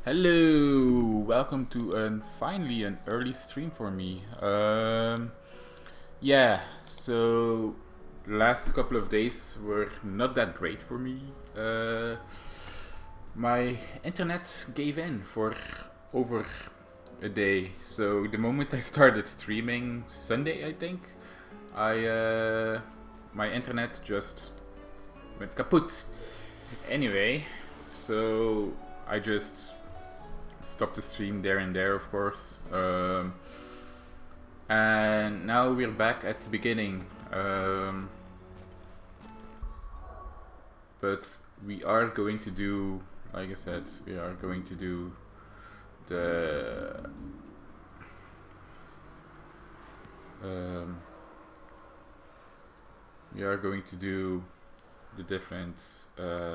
Hello, welcome to finally an early stream for me. Yeah, so last couple of days were not that great for me. My internet gave in for over a day. So the moment I started streaming Sunday, I think, I my internet just went kaput. Anyway, so I just stopped the stream there and there, of course. And now we're back at the beginning. But we are going to do, like I said, we are going to do the we are going to do the different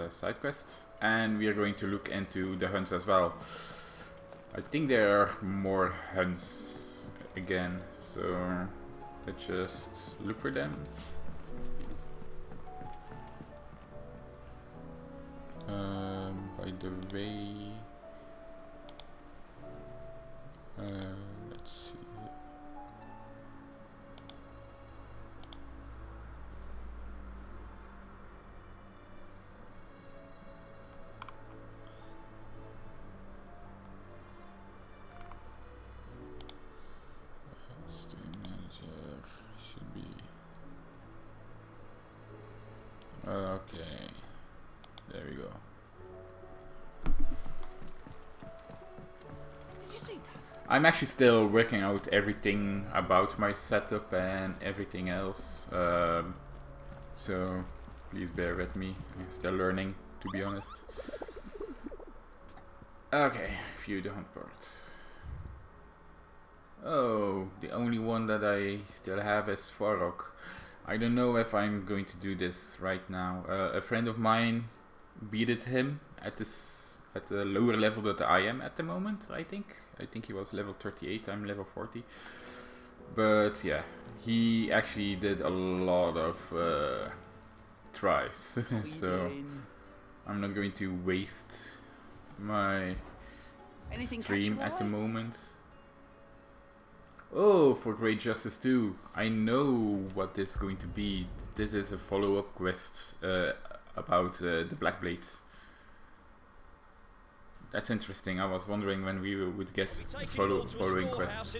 side quests, and we are going to look into the hunts as well. I think there are more hunts again, so let's just look for them. By the way, let's see. Stream manager should be okay. There we go. Did you see that? I'm actually still working out everything about my setup and everything else. So please bear with me. I'm still learning, to be honest. Okay, view the hunt part. Oh, the only one that I still have is Farok. I don't know if I'm going to do this right now. A friend of mine beated him at the lower level that I am at the moment. I think he was level 38. I'm level 40. But yeah, he actually did a lot of tries. So I'm not going to waste my stream at the moment. Oh, for Great Justice 2. I know what this is going to be. This is a follow-up quest about the Black Blades. That's interesting. I was wondering when we would get the following quest.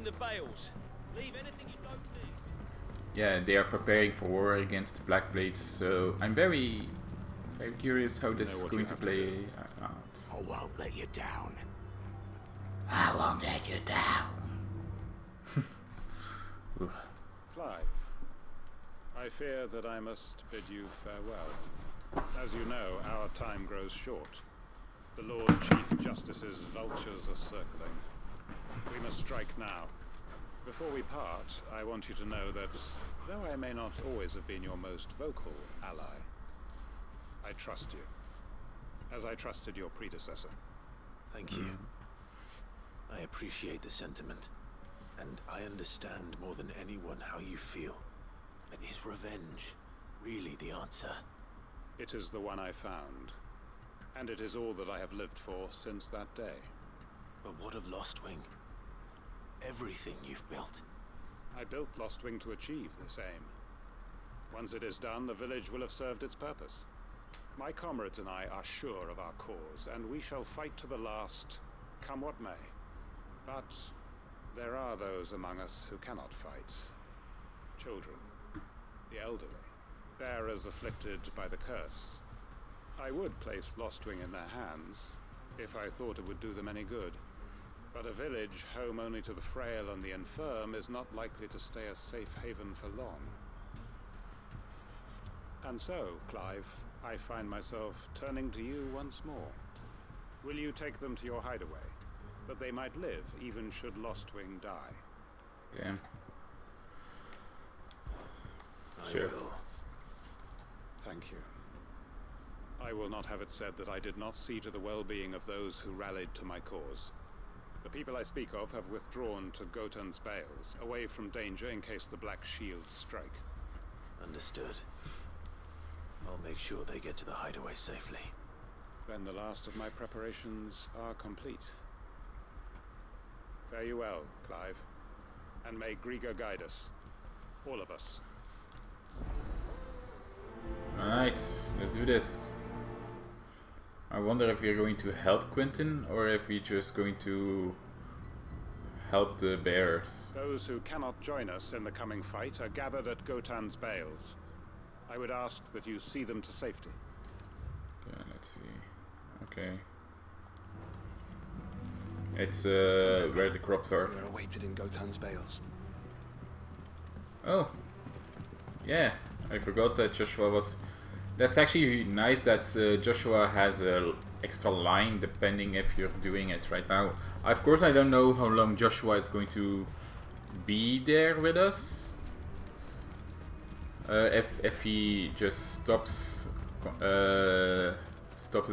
Yeah, they are preparing for war against the Black Blades, so I'm very curious how this is going to play out. I won't let you down. I won't let you down. Clive, I fear that I must bid you farewell. As you know, our time grows short. The Lord Chief Justice's vultures are circling. We must strike now. Before we part, I want you to know that, though I may not always have been your most vocal ally, I trust you, as I trusted your predecessor. Thank you. I appreciate the sentiment, and I understand more than anyone how you feel. But is revenge really the answer? It is the one I found, and it is all that I have lived for since that day. But what of Lostwing? Everything you've built. I built Lostwing to achieve this aim. Once it is done, the village will have served its purpose. My comrades and I are sure of our cause, and we shall fight to the last, come what may. But there are those among us who cannot fight. Children, the elderly, bearers afflicted by the curse. I would place Lostwing in their hands, if I thought it would do them any good. But a village home only to the frail and the infirm is not likely to stay a safe haven for long. And so, Clive, I find myself turning to you once more. Will you take them to your hideaway, that they might live even should Lostwing die? Okay. I will. Thank you. I will not have it said that I did not see to the well-being of those who rallied to my cause. The people I speak of have withdrawn to Gotan's Bales, away from danger in case the Black Shields strike. Understood. I'll make sure they get to the hideaway safely. Then the last of my preparations are complete. Fare you well, Clive. And may Grieger guide us. All of us. Alright, let's do this. I wonder if we're going to help Quentin or if we're just going to help the bearers. Those who cannot join us in the coming fight are gathered at Gotan's bales. I would ask that you see them to safety. Okay, let's see. Okay. It's where the crops are. We are awaited in Gotan's bales. Oh. Yeah, I forgot that Joshua was... That's actually nice that Joshua has a extra line depending if you're doing it right now. Of course I don't know how long Joshua is going to be there with us. If he just stops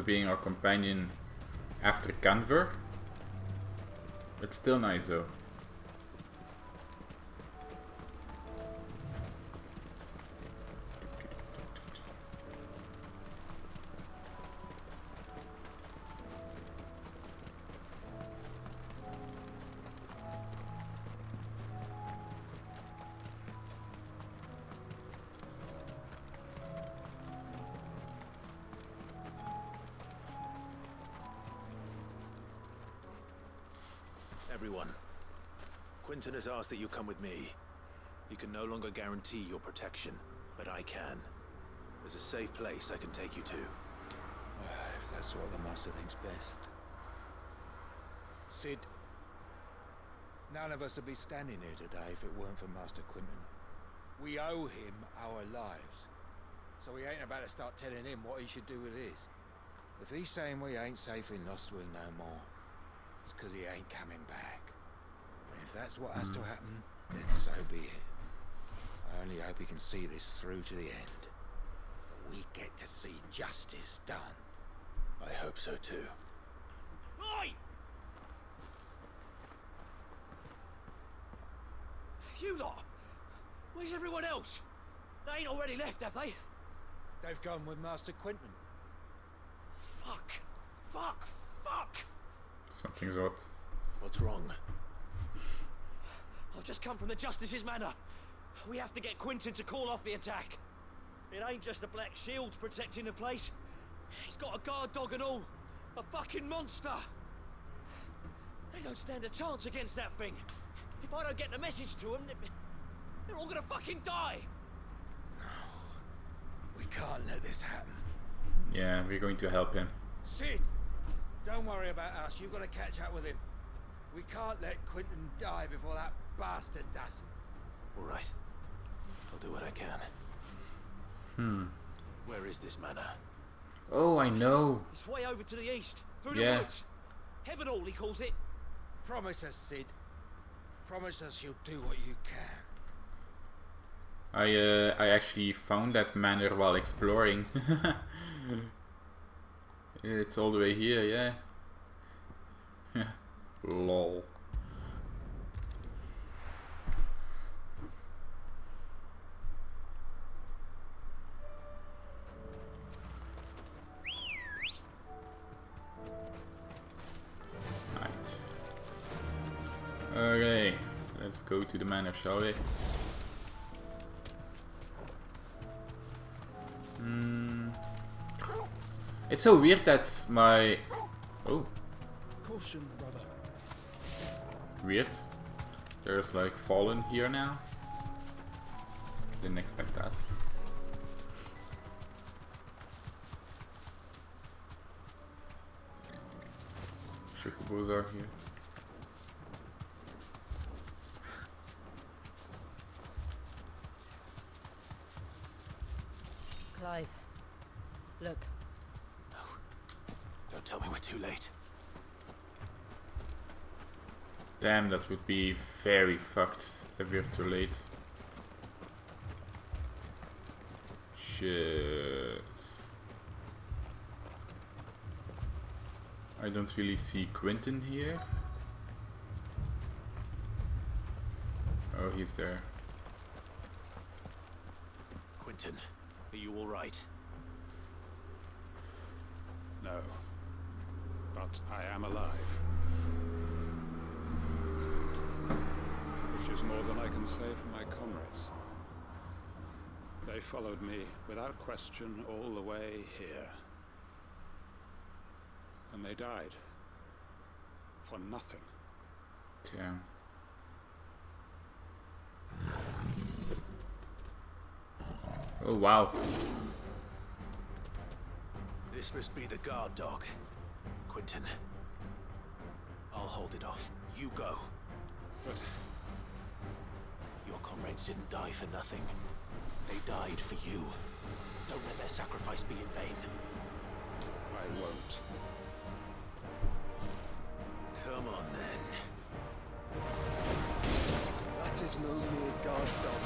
being our companion after kanver. It's still nice though. Everyone, Quentin has asked that you come with me. He can no longer guarantee your protection, but I can. There's a safe place I can take you to. If that's what the Master thinks best. Sid, none of us would be standing here today if it weren't for Master Quentin. We owe him our lives. So we ain't about to start telling him what he should do with his. If he's saying we ain't safe in Lostwing no more, it's because he ain't coming back. And if that's what has to happen, then so be it. I only hope he can see this through to the end. That we get to see justice done. I hope so too. Oi! You lot! Where's everyone else? They ain't already left, have they? They've gone with Master Quentin. Fuck! Fuck! Fuck! Something's up. What's wrong? I've just come from the Justice's manor. We have to get Quentin to call off the attack. It ain't just a black shield protecting the place. He's got a guard dog and all. A fucking monster. They don't stand a chance against that thing. If I don't get the message to them, they're all gonna fucking die. We can't let this happen. Yeah, we're going to help him. Sid! Don't worry about us, you've got to catch up with him. We can't let Quentin die before that bastard does. All right. I'll do what I can. Where is this manor? Oh, I know. It's way over to the east, through Yeah. the woods. Heaven Hall, he calls it. Promise us, Sid. Promise us you'll do what you can. I actually found that manor while exploring. It's all the way here, yeah. Lol. Right. Okay, let's go to the manor, shall we? It's so weird that my... Oh. Caution, brother. Weird. There's like fallen here now. Didn't expect that. Chocobos are here. Clive, look. Don't tell me we're too late. Damn, that would be very fucked if we're too late. Shit. I don't really see Quentin here. Oh, he's there. Quentin, are you all right? No. But I am alive. Which is more than I can say for my comrades. They followed me without question all the way here. And they died. For nothing. Yeah. Oh wow. This must be the guard dog. Quentin. I'll hold it off. You go. But Your comrades didn't die for nothing. They died for you. Don't let their sacrifice be in vain. I won't. Come on then. That is no mere guard dog.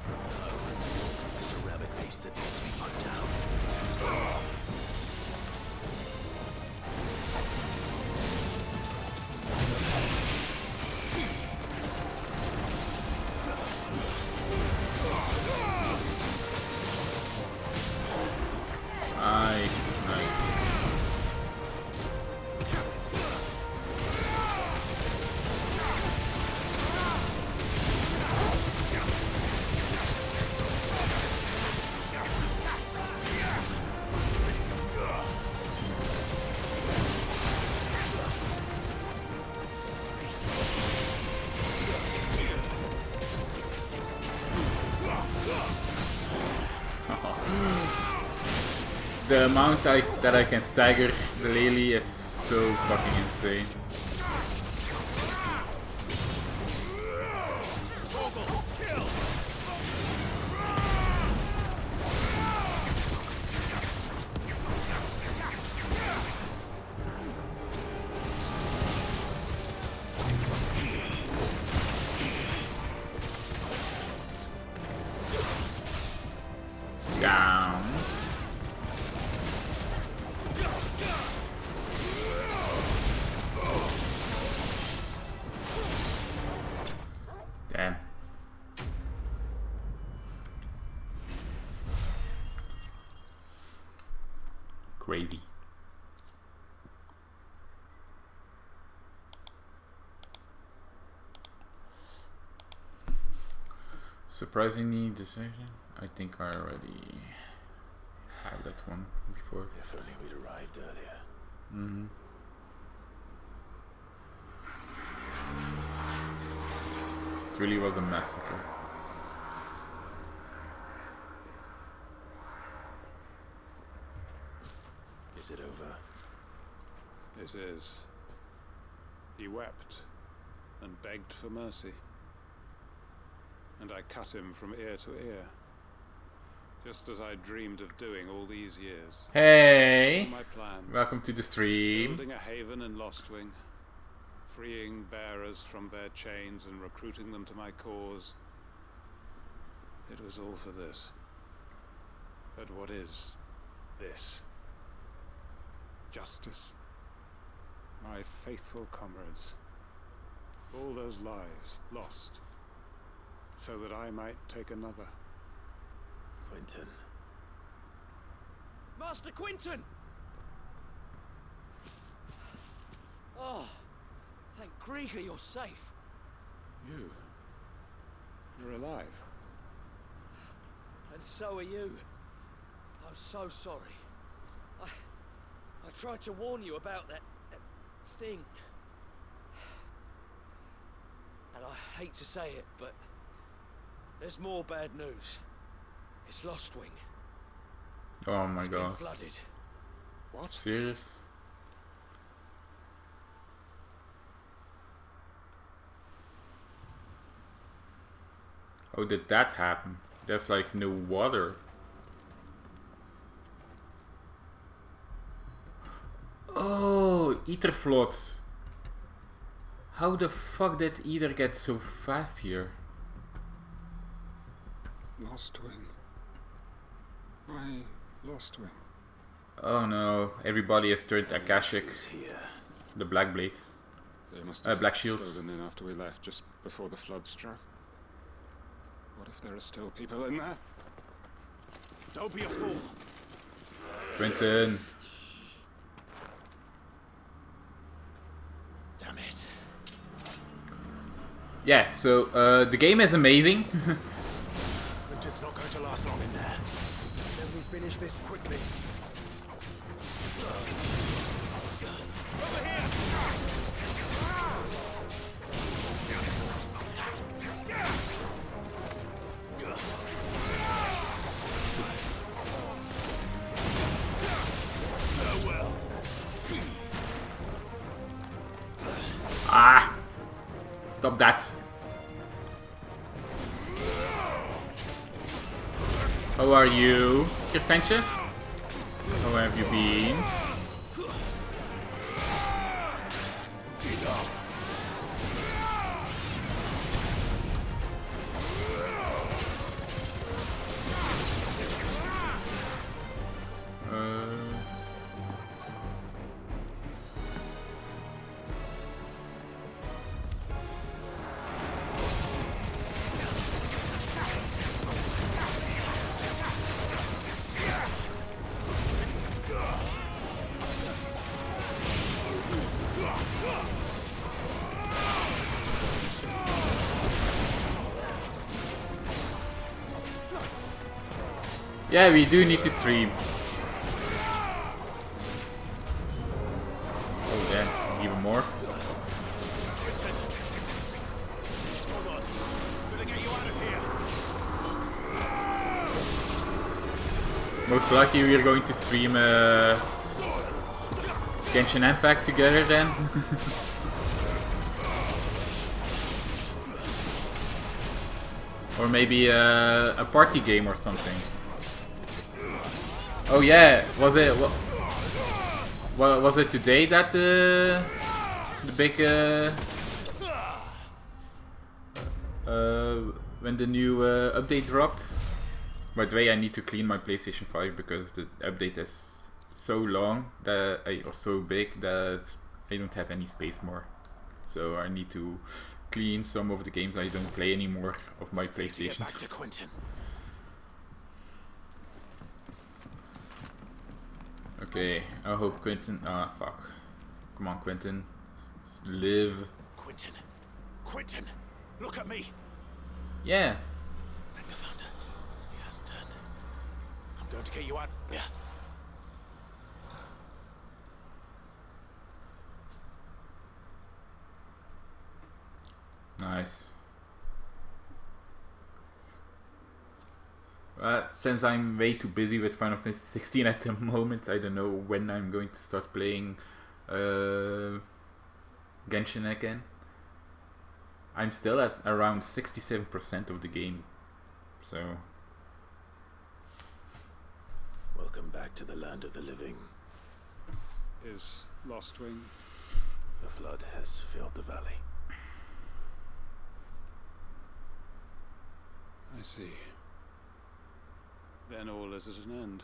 No. It's a rabbit beast that needs to be put down. The amount that I can stagger the Lily is so fucking insane. Down. Damn. Crazy. Surprisingly, decision. I think I already had that one before. If only we'd arrived earlier. Mm-hmm. It really was a massacre. Is it over? This is. He wept and begged for mercy. And I cut him from ear to ear. Just as I dreamed of doing all these years. Hey! All my plans. Welcome to the stream. Building a haven in Lostwing. Freeing bearers from their chains and recruiting them to my cause. It was all for this. But what is this? Justice? My faithful comrades. All those lives lost. So that I might take another. Quentin. Master Quentin! Oh, thank Grieger you're safe. You're alive. And so are you. I'm so sorry. I tried to warn you about that thing. And I hate to say it, but there's more bad news. It's Lostwing. Oh my It's been god. flooded. What? Serious? Oh, did that happen? There's like no water. Oh, ether floods. How the fuck did ether get so fast here? Lostwing. Why Lostwing? Oh no, everybody has turned Akashic. Who's here? The Black Blades. They must have Black Shields. stolen in after we left, just before the flood struck. What if there are still people in there? Don't be a fool. Quentin. Yeah, so the game is amazing. Quinton's not going to last long in there. Let me finish this quickly. Ah! Stop that. How are you, Crescentia? How have you been? Yeah, we do need to stream. Oh yeah, even more. Most likely we are going to stream Genshin Impact together then. Or maybe a party game or something. Oh yeah, was it today that the big when the new update dropped? By the way, I need to clean my PlayStation 5 because the update is so long that or so big that I don't have any space more. So I need to clean some of the games I don't play anymore of my PlayStation. Get back to Quinton. Okay, I hope Quinton. Ah, fuck. Come on, Quinton. Live. Quinton. Quinton! Look at me! Yeah. Thank the Founder. He has turned. I'm going to get you out. Yeah. Nice. Since I'm way too busy with Final Fantasy 16 at the moment, I don't know when I'm going to start playing Genshin again. I'm still at around 67% of the game, so... Welcome back to the land of the living. Is Lostwing? The flood has filled the valley. I see. Then all is at an end.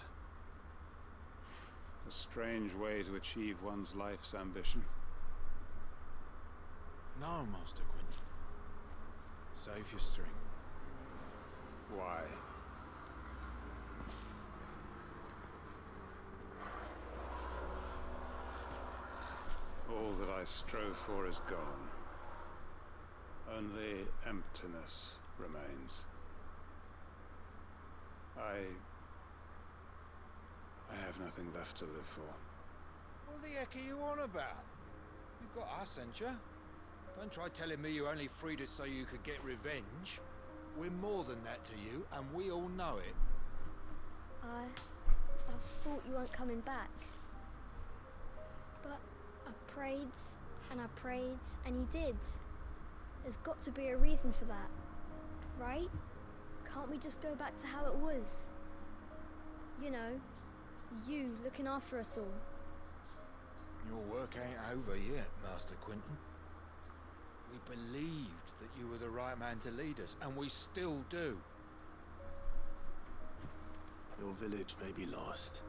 A strange way to achieve one's life's ambition. No, Master Quinton. Save your strength. Why? All that I strove for is gone. Only emptiness remains. I have nothing left to live for. What the heck are you on about? You've got us, ain't you? Don't try telling me you only freed us so you could get revenge. We're more than that to you, and we all know it. I thought you weren't coming back. But I prayed, and you did. There's got to be a reason for that, right? Can't we just go back to how it was? You know, you looking after us all. Your work ain't over yet, Master Quinton. We believed that you were the right man to lead us, and we still do. Your village may be lost,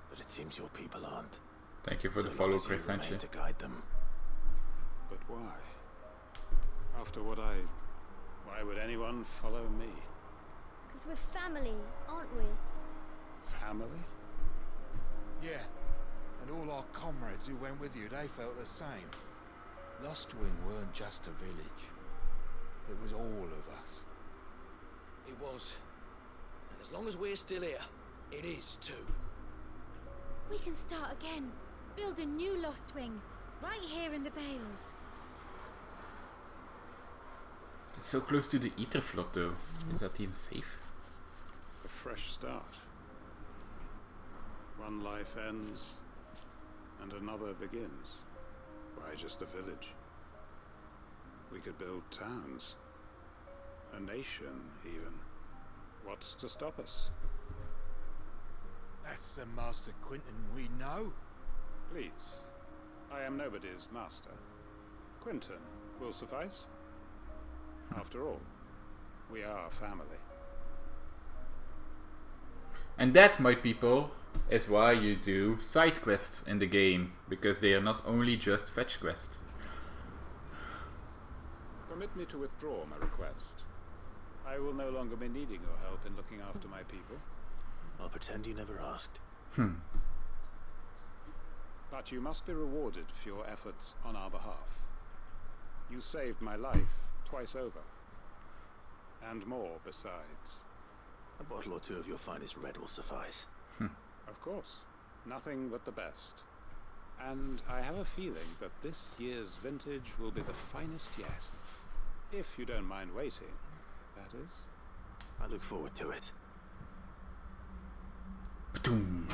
but it seems your people aren't. Thank you for the So follow, long as you Chris remain Sanchez. to guide them. But why? After what why would anyone follow me? Because we're family, aren't we? Family? Yeah, and all our comrades who went with you, they felt the same. Lostwing weren't just a village. It was all of us. It was. And as long as we're still here, it is too. We can start again. Build a new Lost Wing. Right here in the Bales. It's so close to the Ether Flood though. Is that even safe? A fresh start. One life ends, and another begins. Why just a village? We could build towns. A nation, even. What's to stop us? That's the Master Quentin we know. Please. I am nobody's master. Quentin will suffice. After all, we are family. And that, my people, is why you do side quests in the game, because they are not only just fetch quests. Permit me to withdraw my request. I will no longer be needing your help in looking after my people. I'll pretend you never asked. But you must be rewarded for your efforts on our behalf. You saved my life twice over. And more besides. A bottle or two of your finest red will suffice. Of course. Nothing but the best. And I have a feeling that this year's vintage will be the finest yet. If you don't mind waiting, that is. I look forward to it. Ba-doom.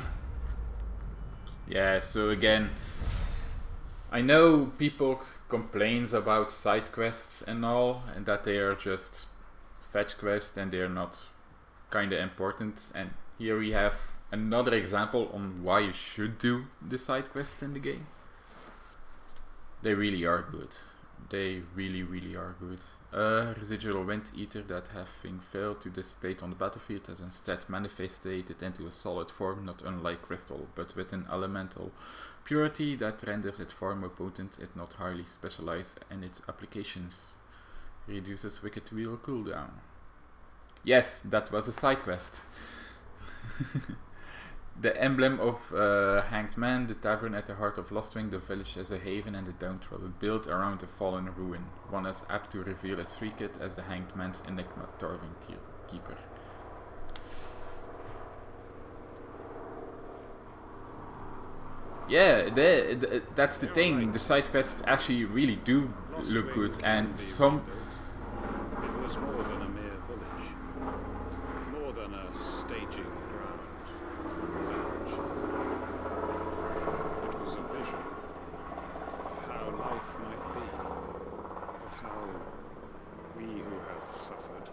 Yeah, so again, I know people complains about side quests and all, and that they are just fetch quests and they're not kinda important. And here we have another example on why you should do the side quests in the game. They really are good. They really are good. Residual wind eater that having failed to dissipate on the battlefield has instead manifested into a solid form, not unlike crystal, but with an elemental purity that renders it far more potent if not highly specialized in its applications. Reduces wicked wheel cooldown. Yes, that was a side quest. The emblem of Hanged Man, the tavern at the heart of Lostwing, the village as a haven and the downtrodden built around a fallen ruin. One is apt to reveal its kit as the Hanged Man's enigma Tarvin keeper. Yeah, that's the thing. The side quests actually really do look good, and some. It was more than a mere village, more than a staging ground for revenge. It was a vision of how life might be, of how we who have suffered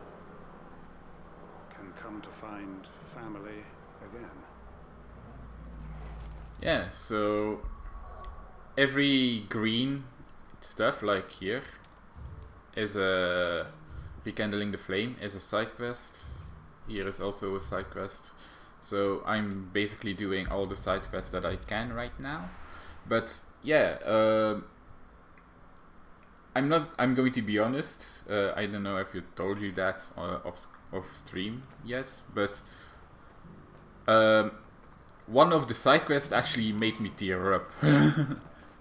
can come to find family again. Yeah, so every green stuff like here is a rekindling the flame is a side quest. Here is also a side quest. So I'm basically doing all the side quests that I can right now. But yeah, I'm going to be honest. I don't know if you told you that off stream yet, but one of the side quests actually made me tear up.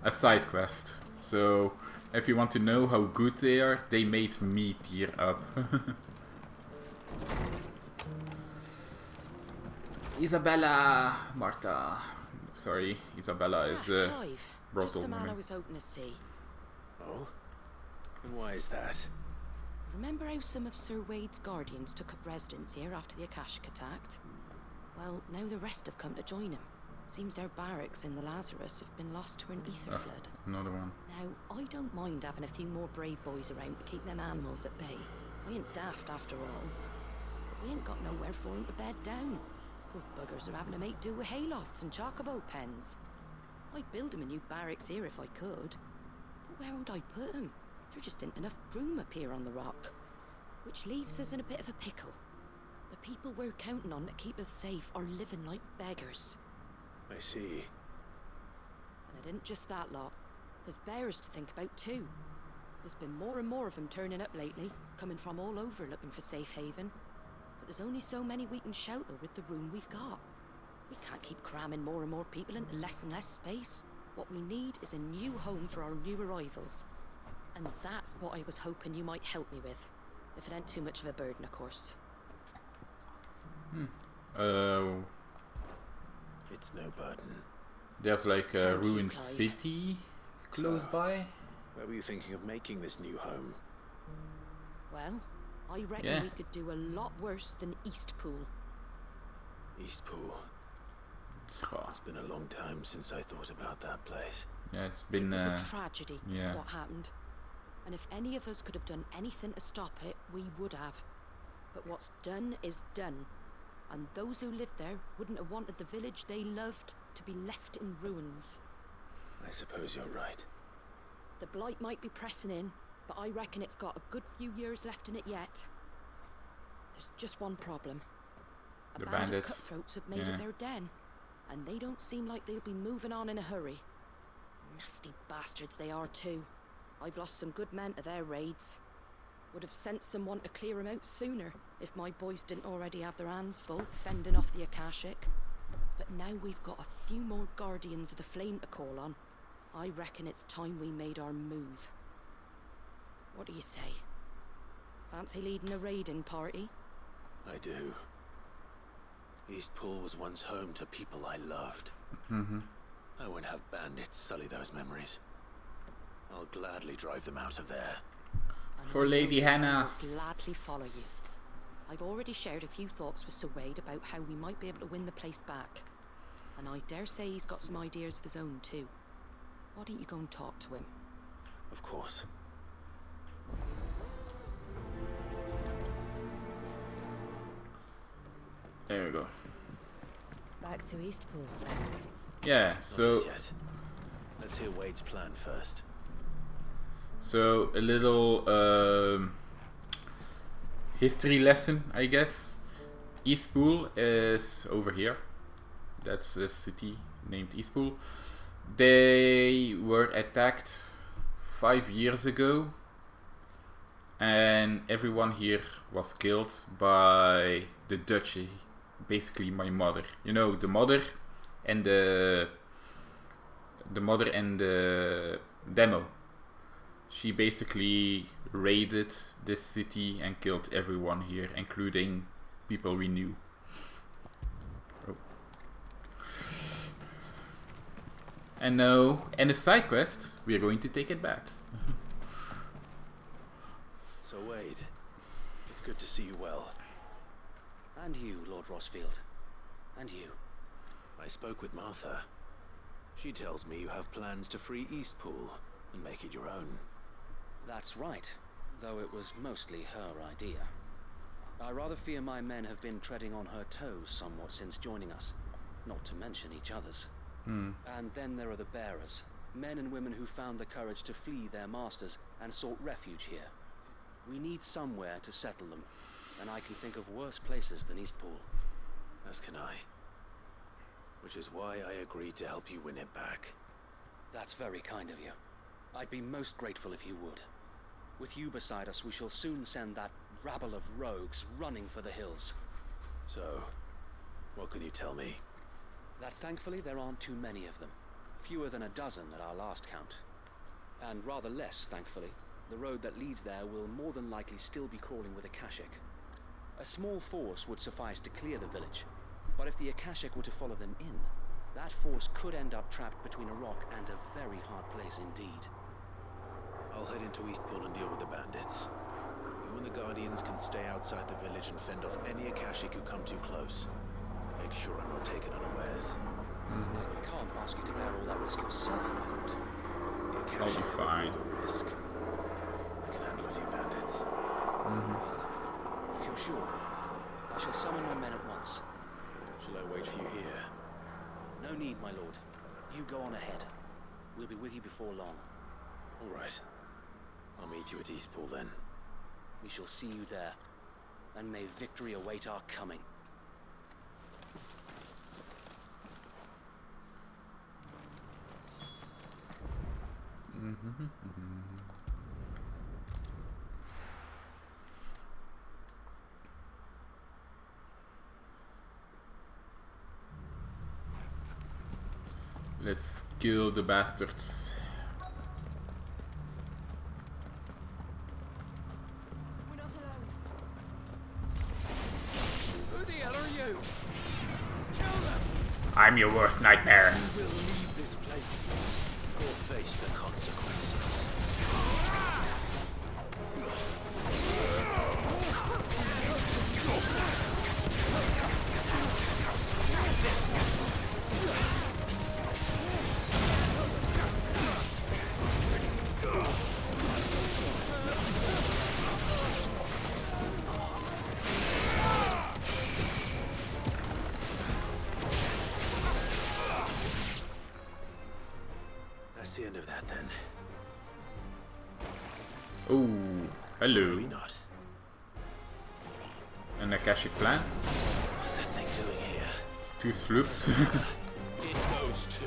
A side quest. So if you want to know how good they are, they made me tear up. Isabella, Marta. Sorry, Isabella is the Clive, brothel just the man woman. I was hoping to see. Oh? And why is that? Remember how some of Sir Wade's guardians took up residence here after the Akashic attacked? Well, now the rest have come to join him. Seems their barracks in the Lazarus have been lost to an ether flood. Another one. Now, I don't mind having a few more brave boys around to keep them animals at bay. We ain't daft after all. But we ain't got nowhere for 'em to bed down. Poor buggers are having to make do with haylofts and chocobo pens. I'd build 'em a new barracks here if I could. But where would I put 'em? There just ain't enough room up here on the rock. Which leaves us in a bit of a pickle. The people we're counting on to keep us safe are living like beggars. I see. And it isn't just that lot. There's bears to think about too. There's been more and more of them turning up lately, coming from all over looking for safe haven. But there's only so many we can shelter with the room we've got. We can't keep cramming more and more people into less and less space. What we need is a new home for our new arrivals. And that's what I was hoping you might help me with. If it ain't too much of a burden, of course. It's no burden. There's like a Thank you, ruined Clyde. city close by. Where were you thinking of making this new home? Well, I reckon Yeah. we could do a lot worse than Eastpool. Eastpool. Oh, It's been a long time since I thought about that place. yeah, it's been. It was a tragedy, yeah. what happened. And if any of us could have done anything to stop it, we would have. But what's done is done. And those who lived there wouldn't have wanted the village they loved to be left in ruins. I suppose you're right. The blight might be pressing in, but I reckon it's got a good few years left in it yet. There's just one problem. A The band of bandits. cutthroats have made Yeah. it their den, and they don't seem like they'll be moving on in a hurry. Nasty bastards they are too. I've lost some good men to their raids. Would have sent someone to clear 'em out sooner if my boys didn't already have their hands full fending off the Akashic. But now we've got a few more guardians of the flame to call on. I reckon it's time we made our move. What do you say? Fancy leading a raiding party? I do. Eastpool was once home to people I loved. Mm-hmm. I won't have bandits sully those memories. I'll gladly drive them out of there. And For I Lady know I Hannah. will gladly follow you. I've already shared a few thoughts with Sir Wade about how we might be able to win the place back. And I dare say he's got some ideas of his own too. Why don't you go and talk to him? Of course. There we go. Back to Eastpool, then. Yeah. Not So. just yet. Let's hear Wade's plan first. So a little history lesson, I guess. Eastpool is over here. That's a city named Eastpool. They were attacked 5 years ago, and everyone here was killed by the duchy. Basically, my mother. You know, the mother and the demo. She basically raided this city and killed everyone here, including people we knew. Oh. And now, and the side quest, we are going to take it back. So Wade, it's good to see you well. And you, Lord Rossfield. And you. I spoke with Martha. She tells me you have plans to free Eastpool and make it your own. That's right, though it was mostly her idea. I rather fear my men have been treading on her toes somewhat since joining us, not to mention each other's. And then there are the bearers, men and women who found the courage to flee their masters and sought refuge here. We need somewhere to settle them, and I can think of worse places than Eastpool. As can I. Which is why I agreed to help you win it back. That's very kind of you. I'd be most grateful if you would. With you beside us, we shall soon send that rabble of rogues running for the hills. So, what can you tell me? That thankfully there aren't too many of them. Fewer than a dozen at our last count. And rather less, thankfully. The road that leads there will more than likely still be crawling with Akashic. A small force would suffice to clear the village, but if the Akashic were to follow them in, that force could end up trapped between a rock and a very hard place indeed. I'll head into Eastpool and deal with the bandits. You and the Guardians can stay outside the village and fend off any Akashic who come too close. Make sure I'm not taken unawares. I can't ask you to bear all that risk yourself, my lord. The I'll be Akashic are fine. the bigger risk. I can handle a few bandits. If you're sure, I shall summon my men at once. Shall I wait for you here? No need, my lord. You go on ahead. We'll be with you before long. All right. I'll meet you at Eastpool then. We shall see you there, and may victory await our coming. Let's kill the bastards. do? Kill them! I'm your worst nightmare. You will leave this place. Or face the consequences. That's the end of that then. Oh, hello. Maybe not. An Akashic plan. What's that thing doing here? 2 sloops. It goes too.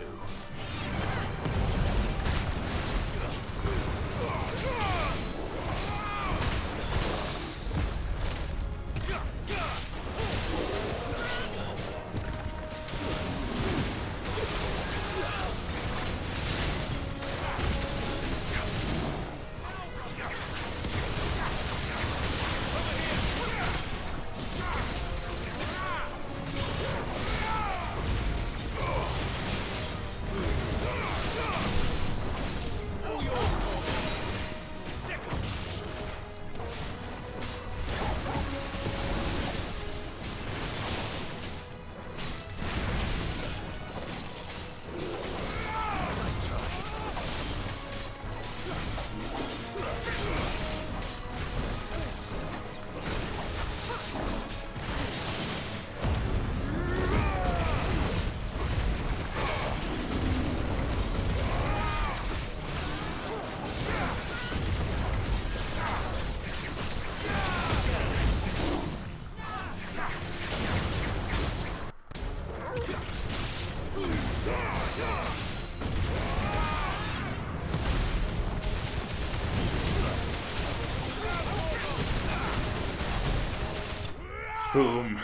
Boom.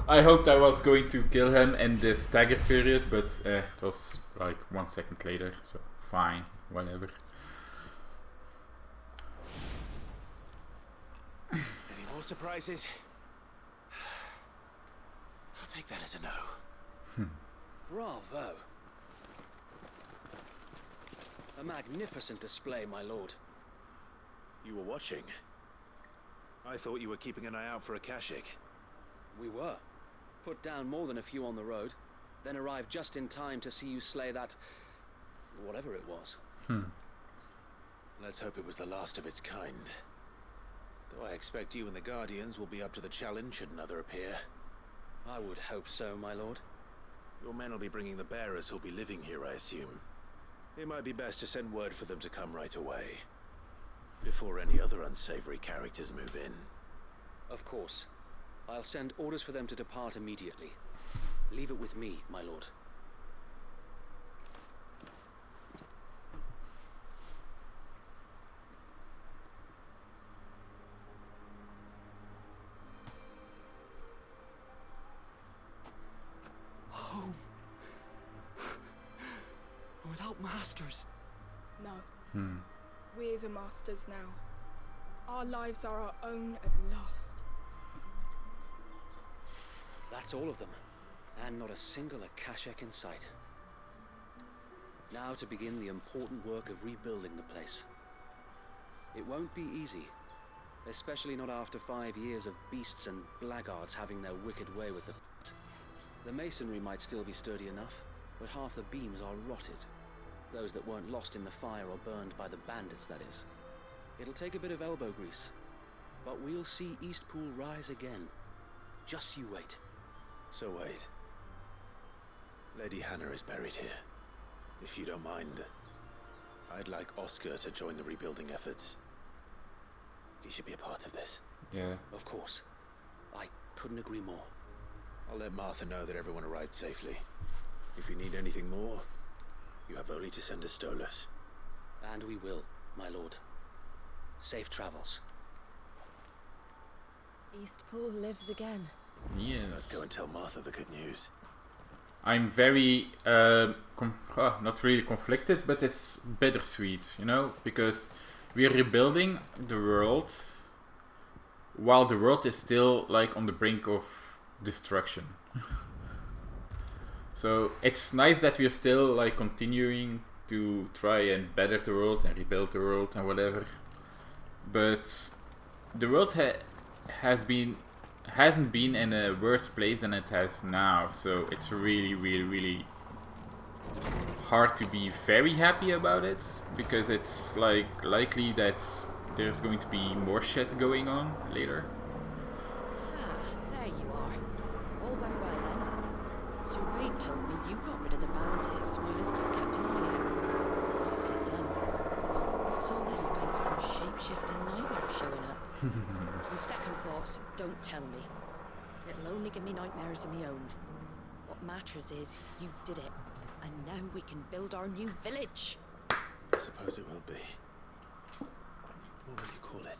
I hoped I was going to kill him in the stagger period, but it was like 1 second later, so fine, whatever. Any more surprises? I'll take that as a no. Bravo. A magnificent display, my lord. You were watching? I thought you were keeping an eye out for a Akashic. We were. Put down more than a few on the road, then arrived just in time to see you slay that... whatever it was. Let's hope it was the last of its kind. Though I expect you and the Guardians will be up to the challenge should another appear. I would hope so, my lord. Your men will be bringing the bearers who'll be living here, I assume. It might be best to send word for them to come right away, before any other unsavory characters move in. Of course. I'll send orders for them to depart immediately. Leave it with me, my lord. Home. Without masters. No. We're the masters now. Our lives are our own at last. That's all of them, and not a single Akashic in sight. Now to begin the important work of rebuilding the place. It won't be easy, especially not after 5 years of beasts and blackguards having their wicked way with the place. The masonry might still be sturdy enough, but half the beams are rotted. Those that weren't lost in the fire or burned by the bandits, that is. It'll take a bit of elbow grease, but we'll see Eastpool rise again. Just you wait. So wait. Lady Hannah is buried here. If you don't mind, I'd like Oscar to join the rebuilding efforts. He should be a part of this. Yeah. Of course. I couldn't agree more. I'll let Martha know that everyone arrived safely. If you need anything more, you have only to send a Stolas. And we will, my lord. Safe travels. Eastpool lives again. Yes. Let's go and tell Martha the good news. I'm very, not really conflicted, but it's bittersweet, you know, because we're rebuilding the world while the world is still like on the brink of destruction. So it's nice that we're still like continuing to try and better the world and rebuild the world and whatever, but the world hasn't been in a worse place than it has now. So it's really hard to be very happy about it, because it's like likely that there's going to be more shit going on later. There you are. All went well then. Sir Wade told me you got rid of the bandits while Isla kept an eye out. Nicely done. What's all this about some shape-shifting nightmare showing up? On second thoughts, don't tell me. It'll only give me nightmares of my own. What matters is you did it. And now we can build our new village. I suppose it will be. What will you call it?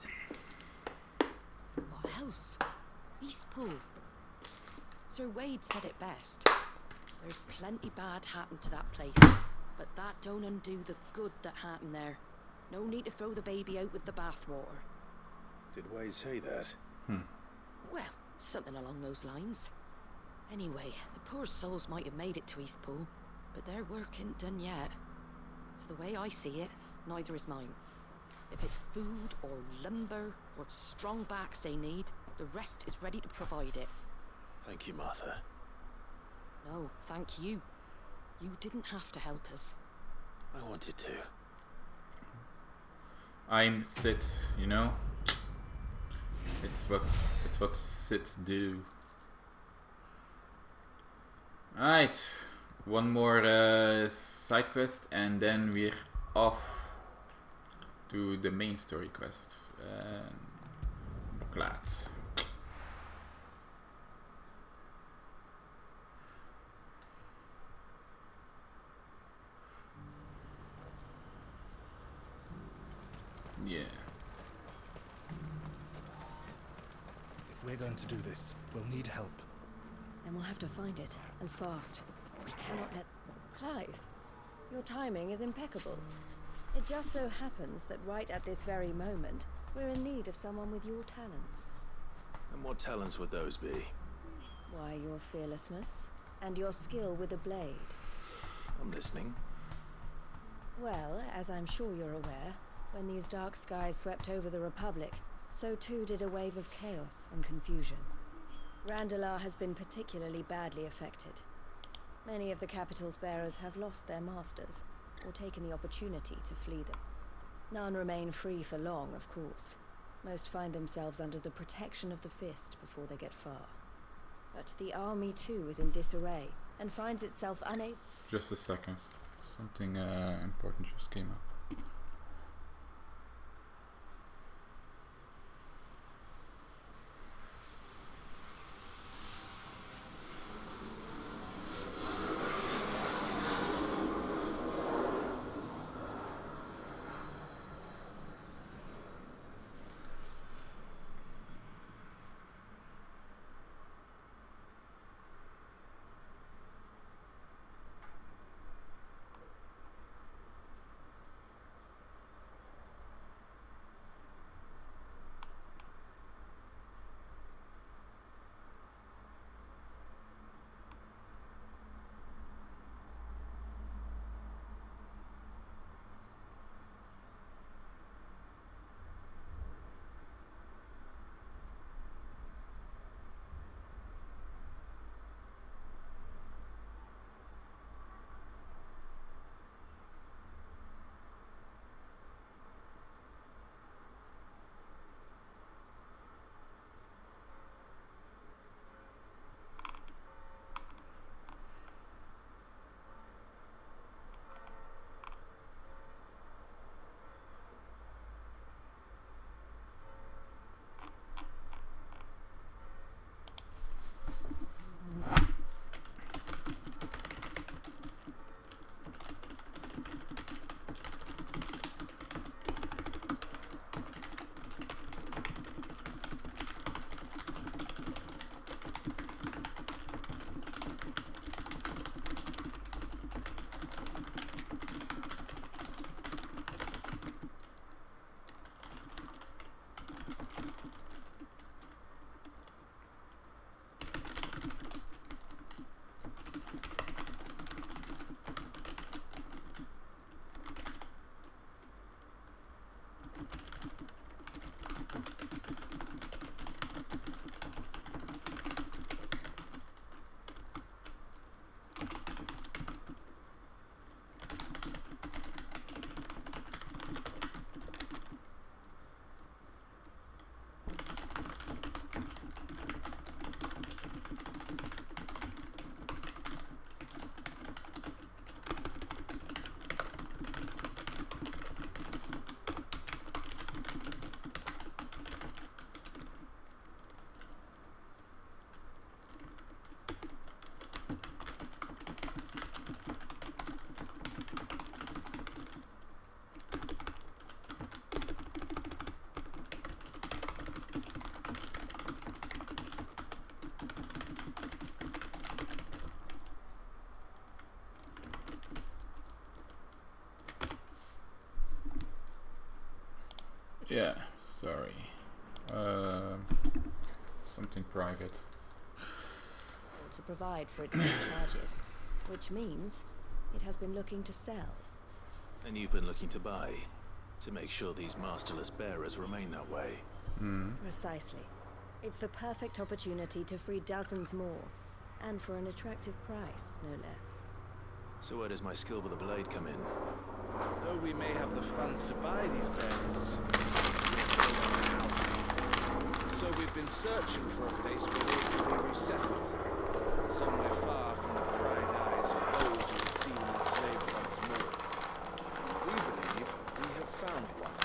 What else? Eastpool. Sir Wade said it best. There's plenty bad happened to that place, but that don't undo the good that happened there. No need to throw the baby out with the bathwater. Did Wade say that? Well, something along those lines. Anyway, the poor souls might have made it to Eastpool, but their work ain't done yet. So the way I see it, neither is mine. If it's food or lumber or strong backs they need, the rest is ready to provide it. Thank you, Martha. No, thank you. You didn't have to help us. I wanted to. I'm Sid, you know? It's what Sids do. Alright. One more side quest and then we're off to the main story quests. Glad. Yeah. If we're going to do this, we'll need help. Then we'll have to find it, and fast. We cannot let... Clive, your timing is impeccable. It just so happens that right at this very moment, we're in need of someone with your talents. And what talents would those be? Why, your fearlessness, and your skill with a blade. I'm listening. Well, as I'm sure you're aware, when these dark skies swept over the Republic, so too did a wave of chaos and confusion. Randalar has been particularly badly affected. Many of the capital's bearers have lost their masters, or taken the opportunity to flee them. None remain free for long, of course. Most find themselves under the protection of the Fist before they get far. But the army too is in disarray, and finds itself unable... Just a second. Something important just came up. Yeah, sorry. Something private. To provide for its own charges, which means it has been looking to sell. And you've been looking to buy, to make sure these masterless bearers remain that way. Precisely. It's the perfect opportunity to free dozens more, and for an attractive price, no less. So where does my skill with the blade come in? Though we may have the funds to buy these bearers, so we've been searching for a place where they can be resettled. Somewhere far from the prying eyes of those who would see them enslaved once more. We believe we have found one.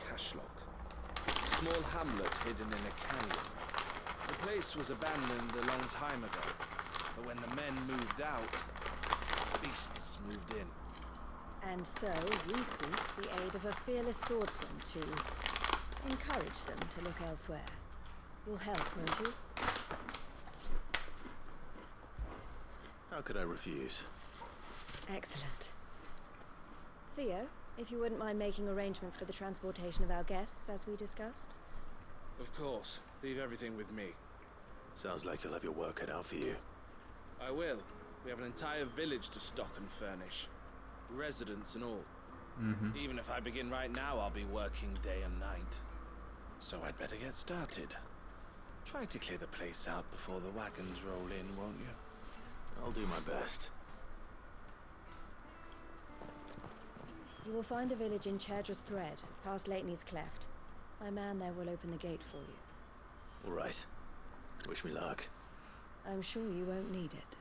Cashlock. A small hamlet hidden in a canyon. The place was abandoned a long time ago, but when the men moved out, beasts moved in. And so we seek the aid of a fearless swordsman to encourage them to look elsewhere. You'll help, won't you? How could I refuse? Excellent. Theo, if you wouldn't mind making arrangements for the transportation of our guests, as we discussed. Of course. Leave everything with me. Sounds like you'll have your work cut out for you. I will. We have an entire village to stock and furnish. Residents and all. Even if I begin right now, I'll be working day and night. So I'd better get started. Try to clear the place out before the wagons roll in, won't you? I'll do my best. You will find the village in Chaidra's Thread, past Lateney's Cleft. My man there will open the gate for you. All right. Wish me luck. I'm sure you won't need it.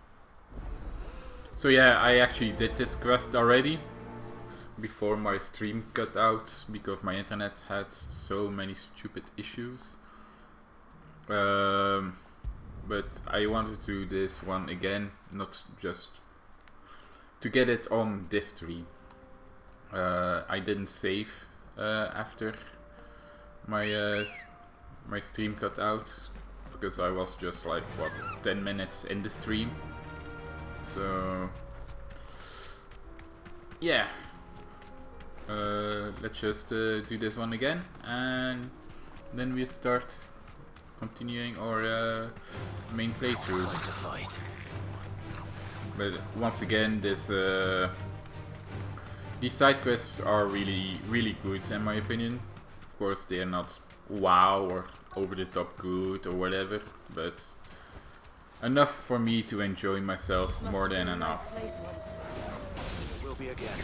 So yeah, I actually did this quest already before my stream cut out because my internet had so many stupid issues. But I wanted to do this one again, not just to get it on this stream. I didn't save after my my stream cut out because I was just like 10 minutes in the stream. So yeah, let's just do this one again, and then we start continuing our main playthrough. But once again, these side quests are really good in my opinion. Of course, they are not wow or over the top good or whatever, but enough for me to enjoy myself more than enough. Will be again.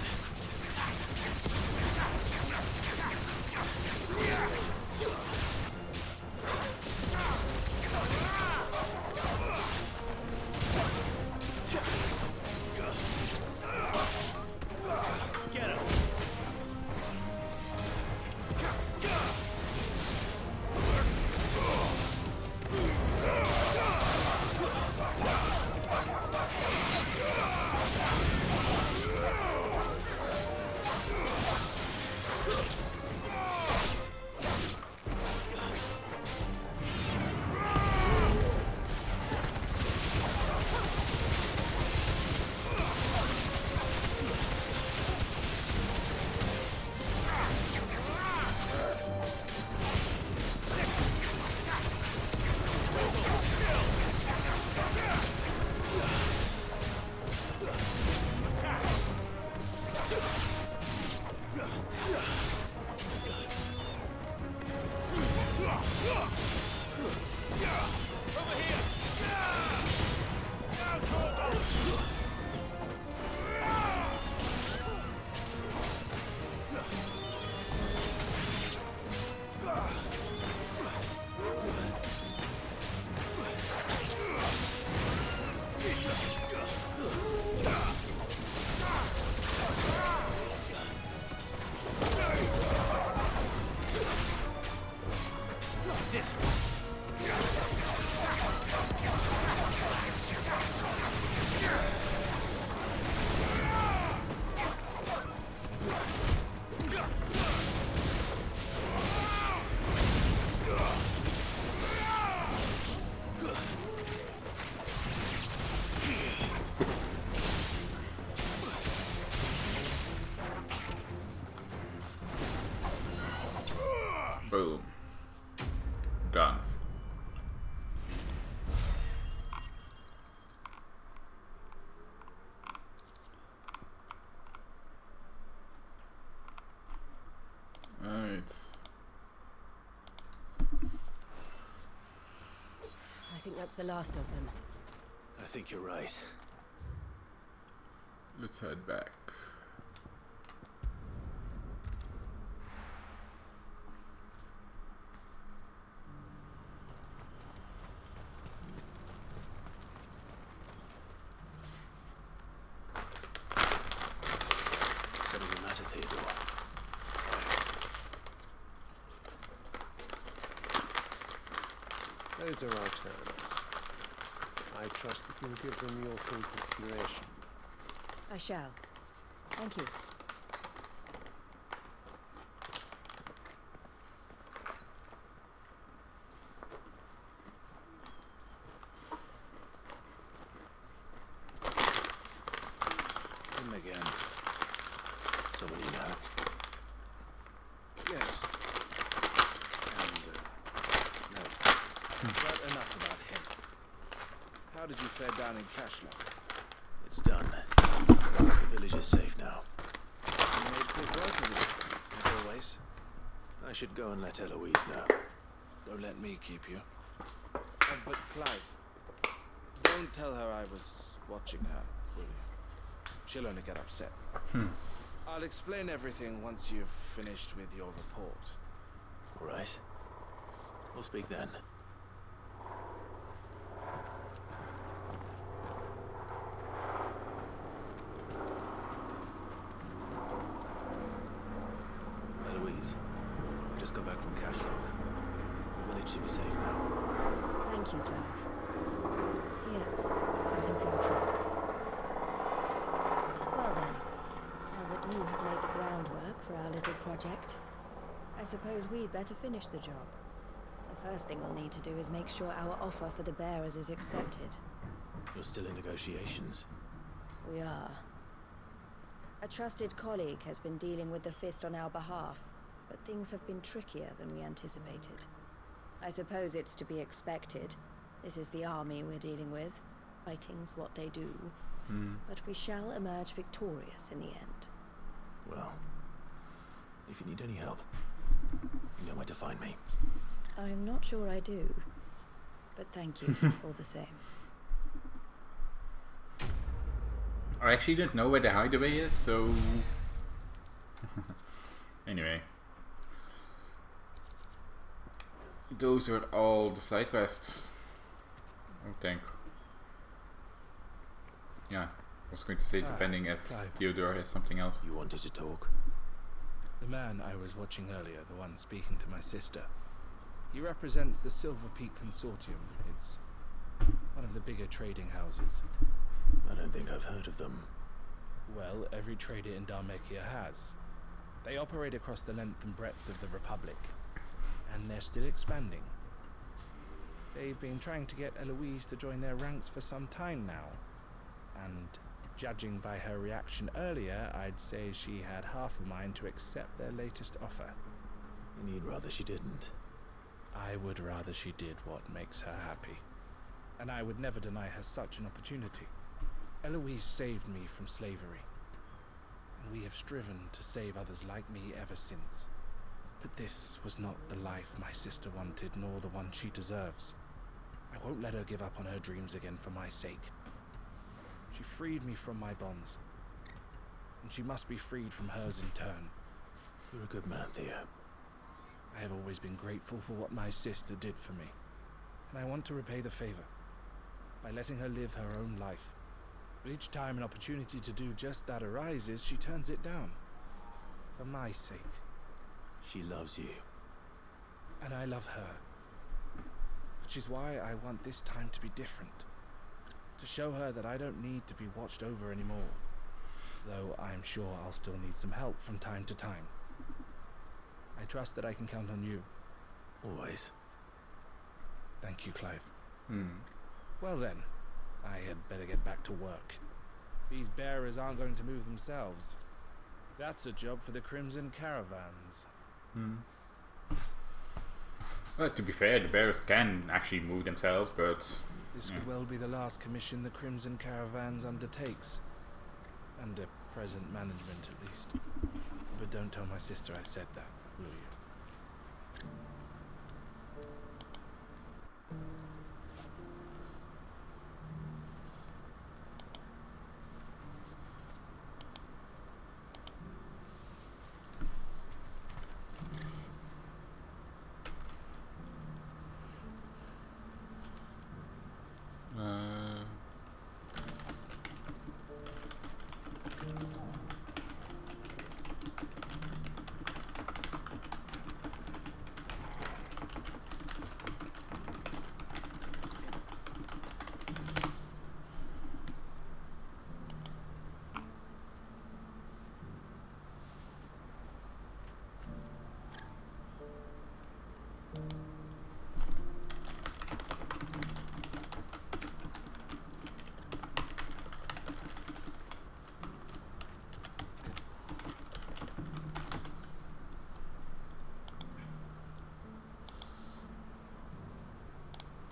think that's the last of them. I think you're right. Let's head back. Settle the matter, Theodore. Those are our terms. I trust that you'll give them your full consideration. I shall. Thank you. Him again. Someone you know? Yes. And, no. But enough about him. How did you fare down in Cashlock? It's done. The village is safe now. You made quick work of it, as always. I should go and let Eloise know. Don't let me keep you. But Clive, don't tell her I was watching her, will you? She'll only get upset. I'll explain everything once you've finished with your report. All right. We'll speak then. Eloise, I just got back from Cashlock. The village should be safe now. Thank you, Clive. Here, something for your trouble. Well then, now that you have laid the groundwork for our little project, I suppose we'd better finish the job. The first thing we'll need to do is make sure our offer for the bearers is accepted. You're still in negotiations. We are. A trusted colleague has been dealing with the Fist on our behalf, but things have been trickier than we anticipated. I suppose it's to be expected. This is the army we're dealing with. Fighting's what they do. But we shall emerge victorious in the end. Well, if you need any help, you know where to find me. I'm not sure I do, but thank you all the same. I actually didn't know where the hideaway is, so... Anyway. Those are all the side quests, I think. Yeah, I was going to say depending if Clive. Theodore has something else. You wanted to talk? The man I was watching earlier, the one speaking to my sister, he represents the Silver Peak Consortium. It's one of the bigger trading houses. I don't think I've heard of them. Well, every trader in Dharmekia has. They operate across the length and breadth of the Republic, and they're still expanding. They've been trying to get Eloise to join their ranks for some time now, and judging by her reaction earlier, I'd say she had half a mind to accept their latest offer. And you'd rather she didn't? I would rather she did what makes her happy, and I would never deny her such an opportunity. Eloise saved me from slavery, and we have striven to save others like me ever since. But this was not the life my sister wanted, nor the one she deserves. I won't let her give up on her dreams again for my sake. She freed me from my bonds, and she must be freed from hers in turn. You're a good man, Theo. I have always been grateful for what my sister did for me, and I want to repay the favor by letting her live her own life. But each time an opportunity to do just that arises, she turns it down. For my sake. She loves you. And I love her. Which is why I want this time to be different. To show her that I don't need to be watched over anymore. Though I'm sure I'll still need some help from time to time. I trust that I can count on you. Always. Thank you, Clive. Well then, I had better get back to work. These bearers aren't going to move themselves. That's a job for the Crimson Caravans. Well, to be fair, the bearers can actually move themselves, but... This could well be the last commission the Crimson Caravans undertakes. Under present management, at least. But don't tell my sister I said that, will you?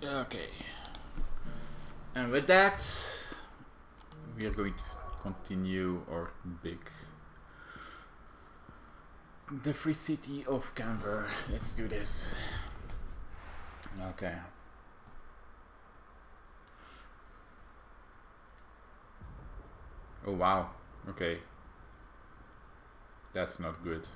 Okay. And with that, we are going to continue our the free city of Kanver. Let's do this. Okay. Oh wow. Okay. That's not good.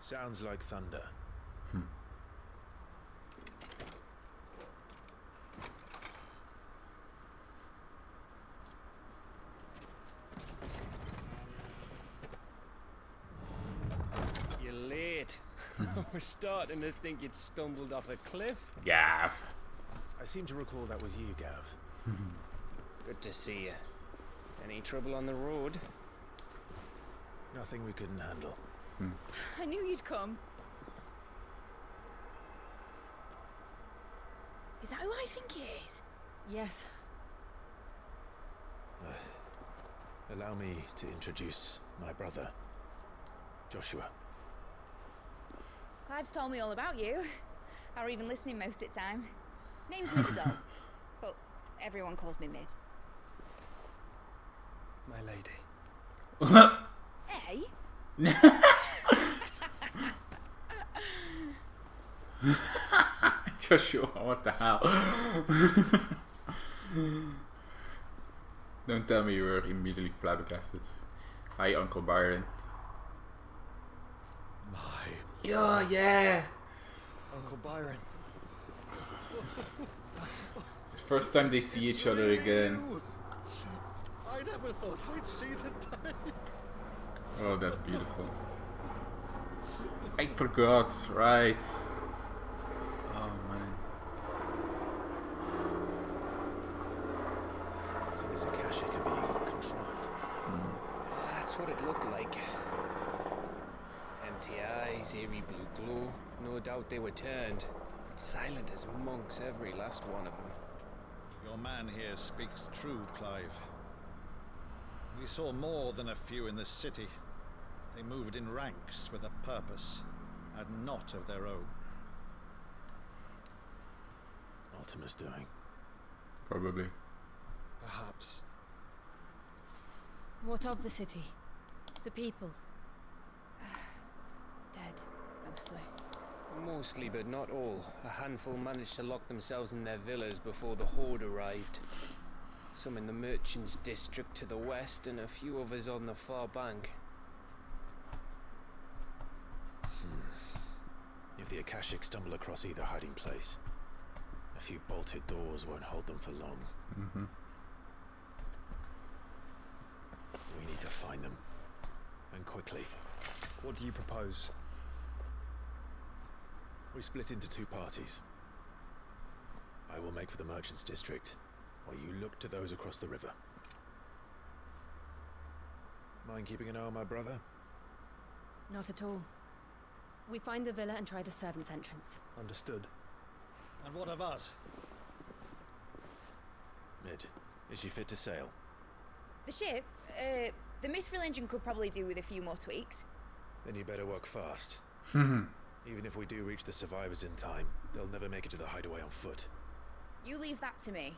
Sounds like thunder. You're late. I was starting to think you'd stumbled off a cliff. Gav. I seem to recall that was you, Gav. Good to see you. Any trouble on the road? Nothing we couldn't handle. I knew you'd come. Is that who I think it is? Yes. Allow me to introduce my brother, Joshua. Clive's told me all about you. Or even listening most of the time. Name's Midadol. But everyone calls me Mid. My lady. Hey? Joshua, what the hell? Don't tell me you were immediately flabbergasted. Hi, Uncle Byron. Yeah. Uncle Byron. It's the first time they see each other again. I never thought I'd see the day. Oh, that's beautiful. I forgot, right. Oh man. So this Akasha can be controlled. That's what it looked like. Empty eyes, eerie blue glow. No doubt they were turned. But silent as monks, every last one of them. Your man here speaks true, Clive. We saw more than a few in this city. They moved in ranks with a purpose, and not of their own. Ultima's doing. Probably. Perhaps. What of the city? The people? Dead, mostly. Mostly, but not all. A handful managed to lock themselves in their villas before the horde arrived. Some in the merchants' district to the west, and a few others on the far bank. If the Akashic stumble across either hiding place, a few bolted doors won't hold them for long. We need to find them. And quickly. What do you propose? We split into two parties. I will make for the merchants' district, while you look to those across the river. Mind keeping an eye on my brother? Not at all. We find the villa and try the servants' entrance. Understood. And what of us? Mid, is she fit to sail? The ship? The mithril engine could probably do with a few more tweaks. Then you better work fast. Even if we do reach the survivors in time, they'll never make it to the hideaway on foot. You leave that to me.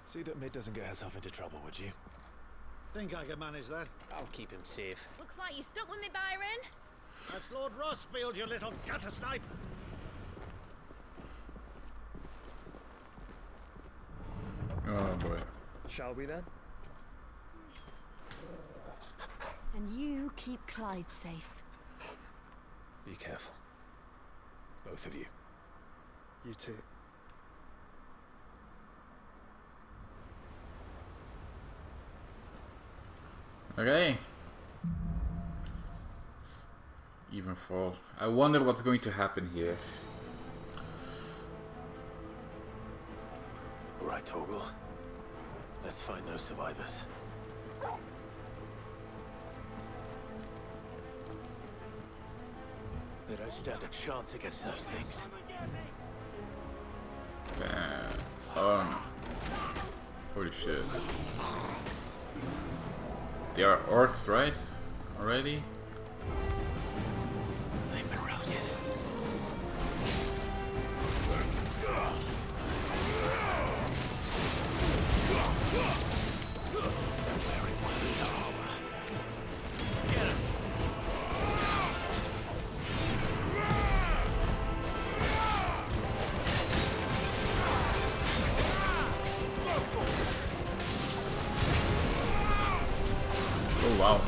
See that Mid doesn't get herself into trouble, would you? Think I can manage that? I'll keep him safe. Looks like you stuck with me, Byron. That's Lord Rossfield, you little gutter snipe! Oh boy. Shall we then? And you keep Clive safe. Be careful. Both of you. You too. Okay. Even fall. I wonder what's going to happen here. Alright, Torgal. Let's find those survivors. They don't stand a chance against those things. Damn. Oh no. Holy shit. They are orcs, right? Already? They've been routed. Oh wow.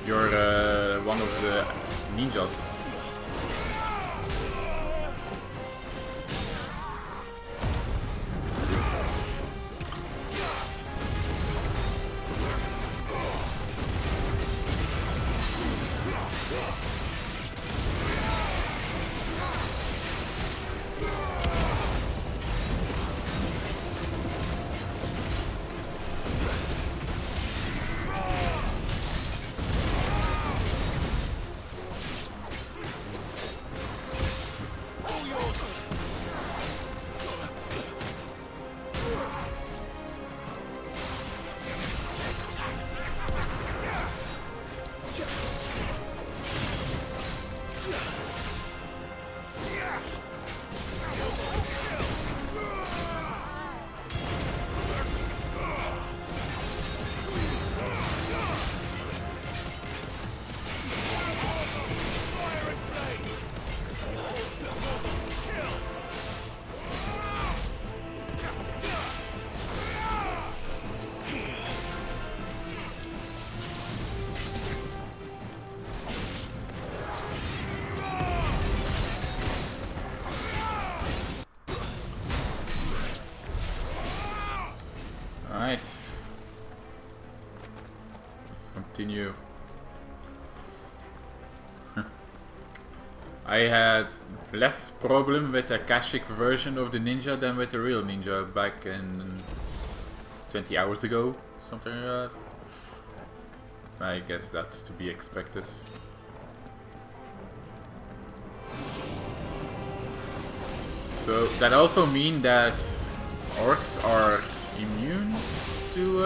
You're one of the ninjas. Alright. Let's continue. I had less problem with the Akashic version of the ninja than with the real ninja back in 20 hours ago, something like that. I guess that's to be expected. So that also means that orcs are immune to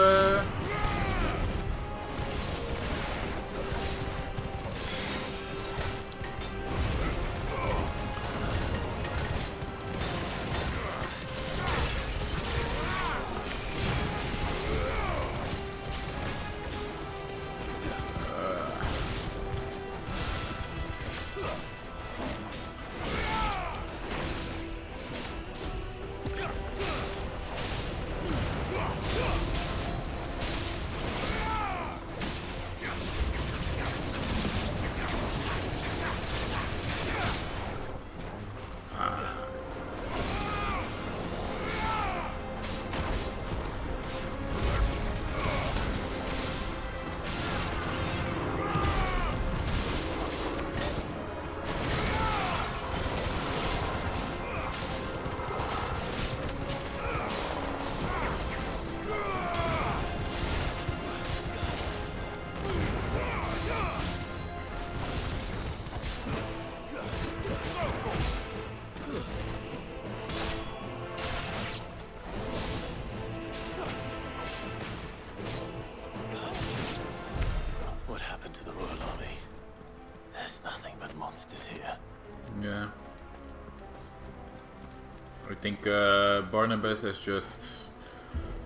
What happened to the Royal Army? There's nothing but monsters here. yeah. I think Barnabas is just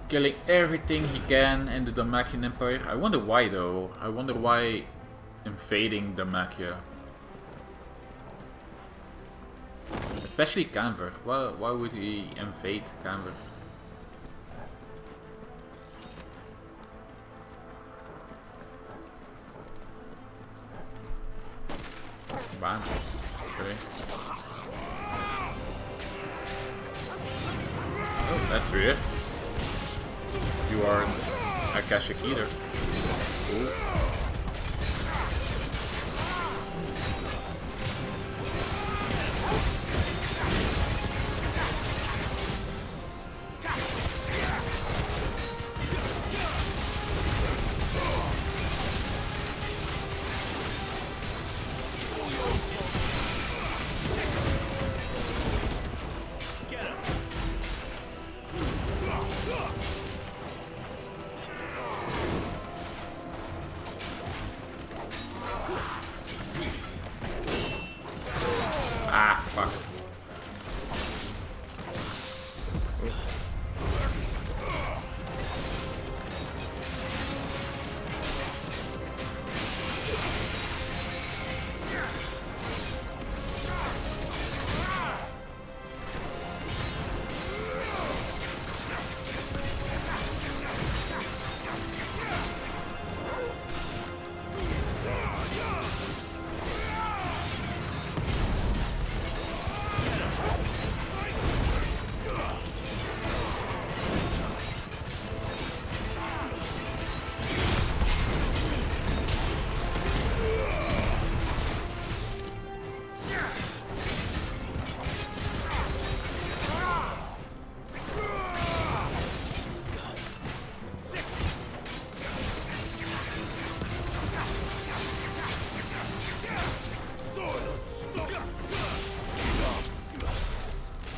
killing everything he can in the Damakian Empire. I wonder why though. I wonder why invading Damakia. Especially Kanver. Why would he invade Kanver? Bam. Okay. Oh, that's weird. You aren't Akashic either. Cool.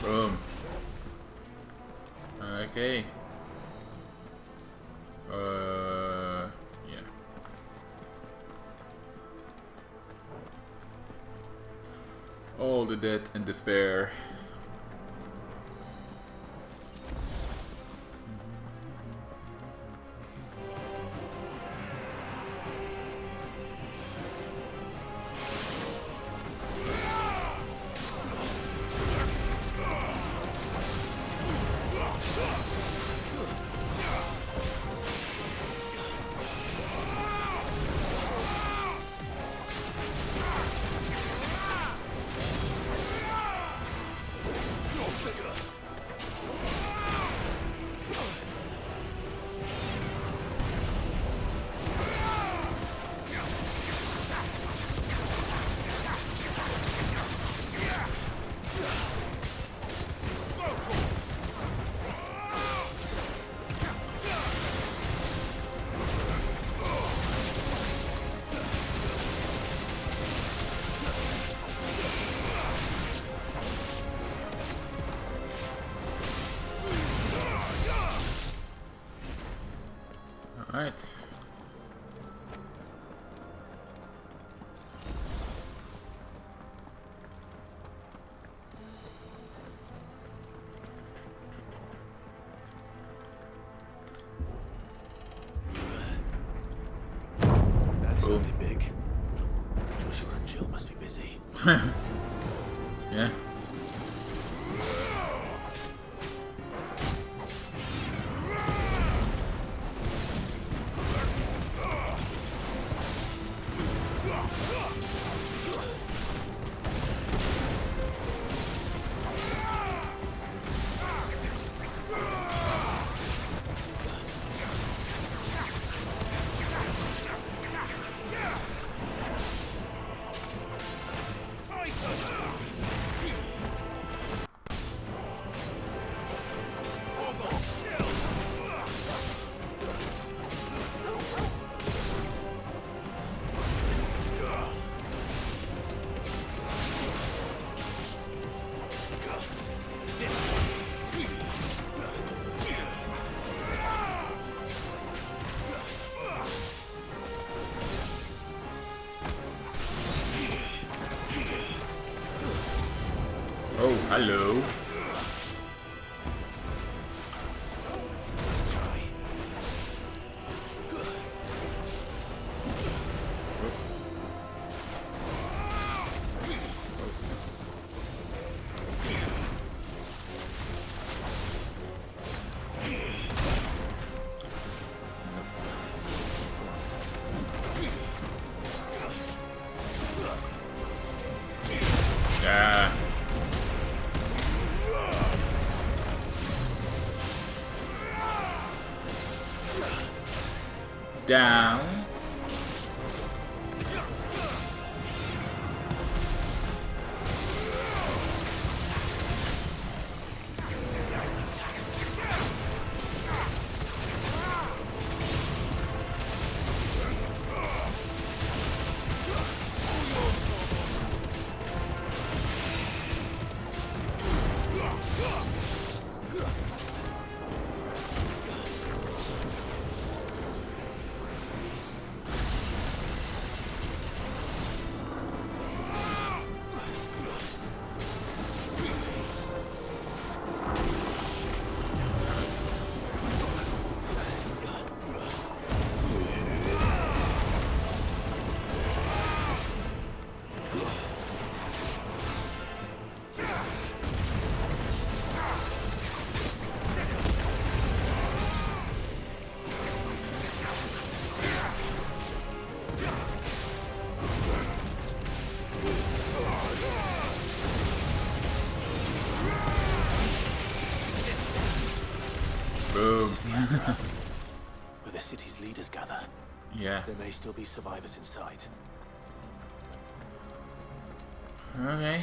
Boom. Okay. Yeah. All the dead and despair. Alright. That sounded big. Joshua and Jill must be busy. Yeah. Oh, hello. Whoops. Yeah. Down. Boom. Where the city's leaders gather. Yeah. There may still be survivors inside. Okay.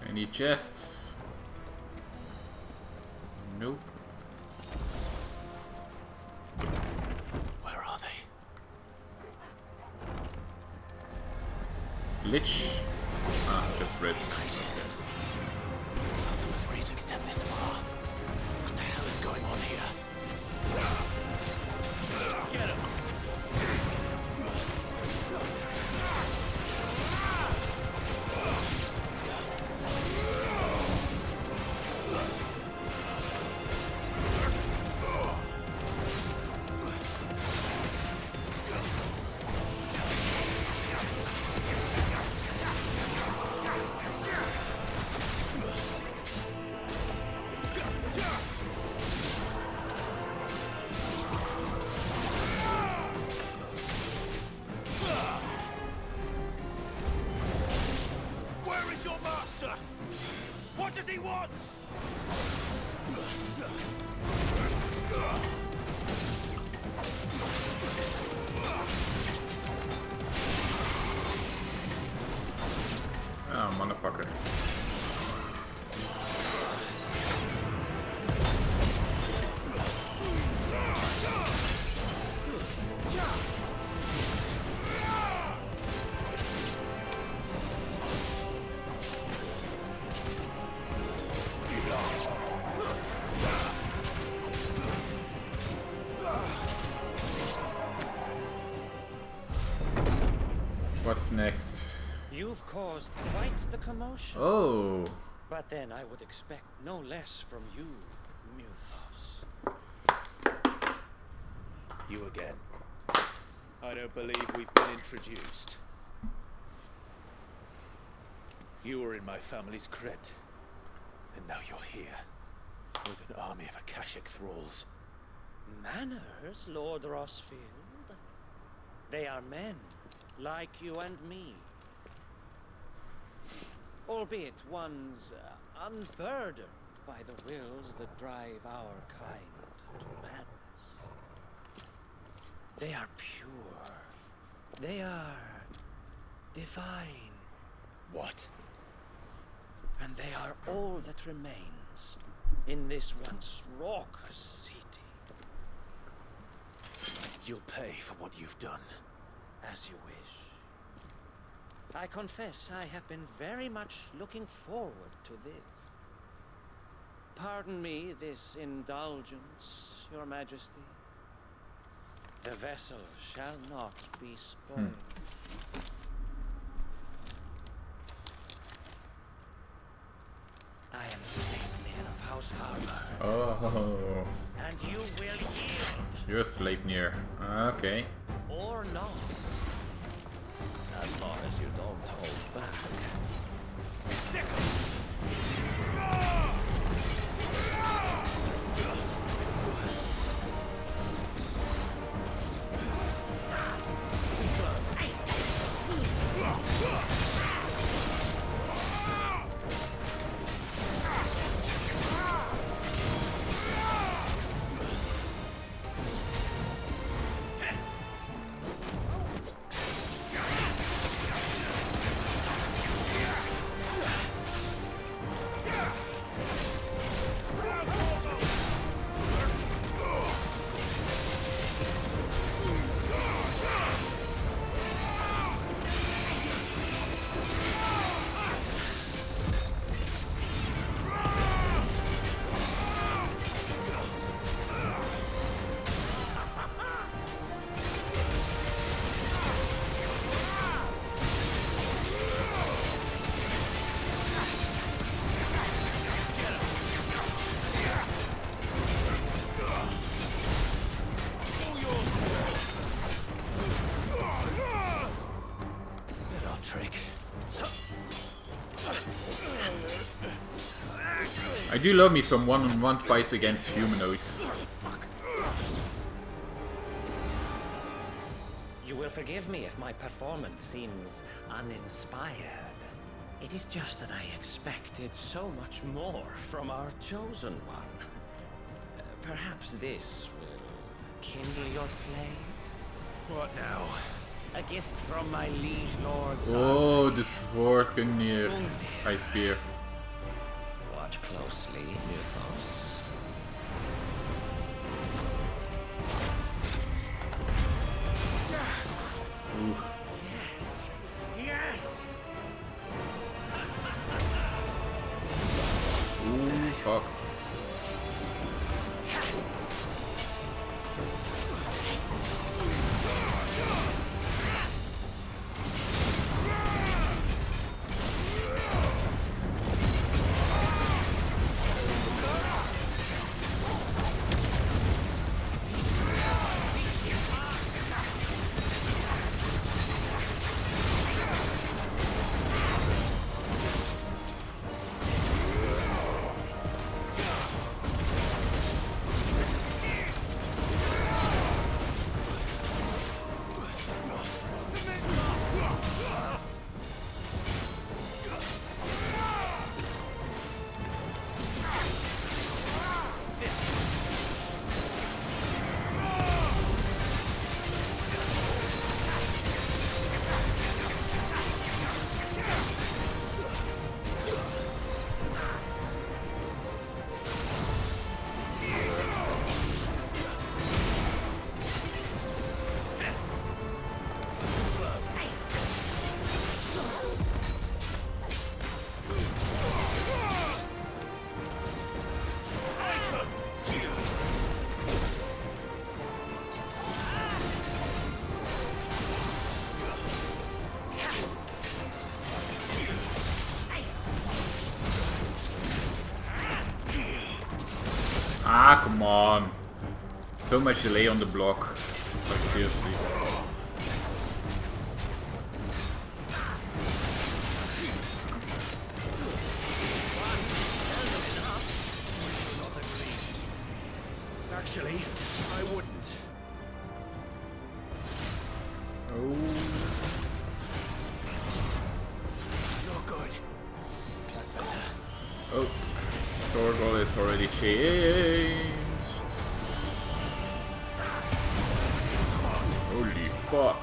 Any chests? Nope. Lich? Ah, just red. Optimus reach extend this far? What the hell is going on here? Get him! What does he want? Oh, motherfucker. What's next? You've caused quite the commotion. Oh. But then I would expect no less from you, Muthos. You again. I don't believe we've been introduced. You were in my family's crypt, and now you're here, with an army of Akashic thralls. Manners, Lord Rossfield? They are men, like you and me. Albeit ones unburdened by the wills that drive our kind to madness. They are pure. They are divine. What? And they are all that remains in this once raucous city. You'll pay for what you've done. As you wish. I confess I have been very much looking forward to this. Pardon me this indulgence, Your Majesty. The vessel shall not be spoiled. I am Sleipnir of House Harbor. Oh. And you will yield. You're Sleipnir. Okay. Or not. As long as you don't hold back. I do love me some one-on-one fights against humanoids. You will forgive me if my performance seems uninspired. It is just that I expected so much more from our chosen one. Perhaps this will kindle your flame? What now? A gift from my liege lord's Oh, the sword near high spear. Watch closely, Muthos. Ooh. Yes! Yes! Ah, come on. So much delay on the block. Like, seriously. Actually, I wouldn't. Oh. Not good. That's better. Oh. Torgal is already changed. Holy fuck.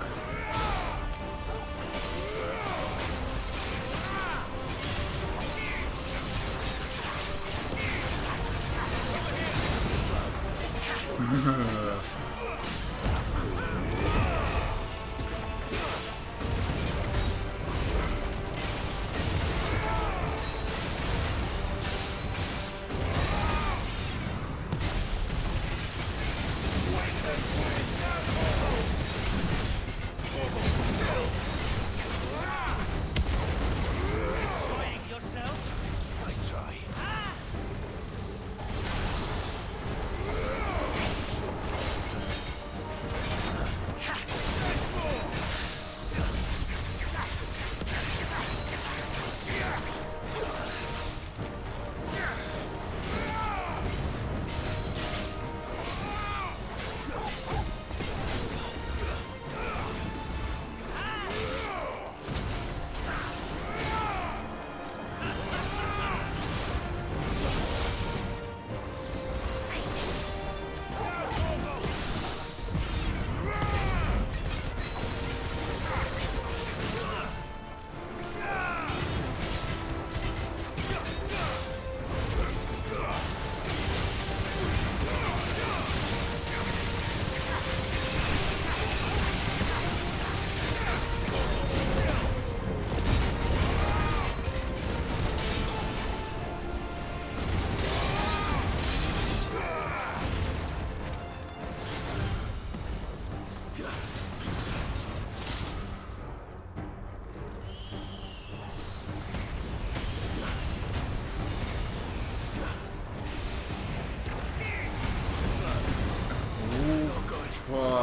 Nice try.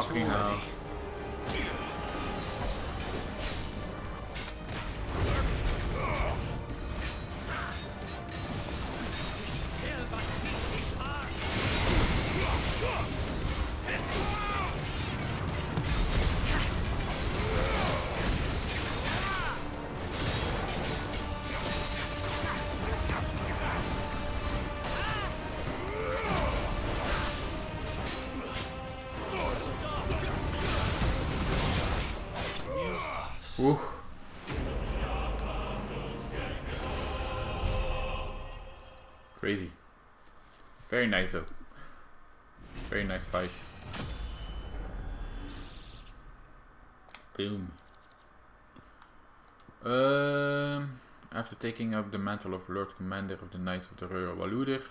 Fucking hell. Ooh. Crazy. Very nice though. Very nice fight. Boom. After taking up the mantle of Lord Commander of the Knights of the Royal Waluder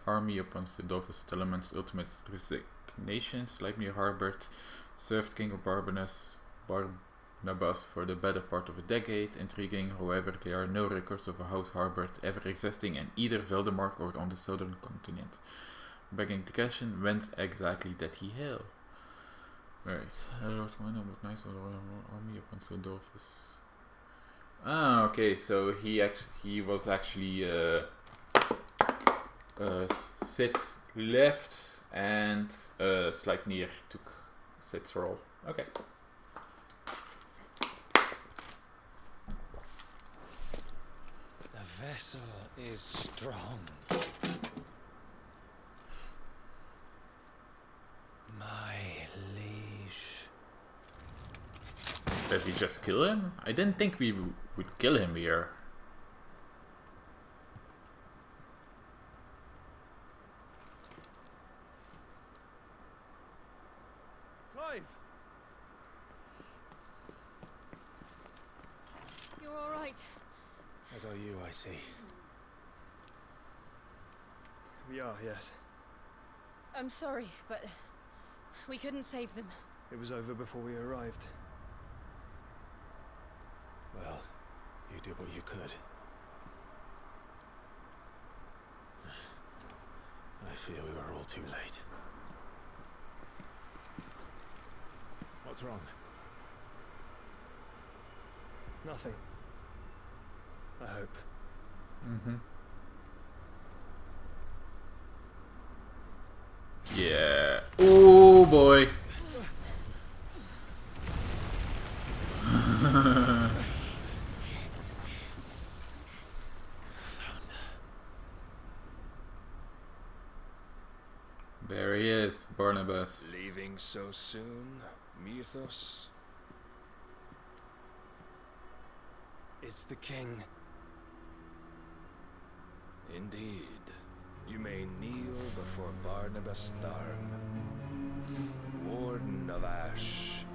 army upon Sidolphus Telemann's ultimate resignation, Sleipnir harbored, served King of Barnabas for the better part of a decade. Intriguing, however, there are no records of a house harbored ever existing in either Veldemark or on the southern continent. Begging the question, whence exactly did he hail? Right, Lord Commander of the Knights of the Royal Army upon Sidolphus. Ah, okay, so he was actually Sid's left and Sleipnir took Sid's role. Okay. The vessel is strong. My liege. Did we just kill him? I didn't think we would kill him here. Clive! You're all right. As are you, I see. We are, yes. I'm sorry, but we couldn't save them. It was over before we arrived. Well, you did what you could. I fear we were all too late. What's wrong? Nothing. I hope. Mm-hmm. Yeah. Oh boy. There he is, Barnabas. Leaving so soon, Mythos? It's the king. Indeed. You may kneel before Barnabas Tharm, Warden of Ash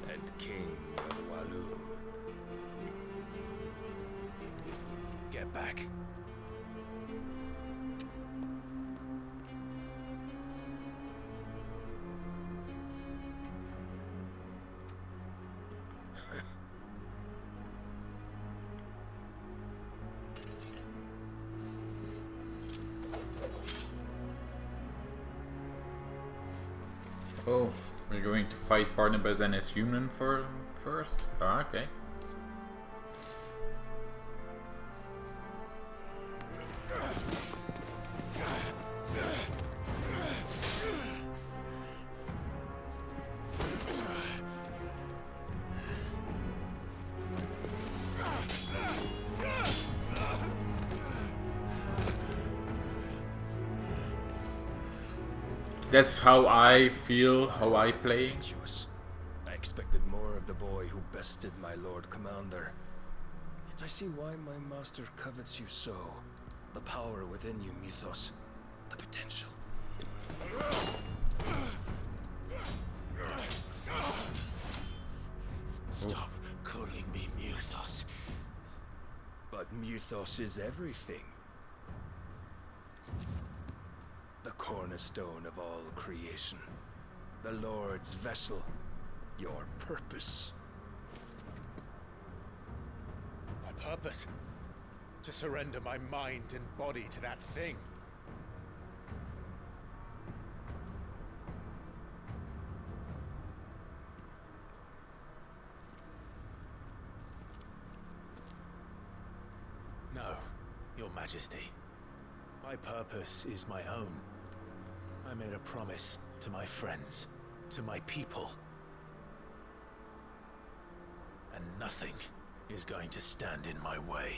and King of Walud. Get back. Oh, we're going to fight Barnabas and his human first? Ah, okay. That's how I feel, how I play. I expected more of the boy who bested my Lord Commander. Yet I see why my master covets you so. The power within you, Mythos. The potential. Stop calling me Mythos. But Mythos is everything. The cornerstone of all creation. The Lord's vessel. Your purpose. My purpose? To surrender my mind and body to that thing. No, Your Majesty. My purpose is my own. I made a promise to my friends, to my people. And nothing is going to stand in my way.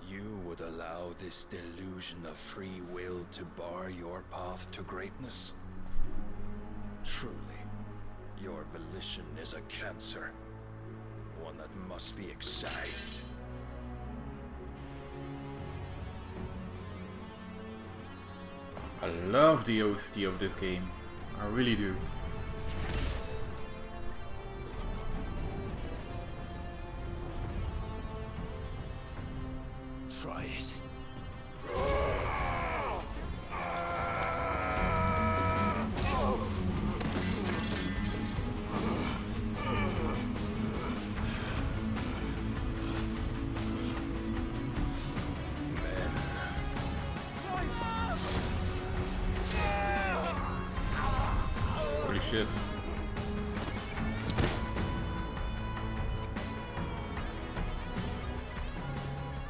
You would allow this delusion of free will to bar your path to greatness? Truly, your volition is a cancer. One that must be excised. I love the OST of this game. I really do. Try it. Holy shit.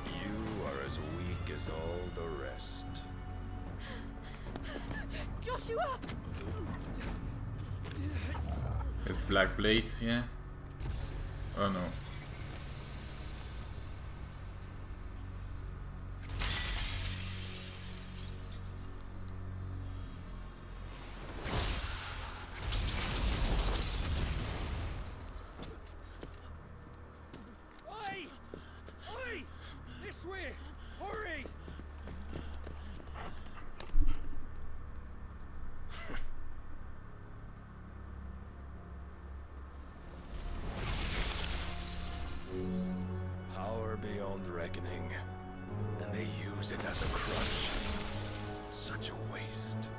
You are as weak as all the rest. Joshua! It's Black Blades, yeah? Oh no. Oi! Oi! This way! Hurry! Power beyond reckoning, and they use it as a crutch. Such a waste.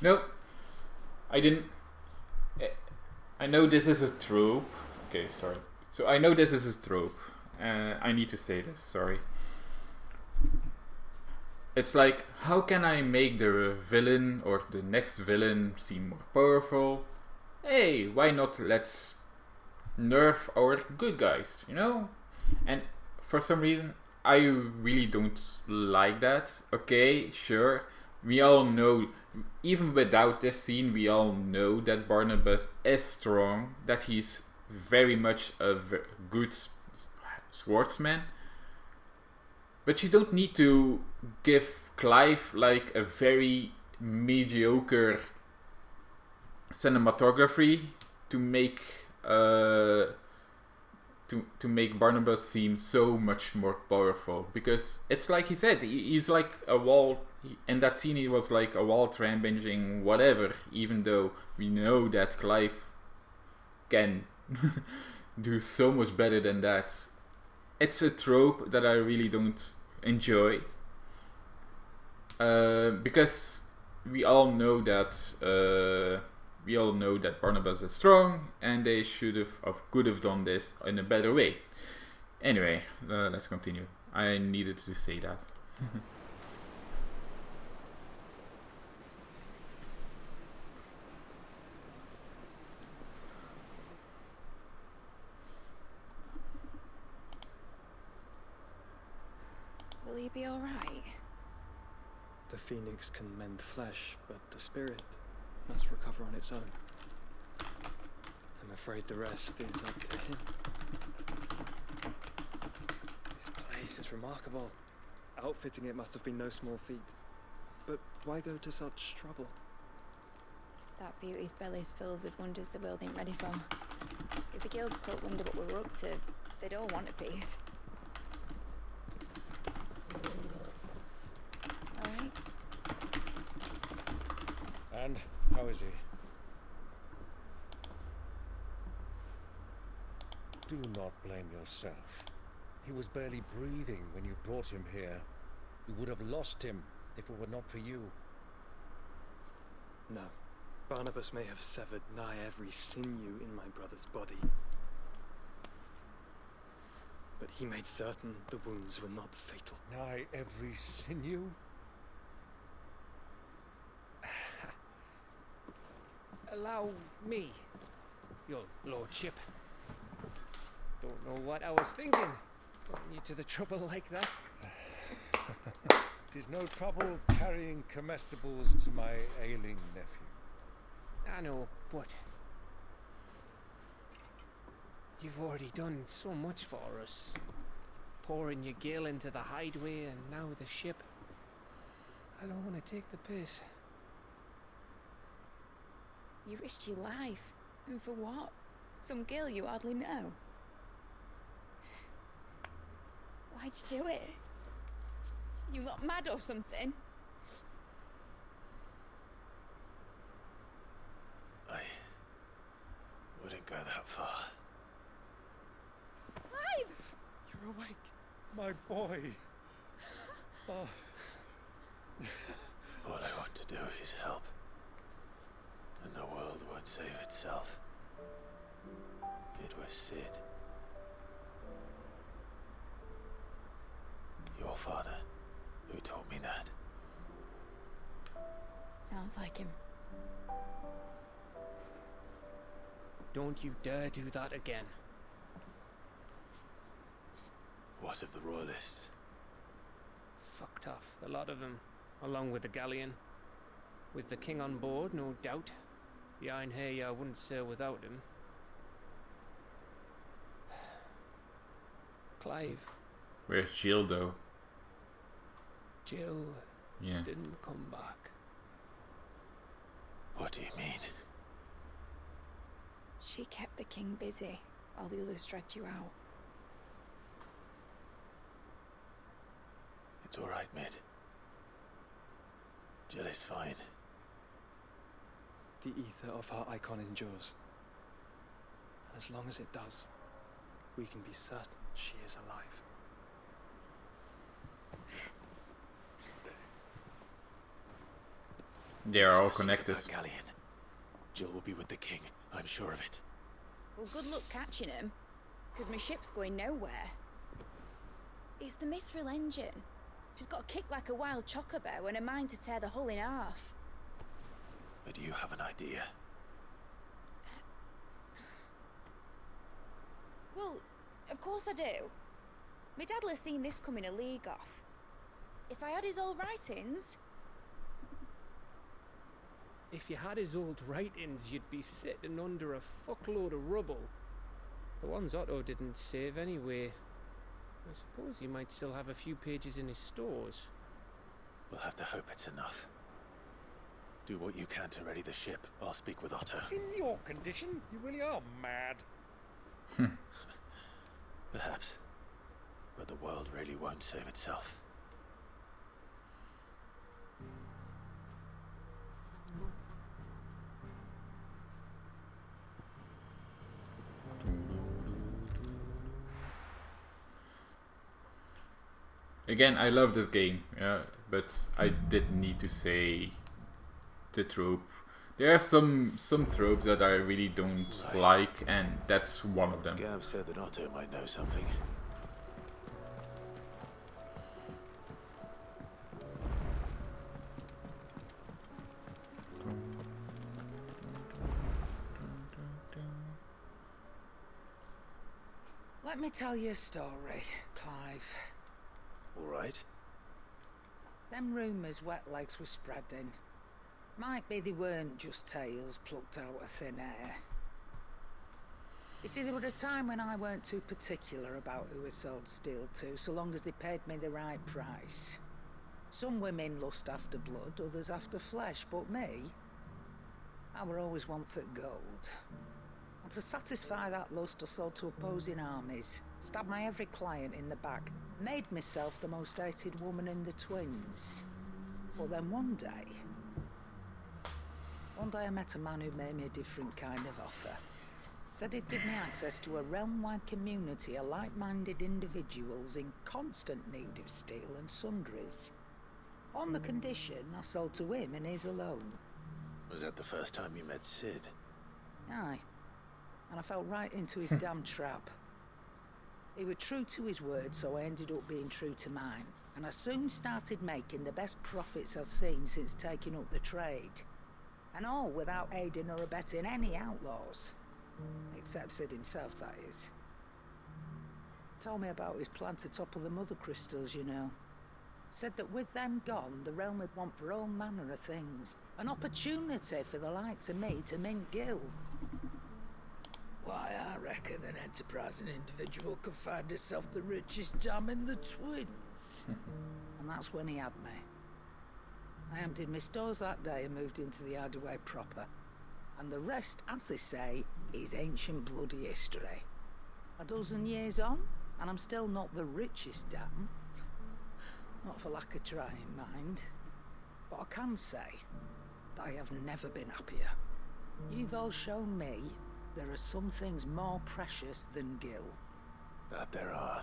Nope. I didn't. I know this is a trope. Okay, sorry. So I know this is a trope. I need to say this. Sorry. It's like, how can I make the villain or the next villain seem more powerful? Hey, why not let's nerf our good guys, you know? And for some reason, I really don't like that. Okay, sure. We all know, even without this scene, we all know that Barnabas is strong, that he's very much a good swordsman. But you don't need to give Clive like a very mediocre cinematography to make to make Barnabas seem so much more powerful, because it's like he said, he's like a wall. In that scene, he was like a wall rampaging whatever. Even though we know that Clive can do so much better than that. It's a trope that I really don't enjoy, because we all know that Barnabas is strong, and they could have done this in a better way. Anyway, let's continue. I needed to say that. Will he be alright? The phoenix can mend flesh, but the spirit must recover on its own. I'm afraid the rest is up to him. This place is remarkable. Outfitting it must have been no small feat. But why go to such trouble? That beauty's belly's filled with wonders the world ain't ready for. If the guild's court wonder what we're up to, they'd all want a piece. Alright. And how is he? Do not blame yourself. He was barely breathing when you brought him here. We would have lost him if it were not for you. No. Barnabas may have severed nigh every sinew in my brother's body. But he made certain the wounds were not fatal. Nigh every sinew? Allow me, your lordship. Don't know what I was thinking. Putting you to the trouble like that. 'Tis no trouble carrying comestibles to my ailing nephew. I know, but you've already done so much for us. Pouring your gill into the hideaway and now the ship. I don't want to take the piss. You risked your life. And for what? Some girl you hardly know. Why'd you do it? You lot mad or something? I wouldn't go that far. Clive! You're awake, my boy. Oh. All I want to do is help. And the world won't save itself. It was Sid. Your father, who taught me that. Sounds like him. Don't you dare do that again. What of the royalists? Fucked off, the lot of them, along with the galleon. With the king on board, no doubt. The Iron Hair wouldn't sail without him. Clive. Where's Jill though? Jill didn't come back. What do you mean? She kept the king busy while the others dragged you out. It's all right, Mid. Jill is fine. The ether of her icon endures. And as long as it does, we can be certain she is alive. They are all connected. Galleon. Jill will be with the king, I'm sure of it. Well, good luck catching him, because my ship's going nowhere. It's the Mithril engine. She's got a kick like a wild chocobo and a mind to tear the hull in half. But do you have an idea? Well, of course I do. My dad'll have seen this coming a league off. If I had his old writings... If you had his old writings, you'd be sitting under a fuckload of rubble. The ones Otto didn't save anyway. I suppose he might still have a few pages in his stores. We'll have to hope it's enough. Do what you can to ready the ship. I'll speak with Otto. In your condition, you really are mad. Perhaps. But the world really won't save itself. Again, I love this game, yeah, but I did need to say the trope. There are some tropes that I really don't like, and that's one of them. Gav said that Otto might know something. Let me tell you a story, Clive. All right. Them rumours Wet Legs were spreading. Might be they weren't just tales plucked out of thin air. You see, there were a time when I weren't too particular about who I sold steel to, so long as they paid me the right price. Some women lust after blood, others after flesh, but me, I were always one for gold. And to satisfy that lust, I sold to opposing armies, stabbed my every client in the back, made myself the most hated woman in the twins. But then one day I met a man who made me a different kind of offer. Said he'd give me access to a realm-wide community of like-minded individuals in constant need of steel and sundries. On the condition I sold to him and his alone. Was that the first time you met Sid? Aye. And I fell right into his damn trap. He was true to his word, so I ended up being true to mine. And I soon started making the best profits I've seen since taking up the trade. And all without aiding or abetting any outlaws. Except Sid himself, that is. Told me about his plan to topple the mother crystals, you know. Said that with them gone, the realm would want for all manner of things. An opportunity for the likes of me to mint gil. Why, I reckon an enterprising individual could find himself the richest dam in the twins. And that's when he had me. I emptied my stores that day and moved into the hideaway proper. And the rest, as they say, is ancient bloody history. A dozen years on, and I'm still not the richest dam. Not for lack of trying, mind. But I can say that I have never been happier. You've all shown me there are some things more precious than gil. That there are.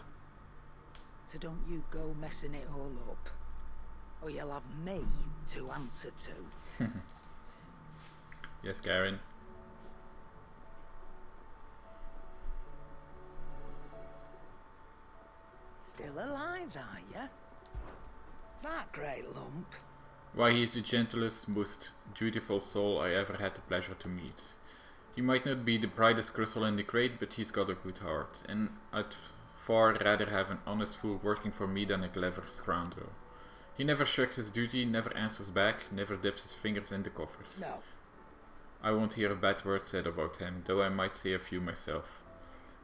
So don't you go messing it all up. Or you'll have me to answer to. Yes, Karen. Still alive, are ya? That great lump. Why, he is the gentlest, most dutiful soul I ever had the pleasure to meet. He might not be the brightest crystal in the crate, but he's got a good heart, and I'd far rather have an honest fool working for me than a clever scoundrel. He never shirks his duty, never answers back, never dips his fingers in the coffers. No. I won't hear a bad word said about him, though I might say a few myself.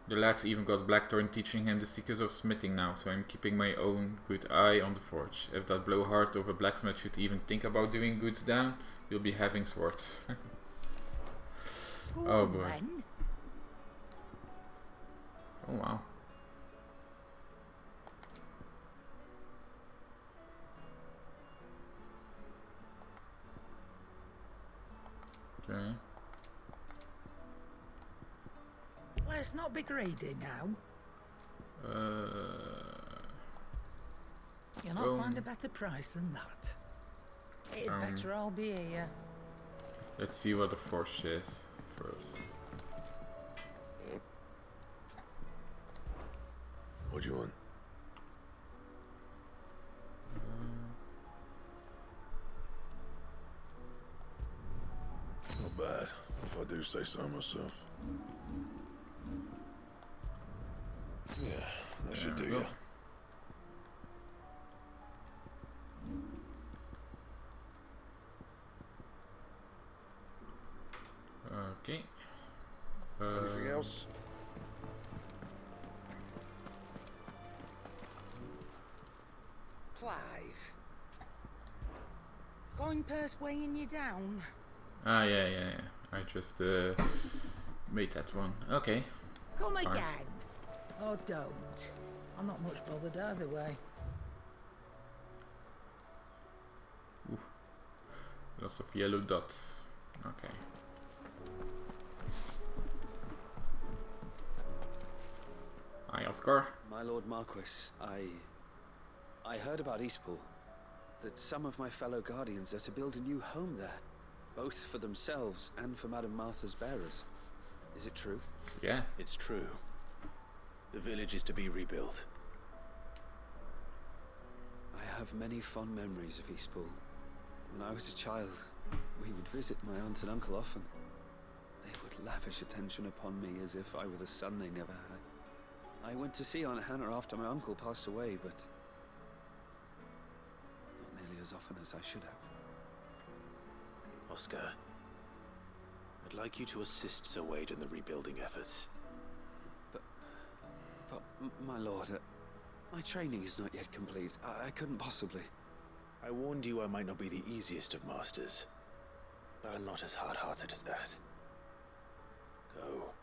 The lad's even got Blackthorn teaching him the secrets of smithing now, so I'm keeping my own good eye on the forge. If that blowhard of a blacksmith should even think about doing goods down, we'll be having swords. Oh boy. Then. Oh wow. Okay. Let's not be greedy now. You'll not find a better price than that. It'd better all be here. Let's see what the force is first. What do you want? Not bad, if I do say so myself. Yeah, that should do you. Okay. Anything else? Clive. Going purse weighing you down? Ah, yeah. I just made that one. Okay. Come Fine. again. Or don't. I'm not much bothered either way. Oof. Lots of yellow dots. Okay. Hi, Oscar. My Lord Marquis, I heard about Eastpool. That some of my fellow guardians are to build a new home there. Both for themselves and for Madame Martha's bearers. Is it true? Yeah. It's true. The village is to be rebuilt. I have many fond memories of Eastpool. When I was a child, we would visit my aunt and uncle often. They would lavish attention upon me as if I were the son they never had. I went to see Aunt Hannah after my uncle passed away, but not nearly as often as I should have. Oscar, I'd like you to assist Sir Wade in the rebuilding efforts. But my lord, my training is not yet complete. I couldn't possibly. I warned you I might not be the easiest of masters, but I'm not as hard-hearted as that. Go.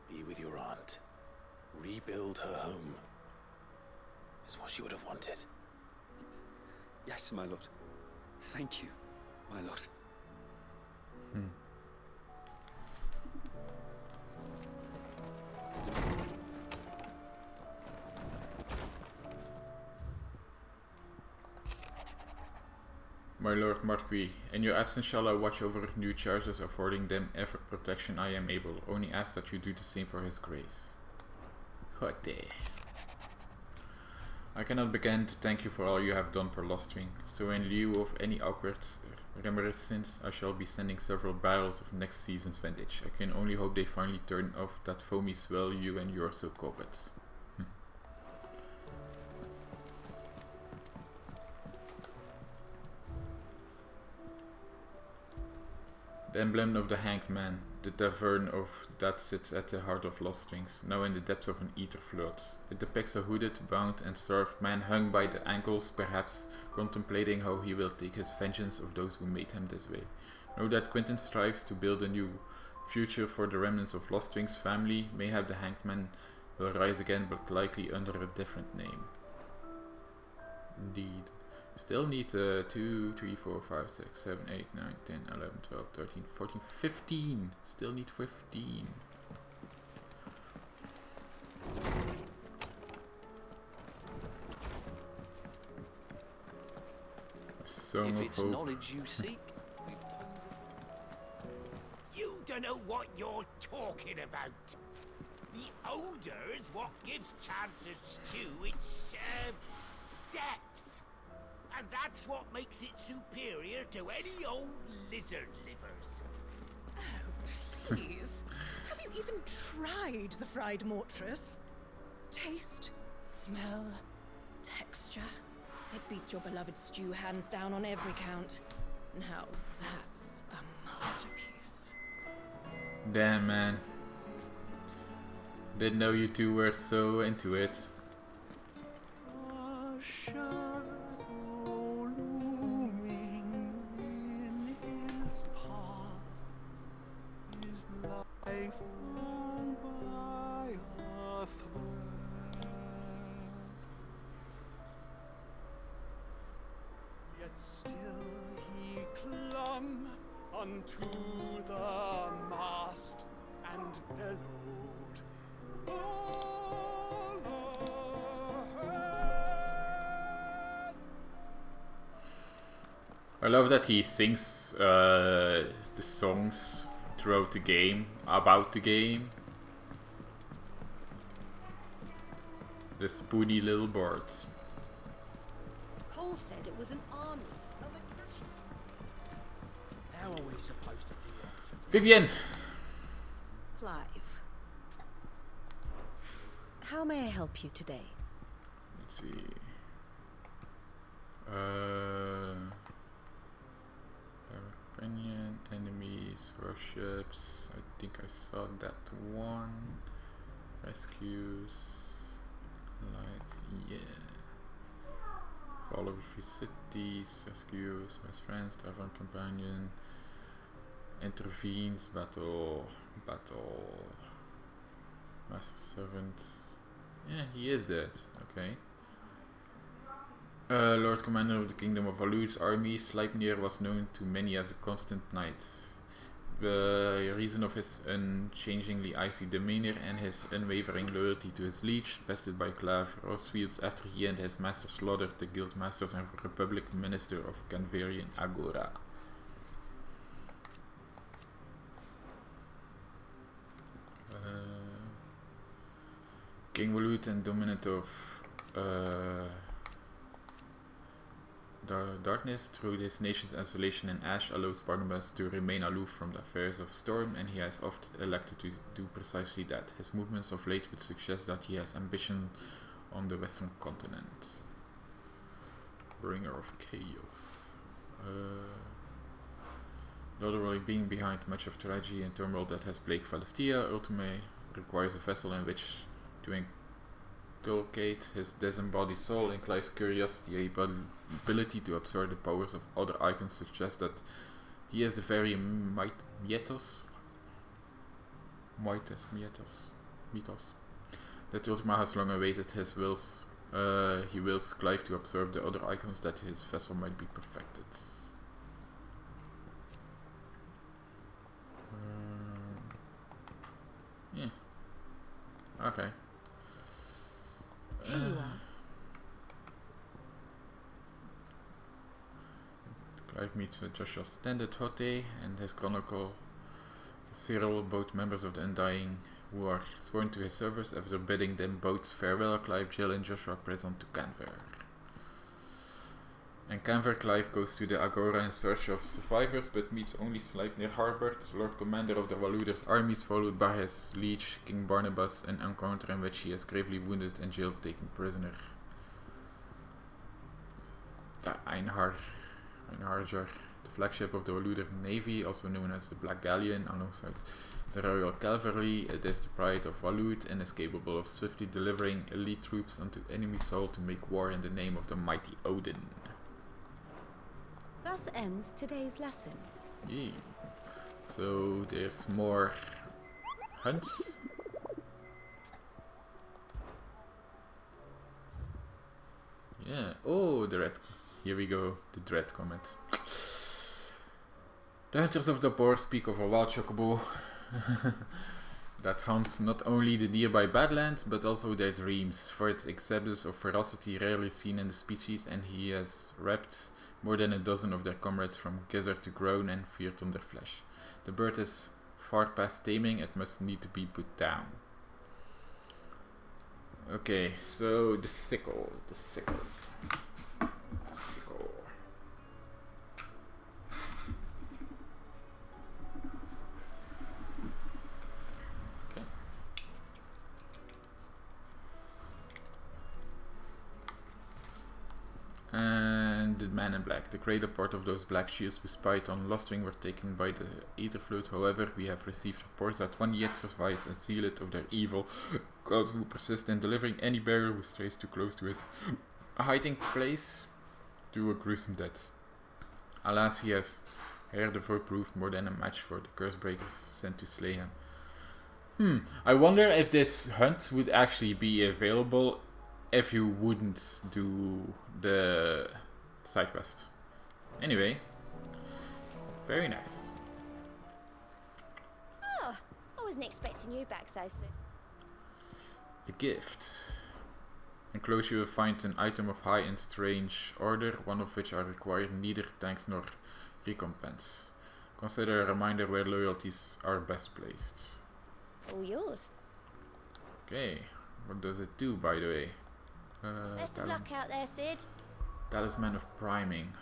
Be with your aunt. Rebuild her home. Is what she would have wanted. Yes, my lord. Thank you, my lord. My Lord Marquis, in your absence shall I watch over new charges, affording them every protection I am able. Only ask that you do the same for his grace. Goede. I cannot begin to thank you for all you have done for Lostwing, so in lieu of any awkward reminiscence, I shall be sending several barrels of next season's vintage. I can only hope they finally turn off that foamy swell you and yours so covet. The emblem of the hanged man, the tavern of that sits at the heart of Lostwings, now in the depths of an ether flood. It depicts a hooded, bound and starved man hung by the ankles, perhaps contemplating how he will take his vengeance of those who made him this way. Know that Quentin strives to build a new future for the remnants of Lostwings' family. Mayhap the hanged man will rise again, but likely under a different name. Indeed. Still need 2, 3, 4, 5, 6, 7, 8, 9, 10, 11, 12, 13, 14, 15. Still need 15. Song If of it's Hope. knowledge you seek, You don't know what you're talking about. The odor is what gives Chance's stew its depth. And that's what makes it superior to any old lizard livers. Oh, please. Have you even tried the fried mortress? Taste, smell, texture. It beats your beloved stew hands down on every count. Now that's a masterpiece. Damn, man. Didn't know you two were so into it. Yet still he clung unto the mast and bellowed. All ahead! I love that he sings the songs throughout the game, about the game. The spoony little bird. Cole said it was an army of Akasha. How are we supposed to do that? Vivian! Clive. How may I help you today? Let's see. Companion, enemies, warships. I think I saw that one. Rescues. Lights, yeah. Follow free cities, rescues, best friends, tavern companion. Intervenes, battle. Master servant. Yeah, he is dead. Okay. Lord Commander of the Kingdom of Valud's army, Sleipnir was known to many as a constant knight. By reason of his unchangingly icy demeanor and his unwavering loyalty to his liege, bested by Clav Rosfields after he and his master slaughtered the guild masters and Republic Minister of Kanverian Agora. King Valud and dominant of darkness, through his nation's isolation and ash, allows Barnabas to remain aloof from the affairs of Storm, and he has oft elected to do precisely that. His movements of late would suggest that he has ambition on the western continent. Bringer of Chaos. Literally being behind much of tragedy and turmoil that has plagued Valistia, ultimately requires a vessel in which to inculcate his disembodied soul, and Clive's curiosity, ability to absorb the powers of other icons suggests that he is the very mythos that Ultima has long awaited. He wills Clive to absorb the other icons that his vessel might be perfected. Yeah. Okay. Here you are. Clive meets with Joshua's attendant Hote and his chronicle Cyril, both members of the Undying, who are sworn to his service. After bidding them both farewell, Clive, Jill and Joshua press on to Kanver. And Kanver, Clive goes to the Agora in search of survivors, but meets only Sleipnir Harbord, Lord Commander of the Valuder's armies, followed by his liege, King Barnabas, an encounter in which he is gravely wounded and Jill taken prisoner. The Einharjar, the flagship of the Valuder Navy, also known as the Black Galleon, alongside the Royal Cavalry. It is the pride of Valud and is capable of swiftly delivering elite troops onto enemy soil to make war in the name of the mighty Odin. Thus ends today's lesson. Yeah. So there's more hunts. Yeah. Oh, the red. Here we go. The dread comment. The hunters of the boar speak of a wild chocobo that hunts not only the nearby badlands but also their dreams, for its exhibits of ferocity rarely seen in the species, and he has wrapped more than a dozen of their comrades from gizzard to groan and feared on their flesh. The bird is far past taming, it must need to be put down. Okay, so the sickle. And the man in black. The greater part of those black shields we spied on Lostwing were taken by the Aetherflood. However, we have received reports that one yet survives and zealot of their evil cause who persist in delivering any bearer who strays too close to his hiding place to a gruesome death. Alas, he has heretofore proved more than a match for the curse breakers sent to slay him. I wonder if this hunt would actually be available if you wouldn't do the side quest. Anyway, very nice. Oh, I wasn't expecting you back so soon. A gift. Enclosed you will find an item of high and strange order, one of which are required neither thanks nor recompense. Consider a reminder where loyalties are best placed. All yours. Okay, what does it do, by the way? Best of luck out there, Sid. Talisman of Priming.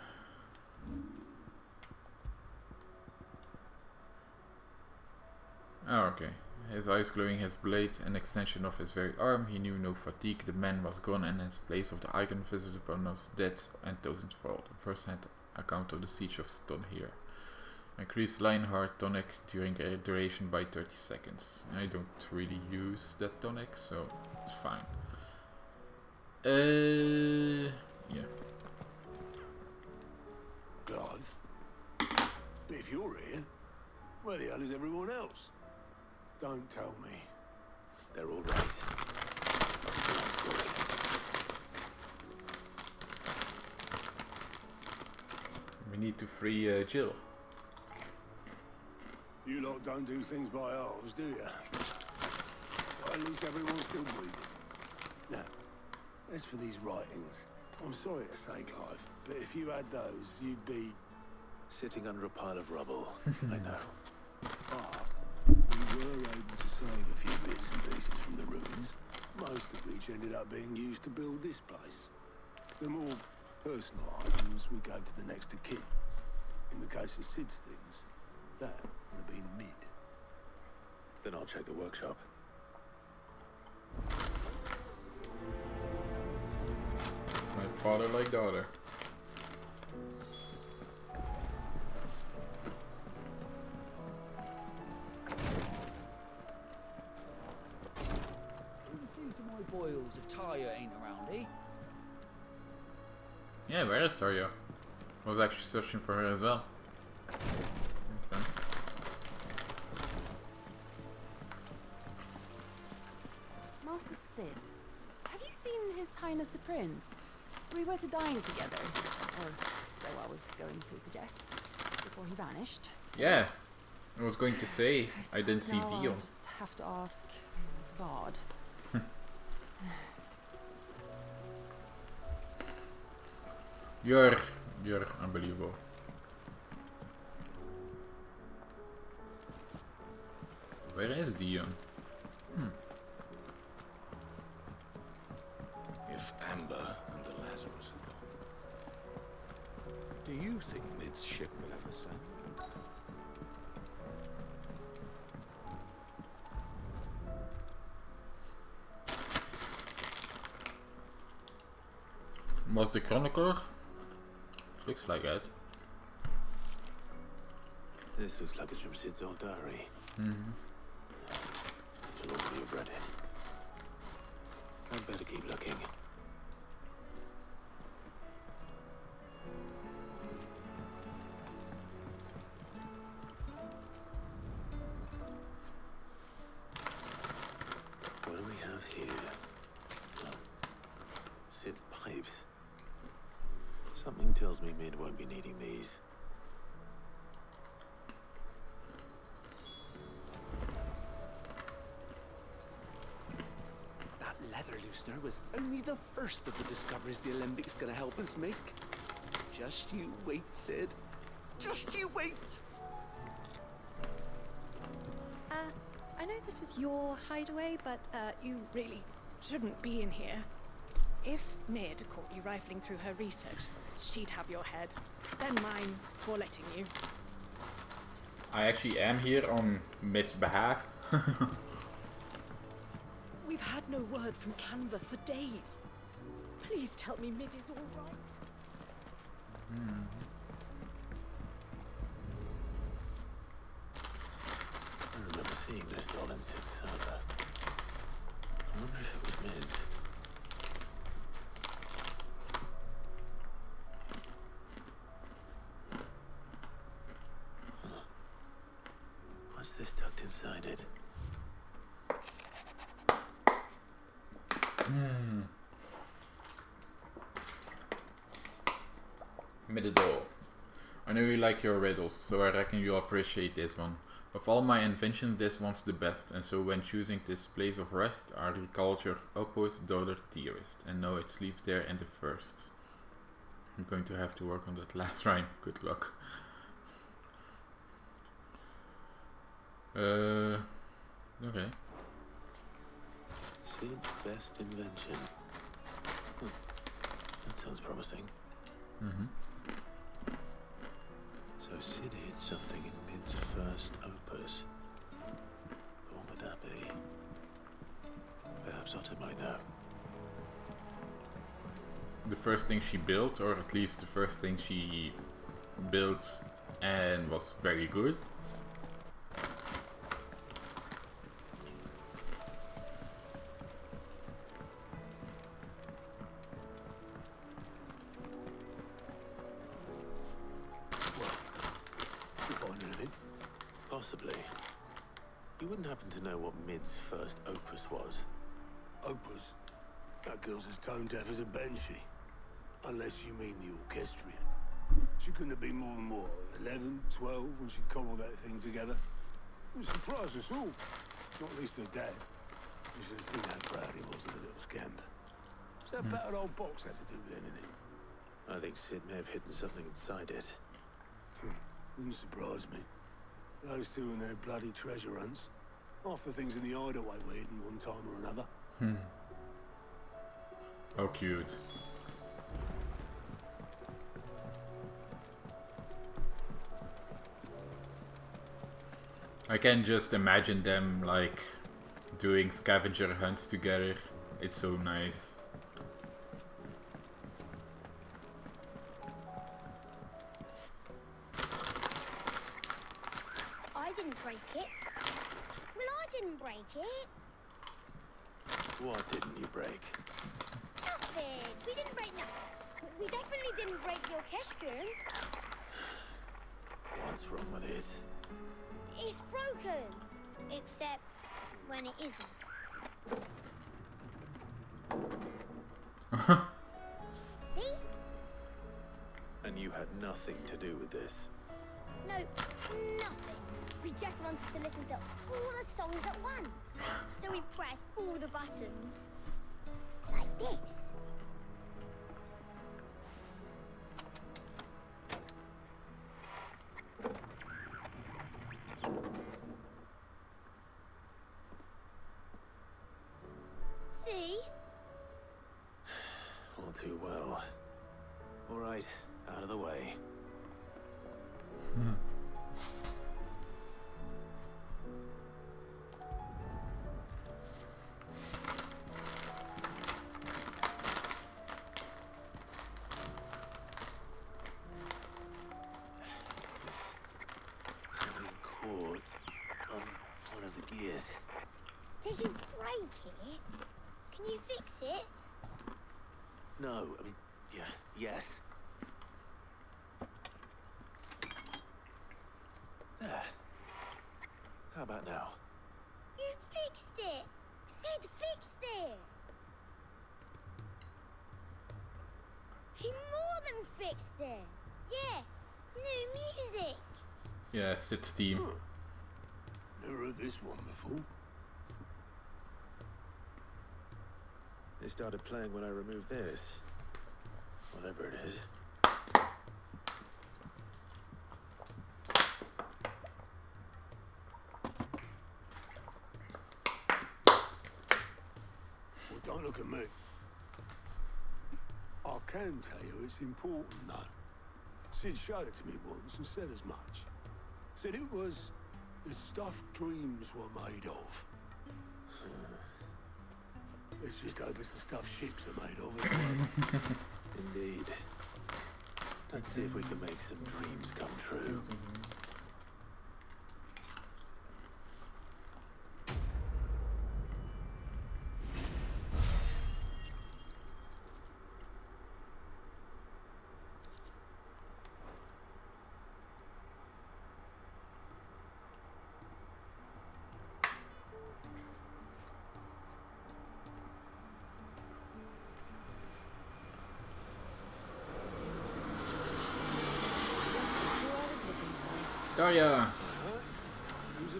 Oh, okay. His eyes glowing, his blade an extension of his very arm. He knew no fatigue. The man was gone, and in his place of the icon visited upon us dead and toasted for all. First-hand account of the siege of Stone here. Increase Lionheart tonic during a duration by 30 seconds. I don't really use that tonic, so it's fine. Yeah. Clive? If you're here, where the hell is everyone else? Don't tell me. They're all right. We need to free Jill. You lot don't do things by halves, do you? Well, at least everyone's still breathing. Now, as for these writings, I'm sorry to say, Clive, but if you had those, you'd be... Sitting under a pile of rubble. I know. But we were able to save a few bits and pieces from the ruins, most of which ended up being used to build this place. The more personal items we gave to the next of kin. In the case of Sid's things, that would have been mid. Then I'll check the workshop. Like father, like daughter. Boils if Talia ain't around, eh? Yeah, where is Talia? I was actually searching for her as well. Okay. Master Sid, have you seen His Highness the Prince? We were to dine together, or so I was going to suggest, before he vanished. Yeah, I was going to say, I didn't see Now I'll Dion. just have to ask Bard. You're unbelievable. Where is Dion? If Amber and the Lazarus are gone, do you think Mid's ship will ever sail? Was the chronicler? Looks like it. This looks like it's from Sid's old diary. She'll already have read it. I'd better keep looking. What do we have here? Oh, Sid's pipes. Something tells me Mid won't be needing these. That leather loosener was only the first of the discoveries the Olympic's gonna help us make. Just you wait, Sid. Just you wait! I know this is your hideaway, but you really shouldn't be in here. If Mid caught you rifling through her research, she'd have your head. Then mine for letting you. I actually am here on Mid's behalf. We've had no word from kanver for days. Please tell me Mid is all right. I remember seeing this doll in Sid's server. I wonder if it was Mid's. What's this tucked inside it? Middle. I know you like your riddles, so I reckon you'll appreciate this one. Of all my inventions, this one's the best, and so when choosing this place of rest, agriculture opposed the other dearest, and now it sleeps there and the first. I'm going to have to work on that last rhyme. Good luck. Okay. Sid's best invention. That sounds promising. So Sid hid something in Mid's first opus. What would that be? Perhaps Otto might know. The first thing she built, or at least the first thing she built and was very good. Possibly. You wouldn't happen to know what Mid's first opus was? Opus? That girl's as tone deaf as a banshee. Unless you mean the orchestrion. She couldn't have been more than, what, 11, 12 when she cobbled that thing together? It was a surprise us all. Not least her dad. You should have seen how proud he was of the little scamp. What's that battered old box have to do with anything? I think Sid may have hidden something inside it. Wouldn't surprise me. Those two and their bloody treasure hunts. Half the things in the hideaway were hidden one time or another. Oh, cute. I can just imagine them like doing scavenger hunts together. It's so nice. I didn't break it. Well, I didn't break it. What didn't you break? Nothing. We didn't break nothing. We definitely didn't break the orchestrion. What's wrong with it? It's broken. Except when it isn't. See? And you had nothing to do with this? No, nothing. We just wanted to listen to all the songs at once. So we pressed all the buttons. Like this. See? All too well. All right, out of the way. Cord on one of the gears. Did you break it? Can you fix it? No, I mean, yeah, yes. There. How about now? You fixed it! Sid fixed it! He more than fixed it! Yeah, new music! Yeah, Sid's team. Never heard this one before. They started playing when I removed this. Whatever it is. Well, don't look at me. I can tell you it's important, though. Sid showed it to me once and said as much. Said it was the stuff dreams were made of. Let's just hope it's the stuff ships are made of as well. Indeed. Let's see if we can make some dreams come true. Daria! Who's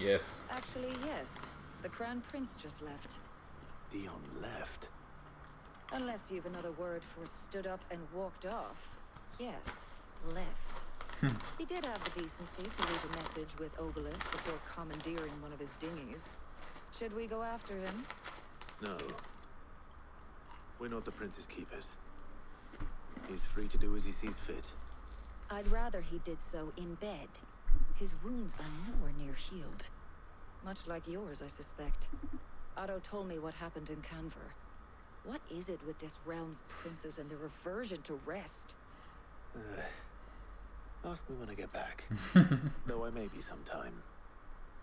Yes. Actually, yes. The Crown Prince just left. Dion left? Unless you've another word for stood up and walked off. Yes, left. He did have the decency to leave a message with Obelisk before commandeering one of his dinghies. Should we go after him? No. We're not the prince's keepers. He's free to do as he sees fit. I'd rather he did so in bed. His wounds are nowhere near healed. Much like yours, I suspect. Otto told me what happened in Kanver. What is it with this realm's princes and their aversion to rest? Ask me when I get back. Though I may be sometime.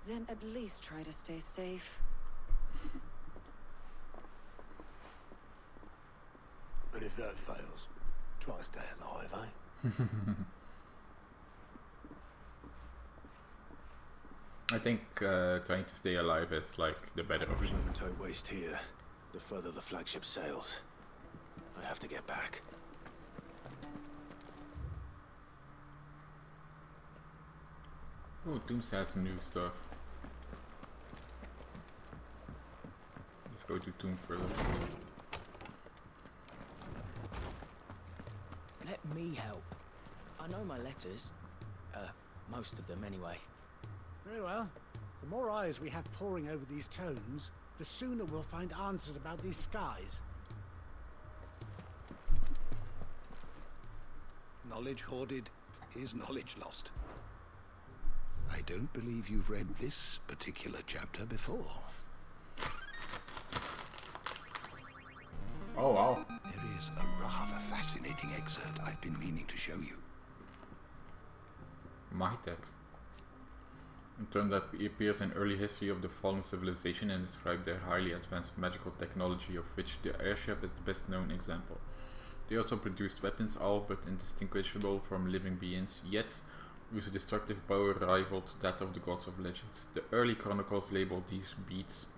Then at least try to stay safe. But if that fails, try to stay alive, eh? I think trying to stay alive is like the better Every option. moment I waste here, the further the flagship sails. I have to get back. Oh, Dooms has new stuff. Let's go to Doom first. Let me help. I know my letters. Most of them anyway. Very well. The more eyes we have poring over these tomes, the sooner we'll find answers about these skies. Knowledge hoarded is knowledge lost. I don't believe you've read this particular chapter before. Oh wow. There is a rather fascinating excerpt I've been meaning to show you. Magitech. A term that appears in early history of the fallen civilization and describes their highly advanced magical technology, of which the airship is the best known example. They also produced weapons all but indistinguishable from living beings, yet whose destructive power rivaled that of the gods of legends. The early chronicles labeled these beasts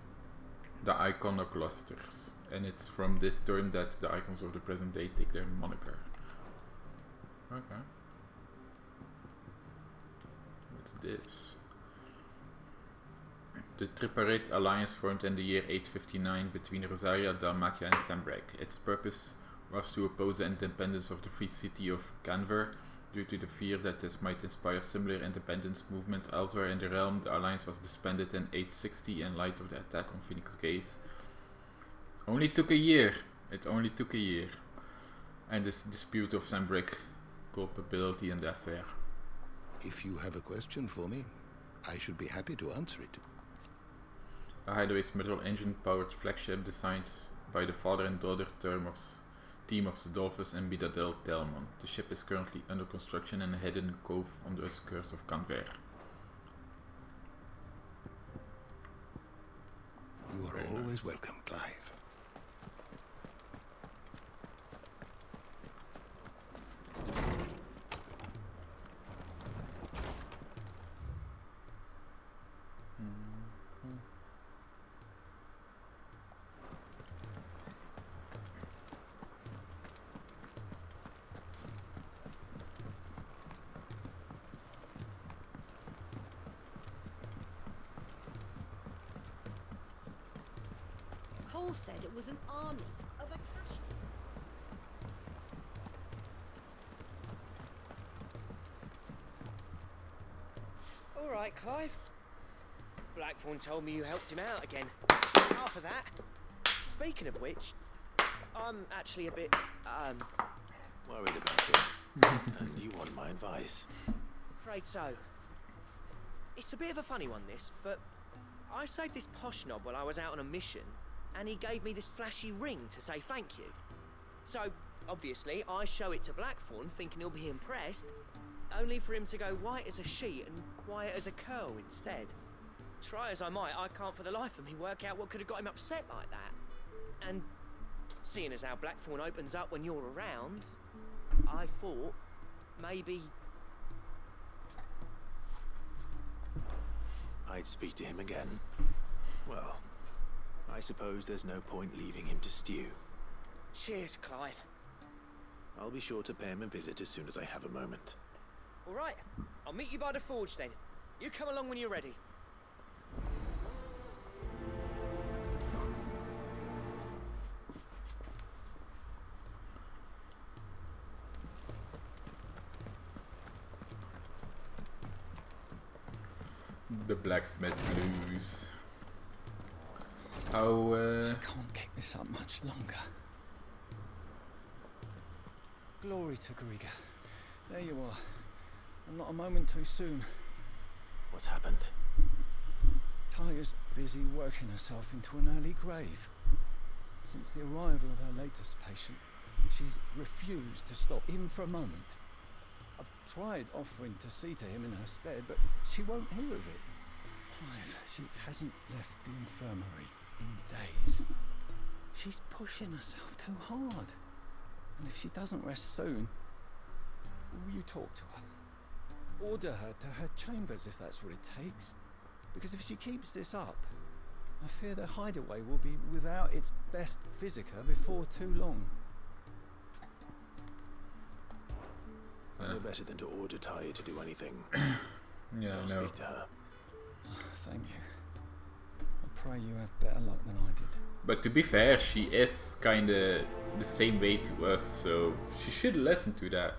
the iconoclasters, and it's from this term that the icons of the present day take their moniker. Okay. What's this? The Tripartite alliance formed in the year 859 between Rosaria, Dalmatia and Sanbreque. Its purpose was to oppose the independence of the free city of Kanver. Due to the fear that this might inspire similar independence movement elsewhere in the realm, the alliance was disbanded in 860 in light of the attack on Phoenix Gate. Only took a year. It only took a year. And this dispute of Sanbreque culpability in the affair. If you have a question for me, I should be happy to answer it. A Hideaway's middle engine-powered flagship designed by the father and daughter team of Sedolphus and Bidadel Telmon. The ship is currently under construction in a hidden cove on the outskirts of Kanver. You are always welcome, Clive. Cole said it was an army of Akashi. All right, Clive. Blackthorn told me you helped him out again. Half of that. Speaking of which, I'm actually a bit, Worried about you. And you want my advice. afraid so. It's a bit of a funny one, this, but I saved this posh knob while I was out on a mission, and he gave me this flashy ring to say thank you. So, obviously, I show it to Blackthorn, thinking he'll be impressed, only for him to go white as a sheet and quiet as a curl instead. Try as I might, I can't for the life of me work out what could have got him upset like that. And seeing as how Blackthorn opens up when you're around, I thought maybe... I'd speak to him again. Well, I suppose there's no point leaving him to stew. Cheers, Clive. I'll be sure to pay him a visit as soon as I have a moment. All right, I'll meet you by the forge then. You come along when you're ready. The blacksmith blues. How Can't kick this up much longer. Glory to Gariga. There you are. And not a moment too soon. What's happened? Taya's busy working herself into an early grave. Since the arrival of her latest patient, she's refused to stop, even for a moment. I've tried offering to see to him in her stead, but she won't hear of it. Clive, she hasn't left the infirmary in days. She's pushing herself too hard. And if she doesn't rest soon, will you talk to her? Order her to her chambers if that's what it takes. Because if she keeps this up, I fear the hideaway will be without its best physiker before too long. No better than to order Taya to do anything. Yeah, I'll speak to her. Thank you. I pray you have better luck than I did. But to be fair, she is kinda the same way to us, so she should listen to that.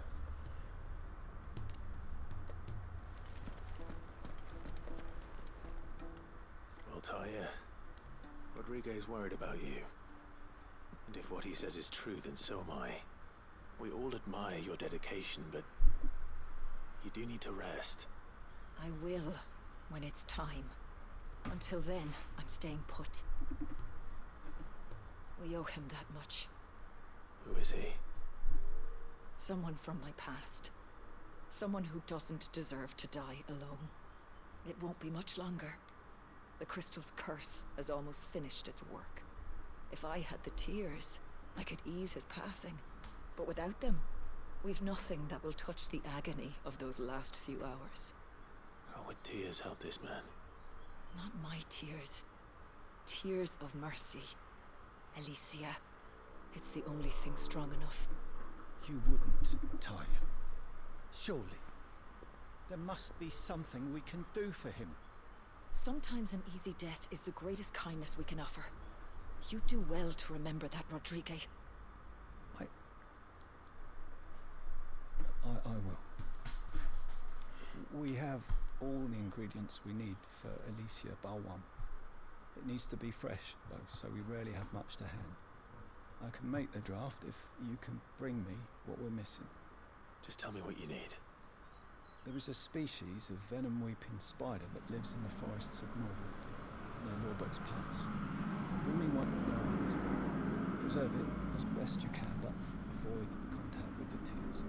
Well, Taya, Rodriguez worried about you. And if what he says is true, then so am I. We all admire your dedication, but you do need to rest. I will, when it's time. Until then, I'm staying put. We owe him that much. Who is he? Someone from my past. Someone who doesn't deserve to die alone. It won't be much longer. The crystal's curse has almost finished its work. If I had the tears, I could ease his passing. But without them, we've nothing that will touch the agony of those last few hours. How would tears help this man? Not my tears. Tears of mercy. Alicia. It's the only thing strong enough. You wouldn't, Taya. Surely. There must be something we can do for him. Sometimes an easy death is the greatest kindness we can offer. You do well to remember that, Rodriguez. I will. We have all the ingredients we need for Alicia Balwam. It needs to be fresh, though, so we rarely have much to hand. I can make the draft if you can bring me what we're missing. Just tell me what you need. There is a species of venom-weeping spider that lives in the forests of Norwood, near Lawbuck's Pass. Bring me one of those. Preserve it as best you can, but avoid contact with the tears.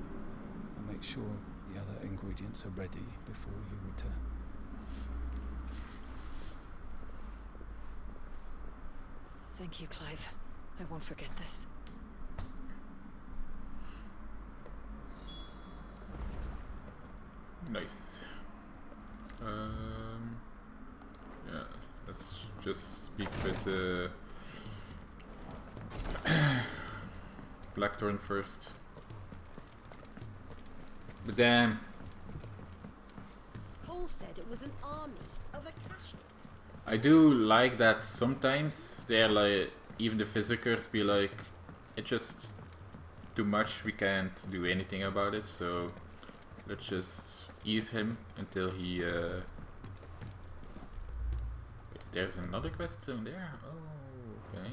And make sure the other ingredients are ready before you return. Thank you, Clive. I won't forget this. Nice. Yeah, let's just speak with Blackthorn first. But then Cole said it was an army of Akashi. I do like that sometimes they're like, even the physicers be like, it's just too much, we can't do anything about it, so let's just ease him until he there's another quest zone there? Oh, okay.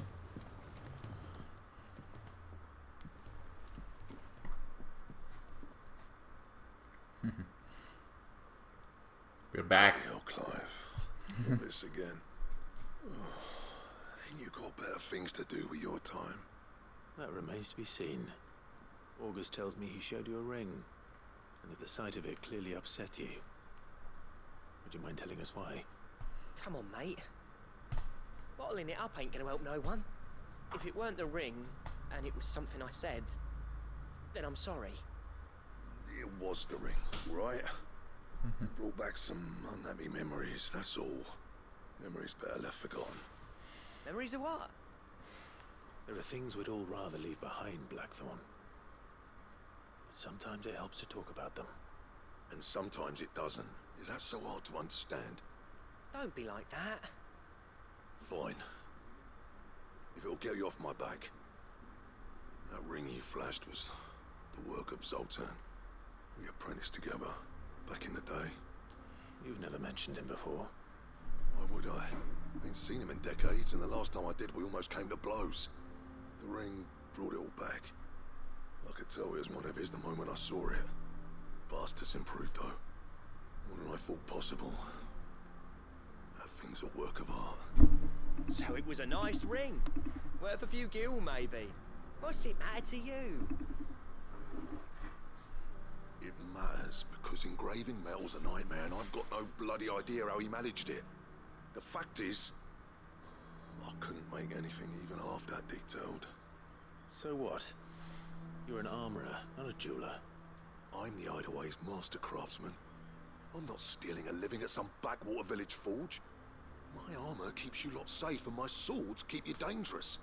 We're back. Hell, Clive. All this again. Ain't you got better things to do with your time? That remains to be seen. August tells me he showed you a ring, and that the sight of it clearly upset you. Would you mind telling us why? Come on, mate. Bottling it up ain't gonna help no one. If it weren't the ring, and it was something I said, then I'm sorry. It was the ring, right? It brought back some unhappy memories, that's all. Memories better left forgotten. Memories of what? There are things we'd all rather leave behind, Blackthorn. But sometimes it helps to talk about them. And sometimes it doesn't. Is that so hard to understand? Don't be like that. Fine. If it'll get you off my back. That ring he flashed was the work of Zoltan. We apprenticed together back in the day. You've never mentioned him before. Why would I? Ain't seen him in decades, and the last time I did, we almost came to blows. The ring brought it all back. I could tell it was one of his the moment I saw it. Vast has improved, though. More than I thought possible. That thing's a work of art. So it was a nice ring. Worth a few gil, maybe. What's it matter to you? It matters because engraving metal's a nightmare, and I've got no bloody idea how he managed it. The fact is, I couldn't make anything even half that detailed. So what? You're an armorer, not a jeweler. I'm the Hideaway's master craftsman. I'm not stealing a living at some backwater village forge. My armor keeps you lot safe, and my swords keep you dangerous.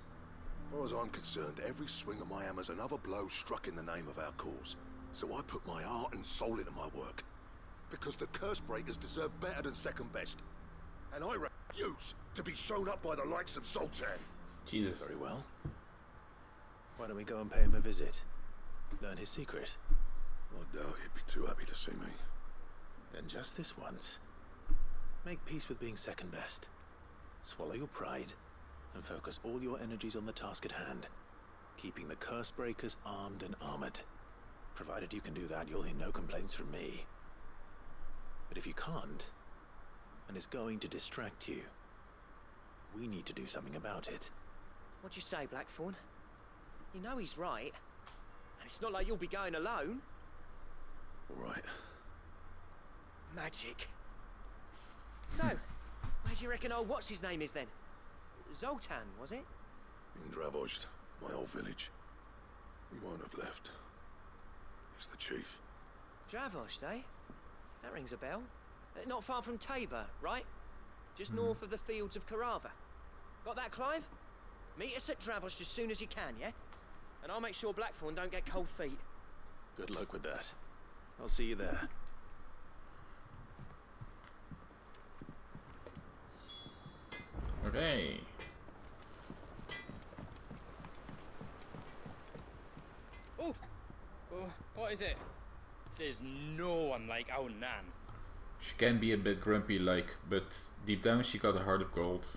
As far as I'm concerned, every swing of my hammer's another blow struck in the name of our cause. So I put my heart and soul into my work. Because the curse breakers deserve better than second best. And I refuse to be shown up by the likes of Zoltan. Jesus. Very well. Why don't we go and pay him a visit? Learn his secret. I doubt he'd be too happy to see me. Then just this once. Make peace with being second best. Swallow your pride and focus all your energies on the task at hand. Keeping the curse breakers armed and armored. Provided you can do that, you'll hear no complaints from me. But if you can't, and it's going to distract you, we need to do something about it. What'd you say, Blackthorn? You know he's right. And it's not like you'll be going alone. All right. Magic. So, where do you reckon old what's-his-name is then? Zoltan, was it? In Dravozd, my old village. He won't have left. He's the chief. Dravozd, eh? That rings a bell. Not far from Tabor, right? Just north of the fields of Karava. Got that, Clive? Meet us at Dravozd as soon as you can, yeah? And I'll make sure Blackthorn don't get cold feet. Good luck with that. I'll see you there. Okay. Oh, what is it? There's no one like our Nan. She can be a bit grumpy like, but deep down she got a heart of gold.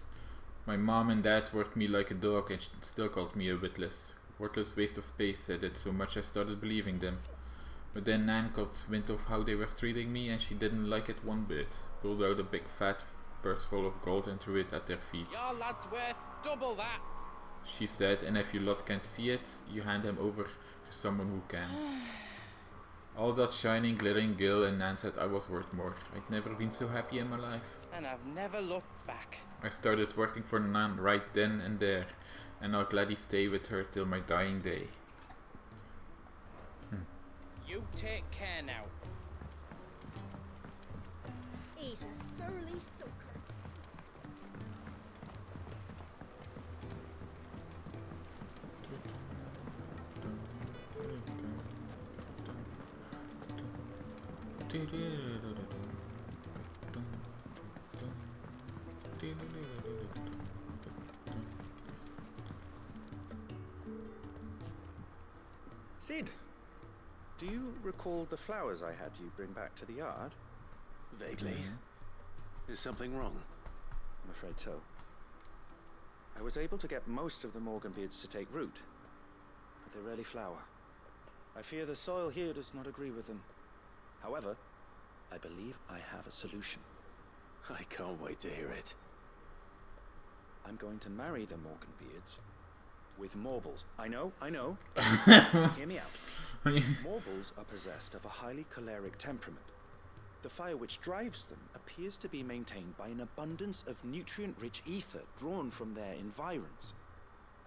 My mom and dad worked me like a dog and still called me a witless. Worthless waste of space, said it so much I started believing them. But then Nan got wind of how they were treating me and she didn't like it one bit. Pulled out a big fat purse full of gold and threw it at their feet. Your lad's worth double that. She said, and if you lot can't see it, you hand him over to someone who can. All that shining, glittering gil, and Nan said I was worth more. I'd never been so happy in my life. And I've never looked back. I started working for Nan right then and there, and I'll gladly stay with her till my dying day. You take care now. He's a surly sucker. Sid, do you recall the flowers I had you bring back to the yard? Vaguely. Is something wrong? I'm afraid so. I was able to get most of the Morganbeards to take root, but they rarely flower. I fear the soil here does not agree with them. However, I believe I have a solution. I can't wait to hear it. I'm going to marry the Morganbeards with Morbles. I know. Hear me out. Morbles are possessed of a highly choleric temperament. The fire which drives them appears to be maintained by an abundance of nutrient-rich ether drawn from their environs.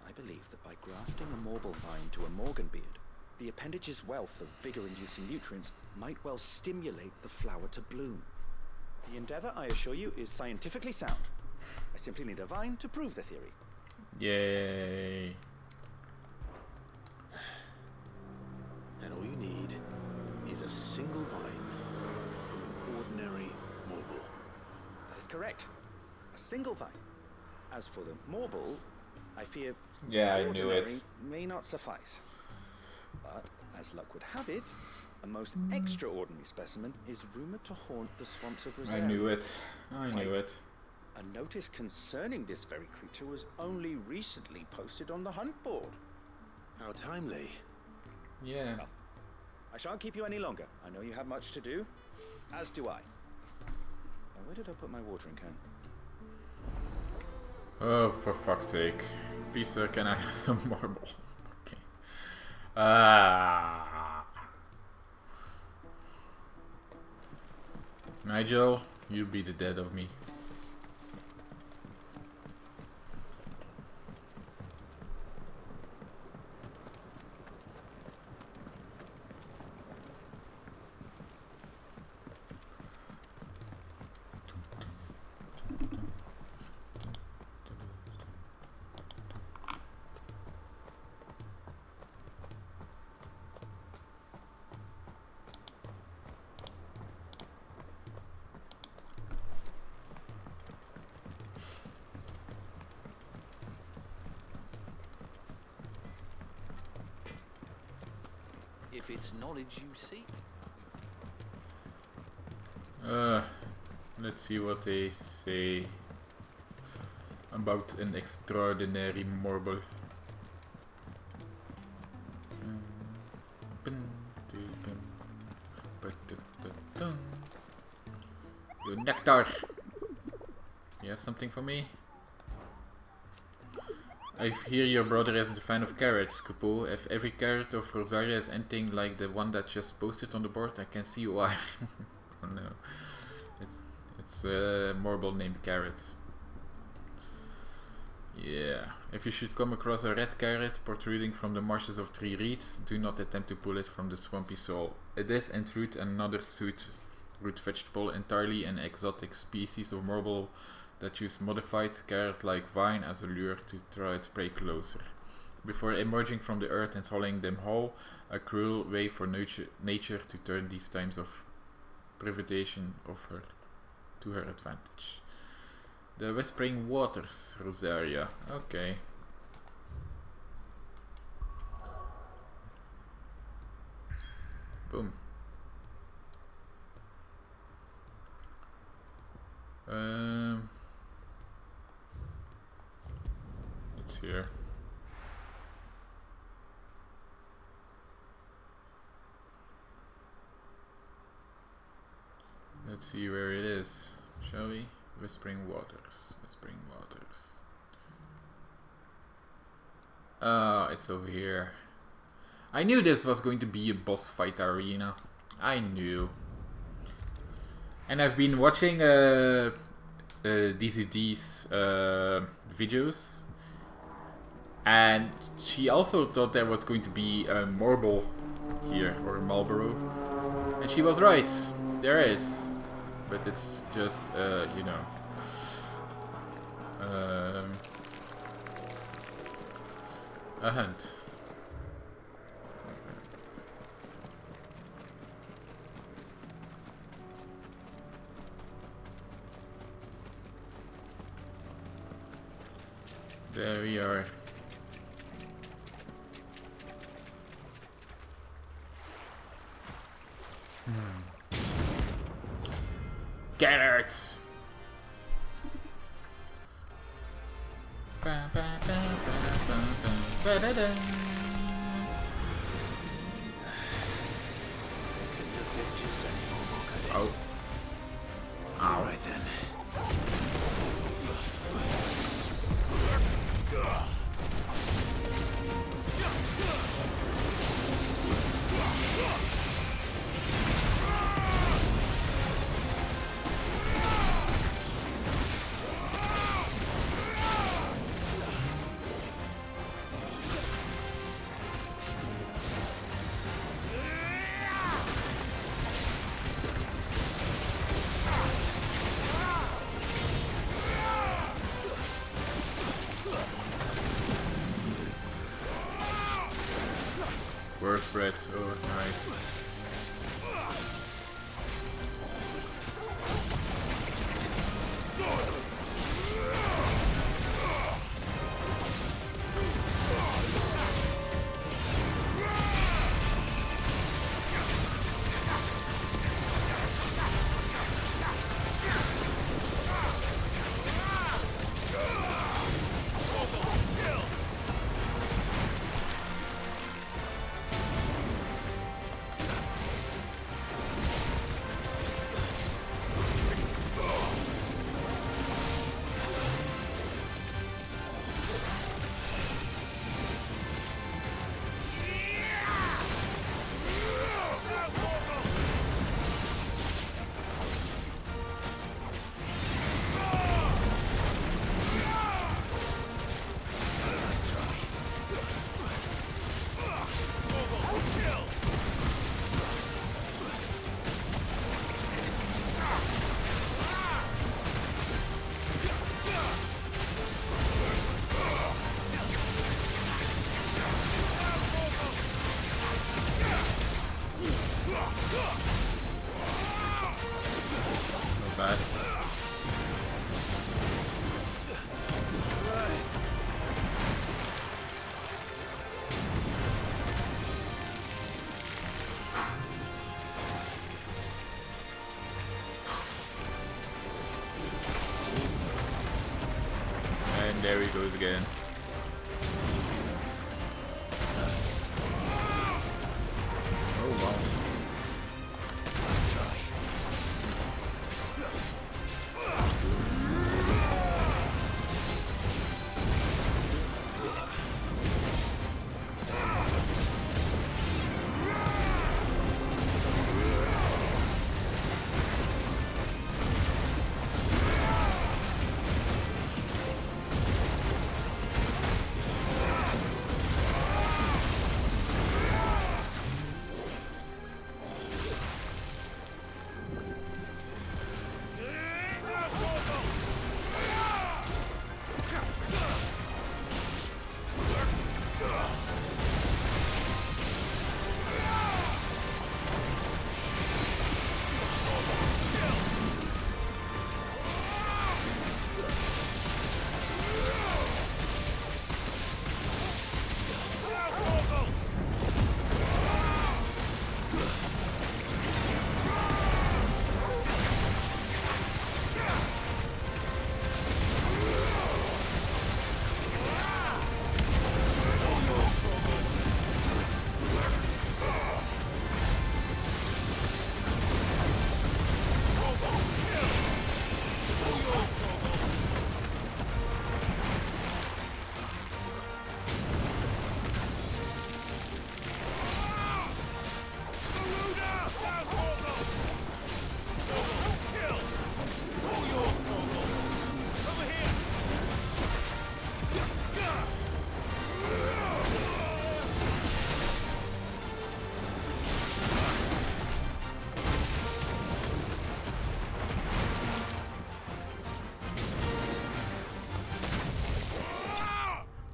I believe that by grafting a Morble vine to a Morganbeard, the appendage's wealth of vigor-inducing nutrients might well stimulate the flower to bloom. The endeavor, I assure you, is scientifically sound. I simply need a vine to prove the theory. Yay. And all you need is a single vine from an ordinary Morble. That is correct. A single vine. As for the Morble, I fear I knew it. may not suffice. But, as luck would have it, A most extraordinary specimen is rumored to haunt the swamps of Rosaria. I knew it. I knew it. A notice concerning this very creature was only recently posted on the hunt board. How timely. Yeah. Well, I shan't keep you any longer. I know you have much to do, as do I. Now, where did I put my watering can? Oh, for fuck's sake. Please, sir, can I have some marble? Okay. Nigel, you be the death of me. If it's knowledge you seek. Let's see what they say about an extraordinary marble. The nectar. You have something for me? I hear your brother isn't a fan of carrots, Kupo. If every carrot of Rosaria is anything like the one that just posted on the board, I can see why. Oh no. It's a marble named Carrot. Yeah. If you should come across a red carrot protruding from the marshes of Three Reeds, do not attempt to pull it from the swampy soil. It is in truth another sweet root vegetable, entirely an exotic species of marble that use modified carrot-like vine as a lure to draw its prey closer. Before emerging from the earth and swallowing them whole, a cruel way for nature to turn these times of privation of her to her advantage. The Whispering Waters, Rosaria. Okay. Boom. It's here. Let's see where it is, shall we? Whispering Waters. Whispering Waters. Ah, it's over here. I knew this was going to be a boss fight arena. I knew. And I've been watching DZD's videos. And she also thought there was going to be a marble here, or a Marlboro. And she was right. There is. But it's just, you know. A hunt. There we are. Carrots! Oh. All right then. Word spread, oh nice. goes again. Oh wow. Let's try.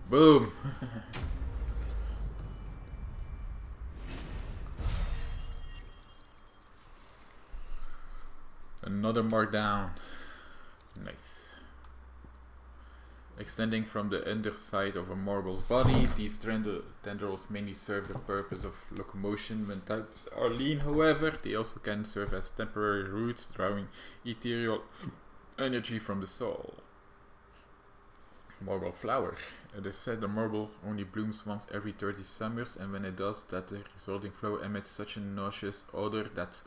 Boom! Another mark down. Nice. Extending from the underside of a marble's body, these tendrils mainly serve the purpose of locomotion when types are lean. However, they also can serve as temporary roots, drawing ethereal energy from the soul. Marble flower. It is said the marble only blooms once every 30 summers, and when it does, that the resulting flower emits such a nauseous odor that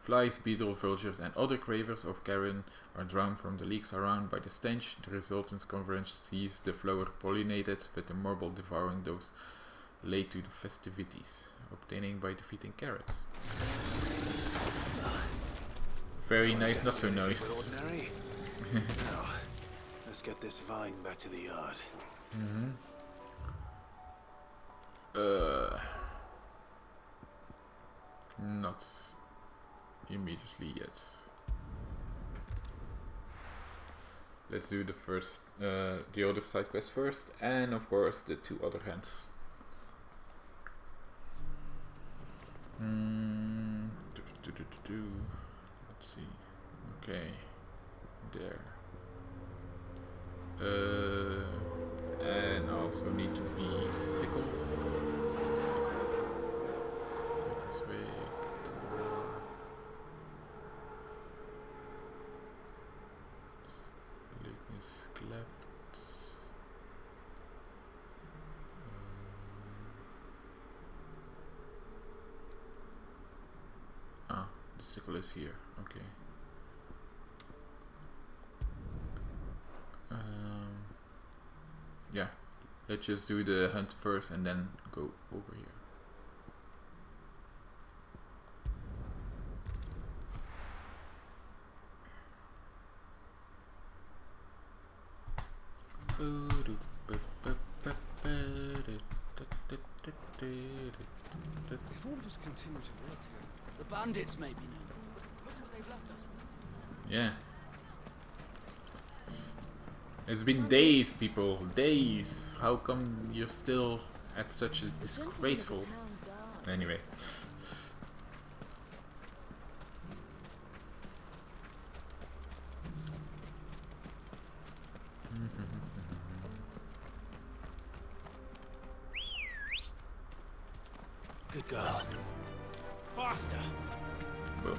flies, beetle, vultures, and other cravers of carrion are drawn from the leagues around by the stench. The resultant convergence sees the flower pollinated, with the marble devouring those late to the festivities, obtaining by defeating carrots. Very nice, not so nice. Now, let's get this vine back to the yard. Not immediately yet. Let's do the first, the other side quest first, and of course the two other hands. Let's see. Okay, there. And also need to be sickle. This way. Lignis clapped. The sickle is here. Okay. Yeah, let's just do the hunt first and then go over here. If all of us continue to work together, the bandits may be known. Look what they've left us with. Yeah. It's been days, people. Days. How come you're still at such a disgraceful... Anyway. Good girl. Faster. Boom.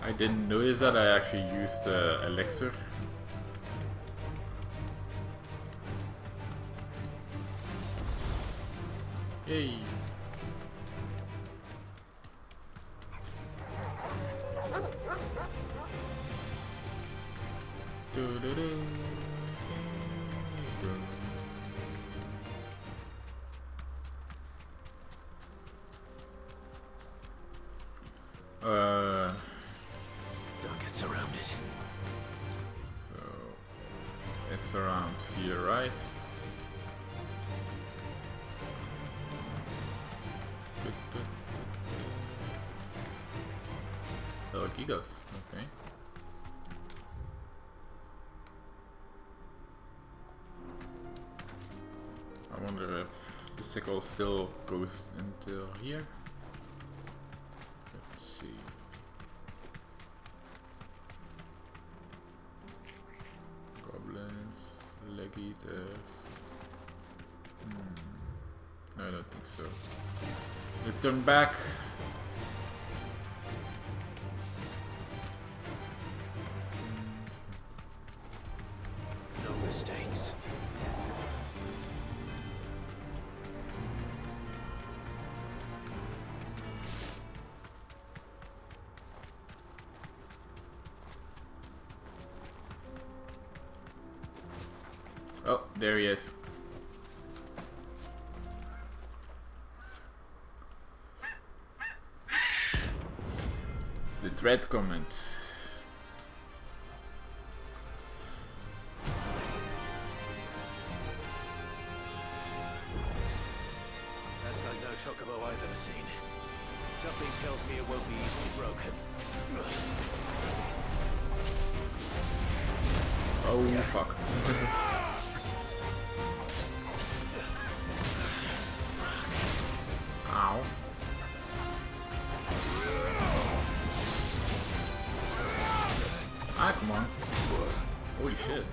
I didn't notice that I actually used elixir. Yay! Don't get surrounded. So it's around here, right? Oh, Gigos, okay. I wonder if the sickle still goes into here. Let's see. Goblins, leg eaters. No, I don't think so. Let's turn back. No mistakes. Oh, there he is. The dread comment. That's like no chocobo I've ever seen. Something tells me it won't be easily broken. Oh, fuck. Ow. Ah, come on. Holy shit.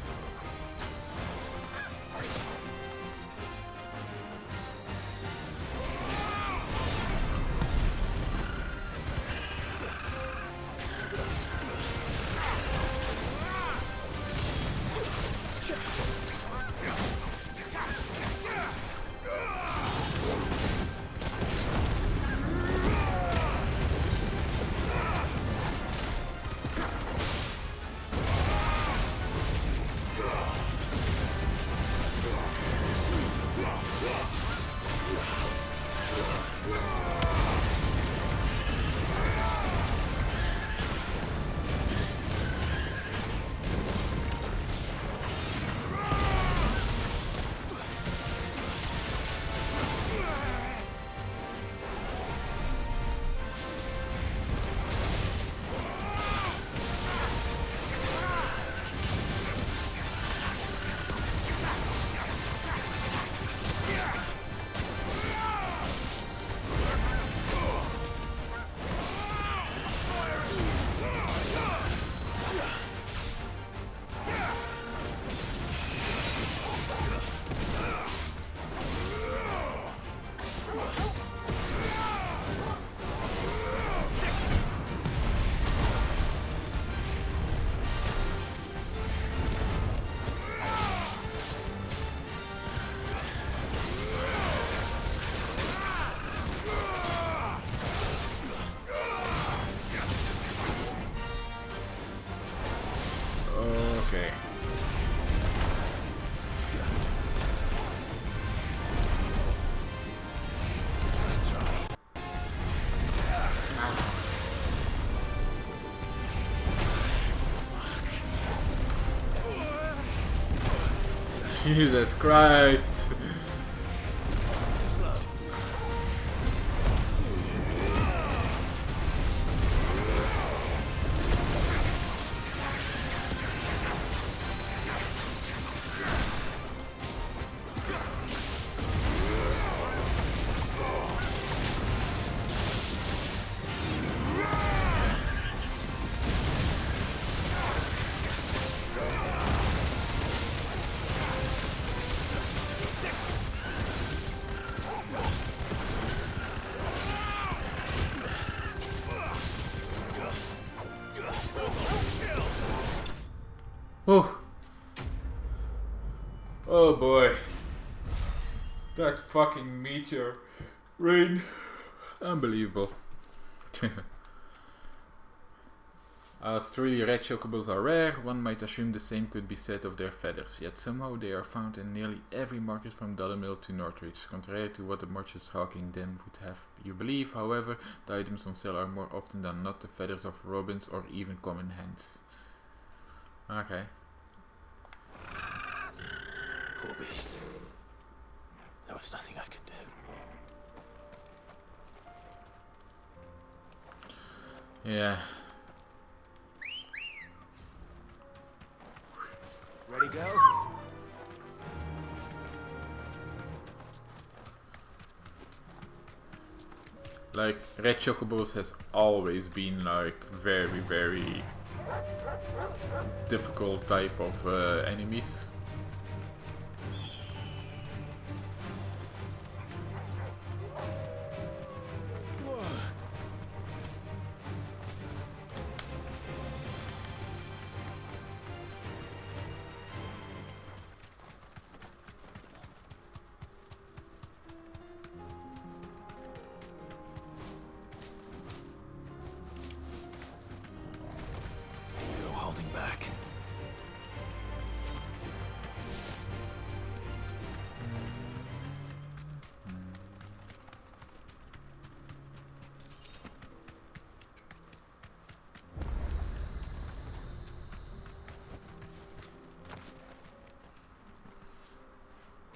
Okay. Let's try. Jesus Christ. Oh. Oh boy. That fucking meteor rain. Unbelievable. As truly red chocobos are rare, one might assume the same could be said of their feathers, yet somehow they are found in nearly every market from Dullermill to Northridge, contrary to what the merchants hawking them would have you believe. However, the items on sale are more often than not the feathers of robins or even common hens. Okay. Poor beast. There was nothing I could do. Yeah. Ready, go? Like, red chocobos has always been like very difficult type of enemies. No holding back.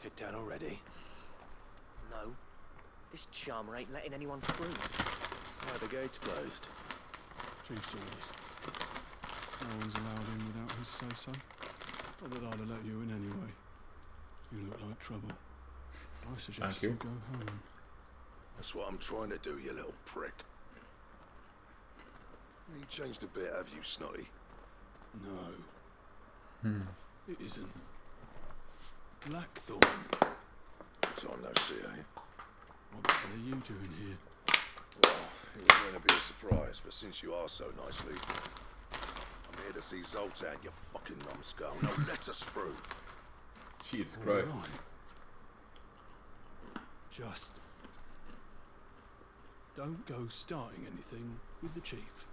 Kicked out already? No. This charmer ain't letting anyone through. Why the gate's closed? Chief's orders. No one's allowed in without his say-so. Not that I'd have let you in anyway. You look like trouble. I suggest you go home. That's what I'm trying to do, you little prick. You ain't changed a bit, have you, Snotty? No. It isn't. Blackthorn. Time no see, eh? What the hell are you doing here? Well, it was going to be a surprise, but since you are so nicely, I'm here to see Zoltan, you fucking numbskull. Now let us through. Jesus Christ. Right. Just don't go starting anything with the chief.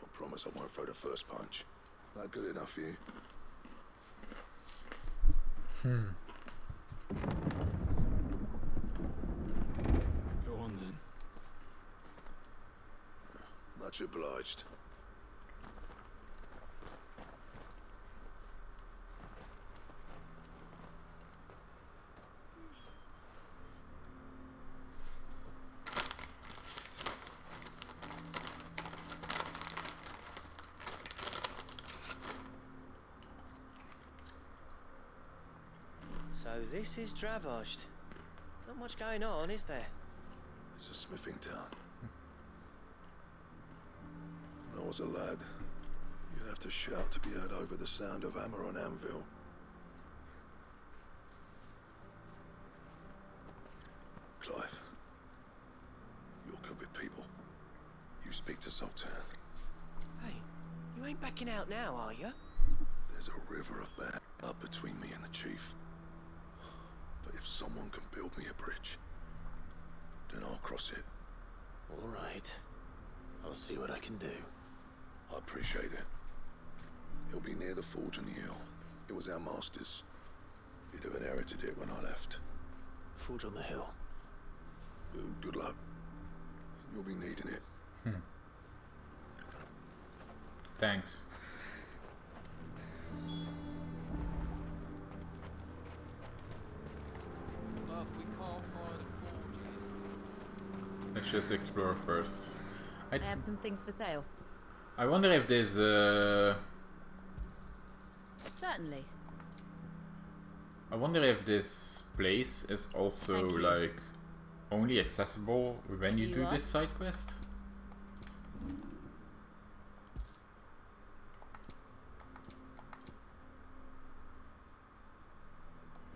I promise I won't throw the first punch. That good enough for you? Go on then. Much obliged. So this is Dravosht. Not much going on, is there? It's a smithing town. When I was a lad, you'd have to shout to be heard over the sound of hammer on anvil. Clive, you're good with people. You speak to Zoltan. Hey, you ain't backing out now, are you? There's a river of bad blood between me and the chief. But if someone can build me a bridge, then I'll cross it. All right. I'll see what I can do. I appreciate it. It'll be near the forge on the hill. It was our master's. You'd have inherited it when I left. Forge on the hill. Good luck. You'll be needing it. Thanks. Well, if we can't find the forges. Let's just explore first. I have some things for sale. I wonder if there's Certainly. I wonder if this place is also like only accessible when you do this side quest.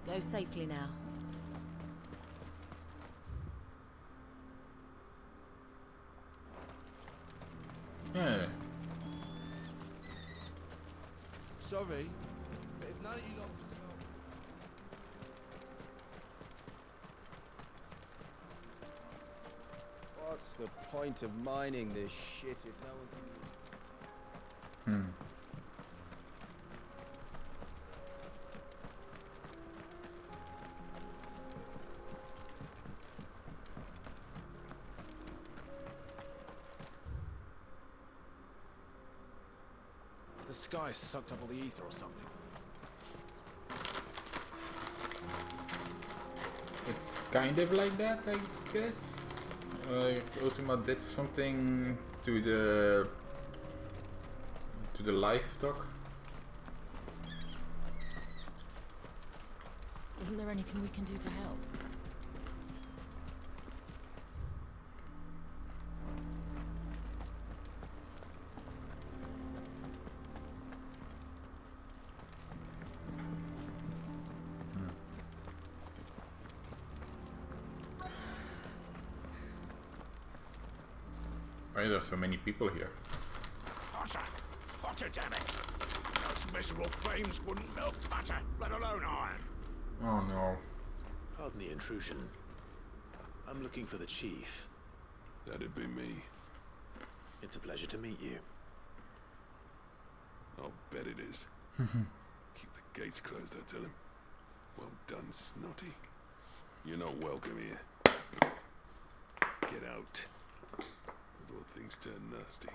Go safely now. Yeah. Sorry, but if none of you lot can smell... What's the point of mining this shit if no one can... The sky sucked up all the ether or something. It's kind of like that, I guess. Ultima did something to the livestock. Isn't there anything we can do to help? Why are there so many people here? Hotter! Hotter, damn it! Those miserable flames wouldn't melt butter, let alone iron. Oh no. Pardon the intrusion. I'm looking for the chief. That'd be me. It's a pleasure to meet you. I'll bet it is. Keep the gates closed, I tell him. Well done, Snotty. You're not welcome here. Get out. Before things turn nasty.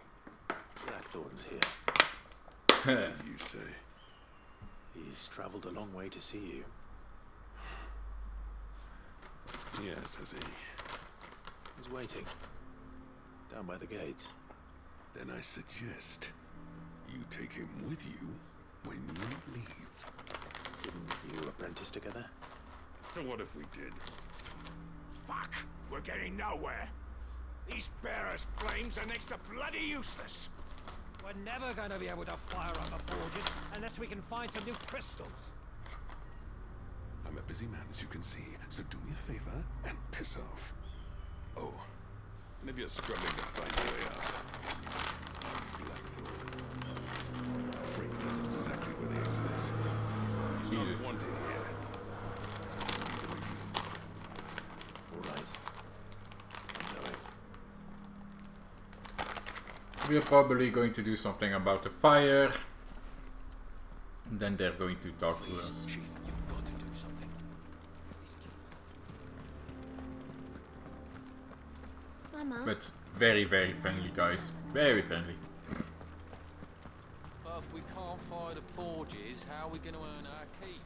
Blackthorn's here. What do you say? He's traveled a long way to see you. Yes, has he? He's waiting. Down by the gates. Then I suggest you take him with you when you leave. Didn't you apprentice together? So what if we did? Fuck! We're getting nowhere. These bearers' flames are next to bloody useless. We're never going to be able to fire up the forges unless we can find some new crystals. I'm a busy man, as you can see, so do me a favor and piss off. Oh, and if you're struggling to find your way out, ask Blackthorn. Frick knows exactly where the exit is. He's not wanted here. All right. We're probably going to do something about the fire. And then they're going to talk to us. Chief, you've got to do something. Mama. But very, very friendly guys. Very friendly. But if we can't fire the forges, how are we going to earn our keep?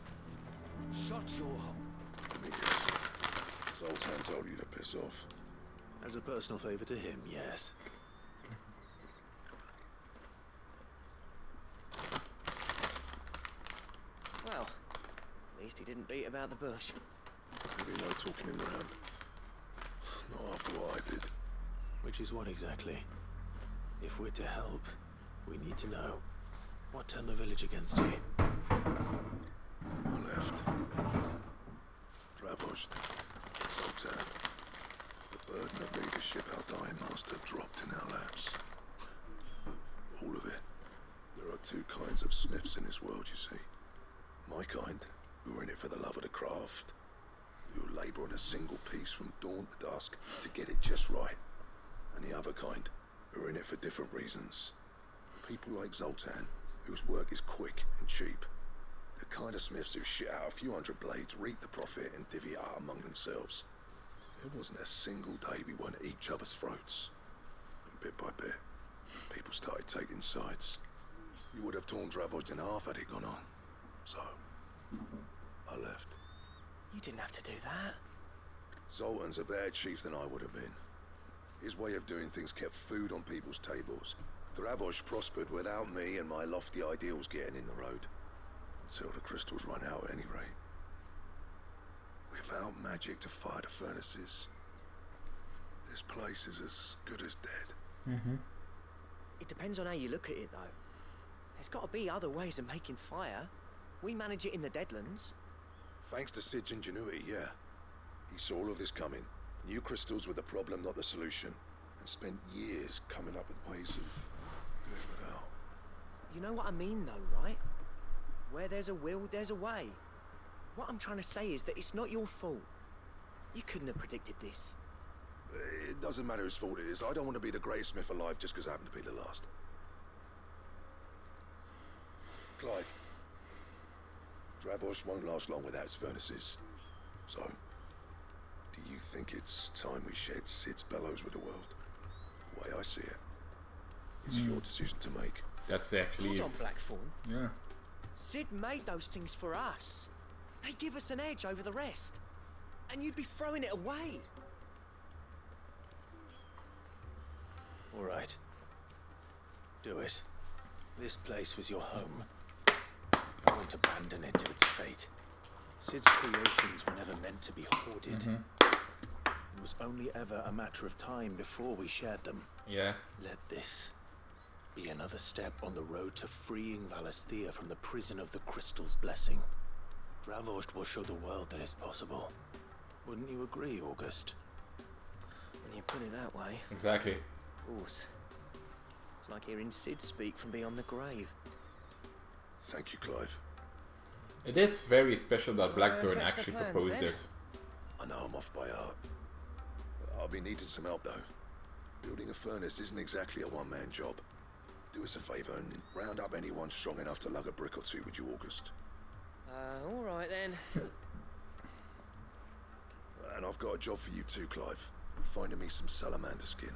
Shut your hole. Let me guess. Zoltan told you to piss off. As a personal favor to him, yes. Well, at least he didn't beat about the bush. Maybe no talking him around. Not after what I did. Which is what exactly? If we're to help, we need to know. What turned the village against you? I left. Dravoshed. Zoltan. The burden of leadership our dying master dropped in our laps. All of it. There are two kinds of smiths in this world, you see. My kind, who are in it for the love of the craft, who labour on a single piece from dawn to dusk to get it just right. And the other kind, who are in it for different reasons. People like Zoltan, whose work is quick and cheap. The kind of smiths who shit out a few hundred blades, reap the profit and divvy it out among themselves. There wasn't a single day we weren't at each other's throats. And bit by bit, people started taking sides. You would have torn Dravos in half had it gone on. So, I left. You didn't have to do that. Zoltan's a better chief than I would have been. His way of doing things kept food on people's tables. Dravos prospered without me and my lofty ideals getting in the road. Until the crystals run out at any rate. Without magic to fire the furnaces, this place is as good as dead. It depends on how you look at it, though. There's got to be other ways of making fire. We manage it in the Deadlands. Thanks to Sid's ingenuity, yeah. He saw all of this coming, knew crystals were the problem, not the solution, and spent years coming up with ways of You know what I mean, though, right? Where there's a will, there's a way. What I'm trying to say is that it's not your fault. You couldn't have predicted this. It doesn't matter whose fault it is. I don't want to be the greatest smith alive just because I happen to be the last. Clive. Dravos won't last long without its furnaces. So, do you think it's time we shared Sid's bellows with the world? The way I see it, it's your decision to make. That's actually... Hold on, Blackthorn. Yeah. Sid made those things for us. They give us an edge over the rest. And you'd be throwing it away. All right. Do it. This place was your home. I won't abandon it to its fate. Sid's creations were never meant to be hoarded. It was only ever a matter of time before we shared them. Yeah. Let this be another step on the road to freeing Valisthea from the prison of the Crystal's blessing. Dravost will show the world that it's possible. Wouldn't you agree, August? When you put it that way. Exactly. Of course. It's like hearing Sid speak from beyond the grave. Thank you, Clive. It is very special that Blackthorn actually proposed it. I know I'm off by heart. I'll be needing some help, though. Building a furnace isn't exactly a one-man job. Do us a favour and round up anyone strong enough to lug a brick or two, would you, August? All right then. And I've got a job for you too, Clive. Finding me some salamander skin.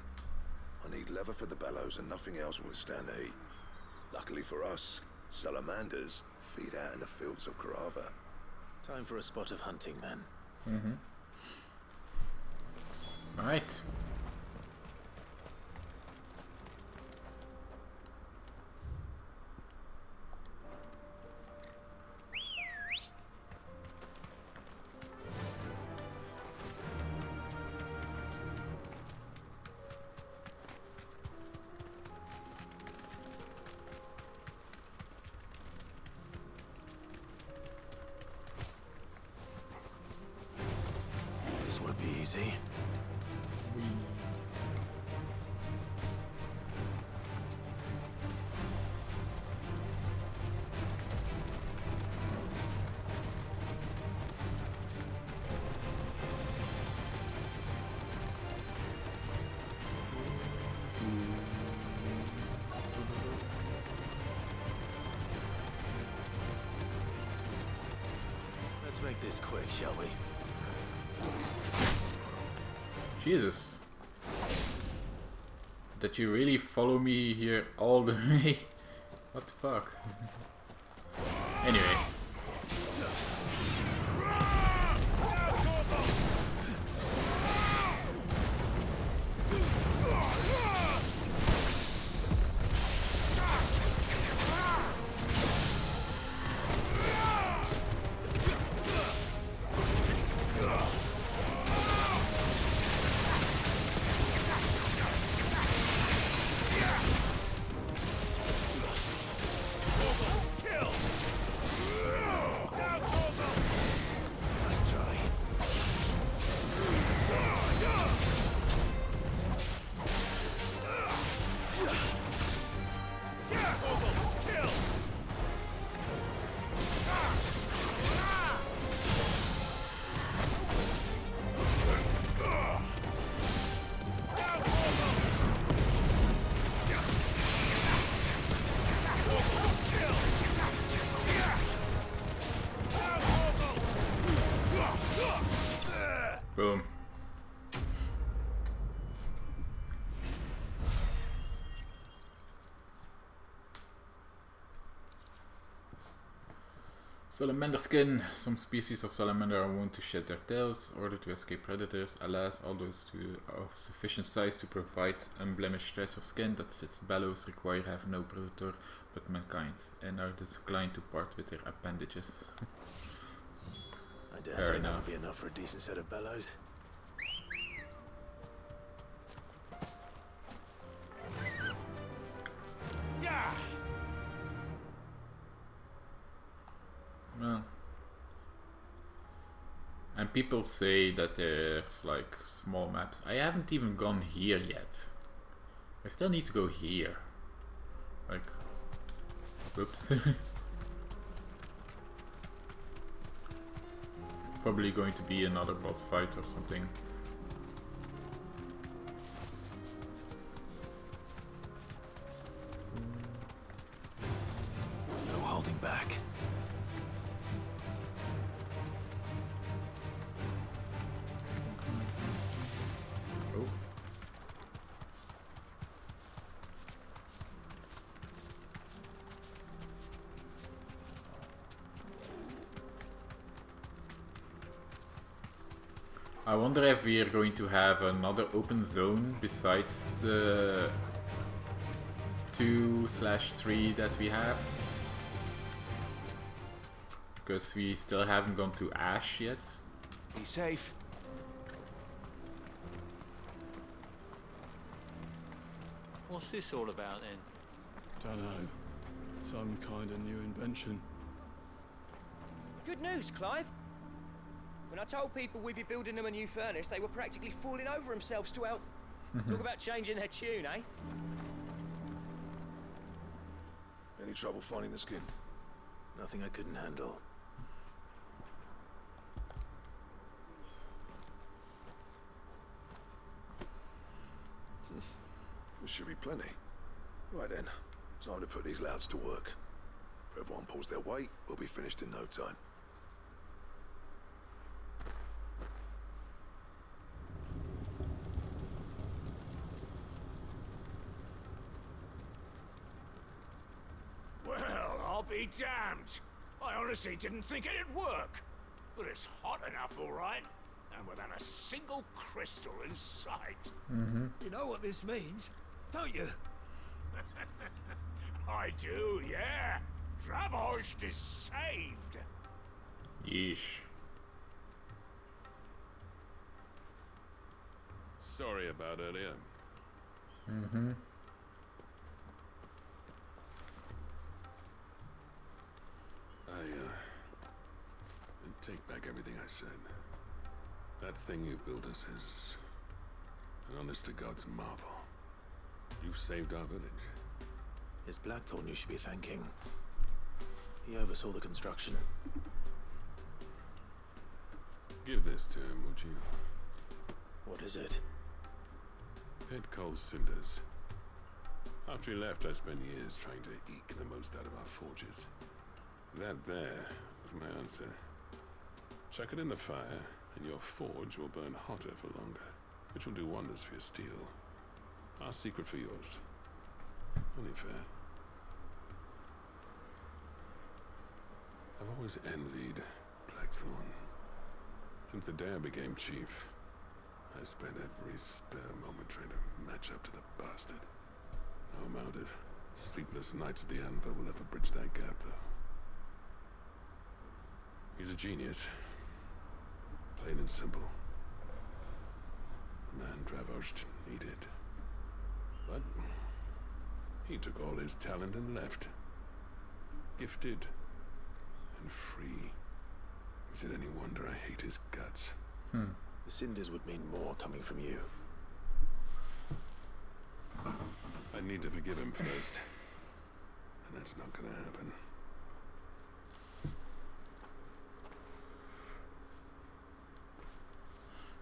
I need leather for the bellows and nothing else will withstand the heat. Luckily for us, salamanders feed out in the fields of Carava. Time for a spot of hunting, then. Right. This won't be easy. Let's make this quick, shall we? Jesus. That you really follow me here all the way? What the fuck? Anyway. Boom. Salamander skin. Some species of salamander are wont to shed their tails in order to escape predators. Alas, all those of sufficient size to provide unblemished stretch of skin that Sid's bellows require have no predator but mankind, and are disinclined to part with their appendages. I dare say that would be enough for a decent set of bellows. Yeah. Well, and people say that there's like small maps. I haven't even gone here yet. I still need to go here. Like, whoops. Probably going to be another boss fight or something. No holding back. Oh. I wonder if we are going to have another open zone besides the 2/3 that we have. Because we still haven't gone to Ash yet. Be safe. What's this all about then? Dunno. Some kind of new invention. Good news, Clive. When I told people we'd be building them a new furnace, they were practically falling over themselves to help. Talk about changing their tune, eh? Any trouble finding the skin? Nothing I couldn't handle. There should be plenty. Right then, time to put these louds to work. If everyone pulls their weight, we'll be finished in no time. Well, I'll be damned. I honestly didn't think it'd work. But it's hot enough, all right. And without a single crystal in sight. You know what this means, don't you? I do, yeah. Dravost is saved. Yeesh. Sorry about earlier. I take back everything I said. That thing you built us is an honest-to-God's marvel. You saved our village. It's Blackthorn you should be thanking. He oversaw the construction. Give this to him, would you? What is it? Pit coal cinders. After he left, I spent years trying to eke the most out of our forges. That there was my answer. Chuck it in the fire, and your forge will burn hotter for longer, which will do wonders for your steel. Our secret for yours. Only fair. I've always envied Blackthorn. Since the day I became chief, I spent every spare moment trying to match up to the bastard. No amount of sleepless nights at the anvil will ever bridge that gap, though. He's a genius. Plain and simple. The man Dravost needed. But he took all his talent and left. Gifted and free. Is it any wonder I hate his guts? The cinders would mean more coming from you. I need to forgive him first. And that's not gonna happen.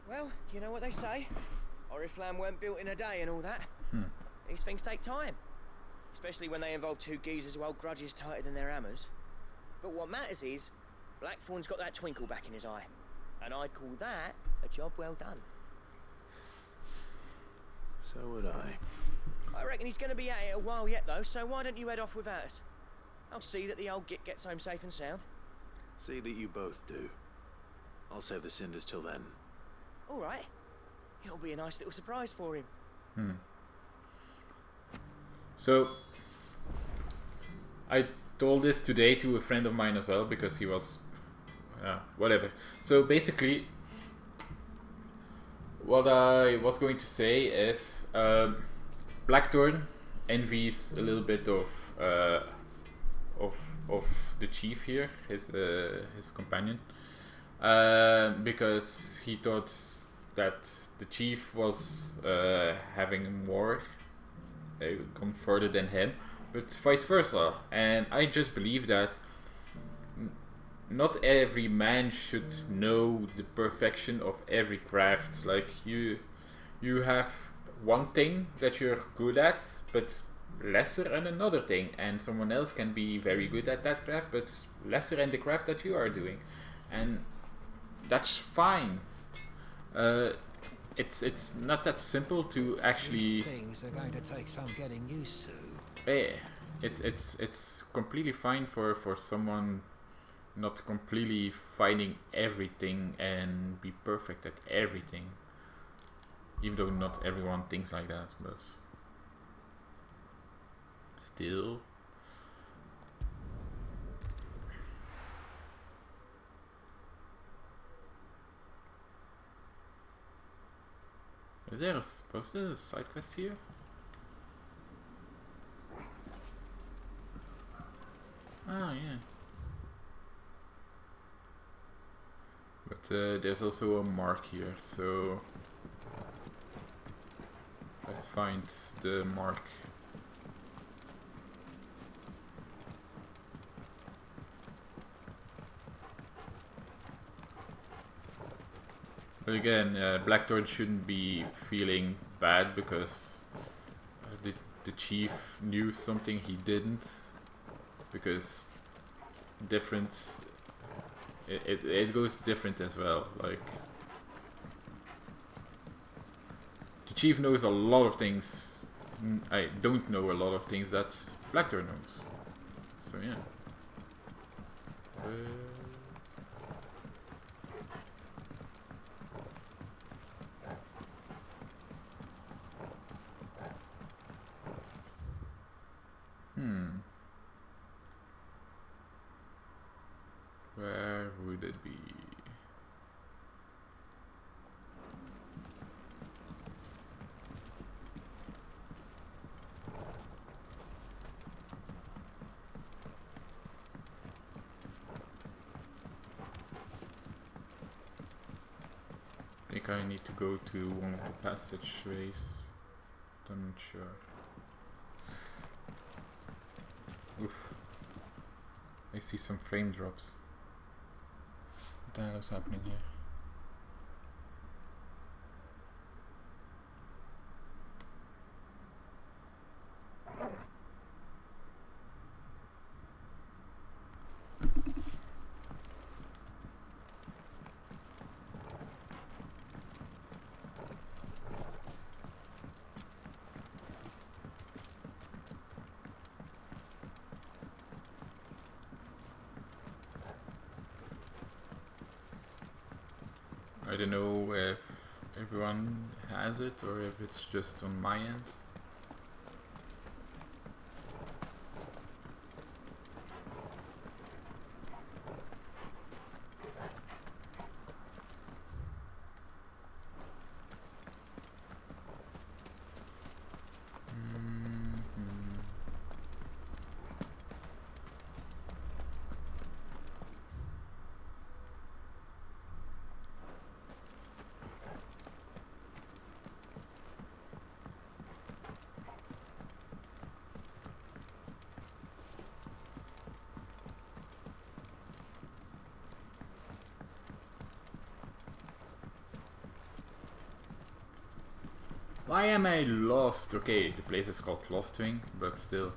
Well, you know what they say. Oriflamme weren't built in a day and all that. These things take time. Especially when they involve two geezers who hold grudges tighter than their hammers. But what matters is, Blackthorn's got that twinkle back in his eye. And I'd call that a job well done. So would I. I reckon he's going to be at it a while yet, though, so why don't you head off without us? I'll see that the old git gets home safe and sound. See that you both do. I'll save the cinders till then. All right. It'll be a nice little surprise for him. So, I told this today to a friend of mine as well, because he was... whatever. So basically, what I was going to say is... Blackthorn envies a little bit of the chief here, his companion, because he thought that the chief was having more, gone further than him, but vice versa. And I just believe that not every man should know the perfection of every craft. Like you have one thing that you're good at, but lesser at another thing, and someone else can be very good at that craft, but lesser in the craft that you are doing, and that's fine. It's not that simple to actually. These things are going to take some getting used to. It's completely fine for someone not completely finding everything and be perfect at everything, even though not everyone thinks like that, but still. Was there a side quest here? Oh yeah. But there's also a mark here, so let's find the mark. But again, Blackthorn shouldn't be feeling bad because the chief knew something he didn't, because different it goes different as well. Like the chief knows a lot of things. I don't know a lot of things that Blackthorn knows. So yeah. Where would it be? I think I need to go to one of the passageways. I'm not sure. Oof. I see some frame drops. What the hell is happening here? I don't know if everyone has it or if it's just on my end. Why am I lost? Okay, the place is called Lost Wing, but still.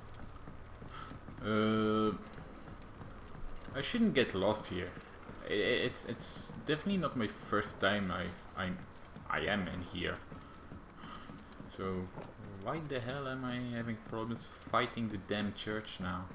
I shouldn't get lost here. It's definitely not my first time I am in here. So why the hell am I having problems fighting the damn church now?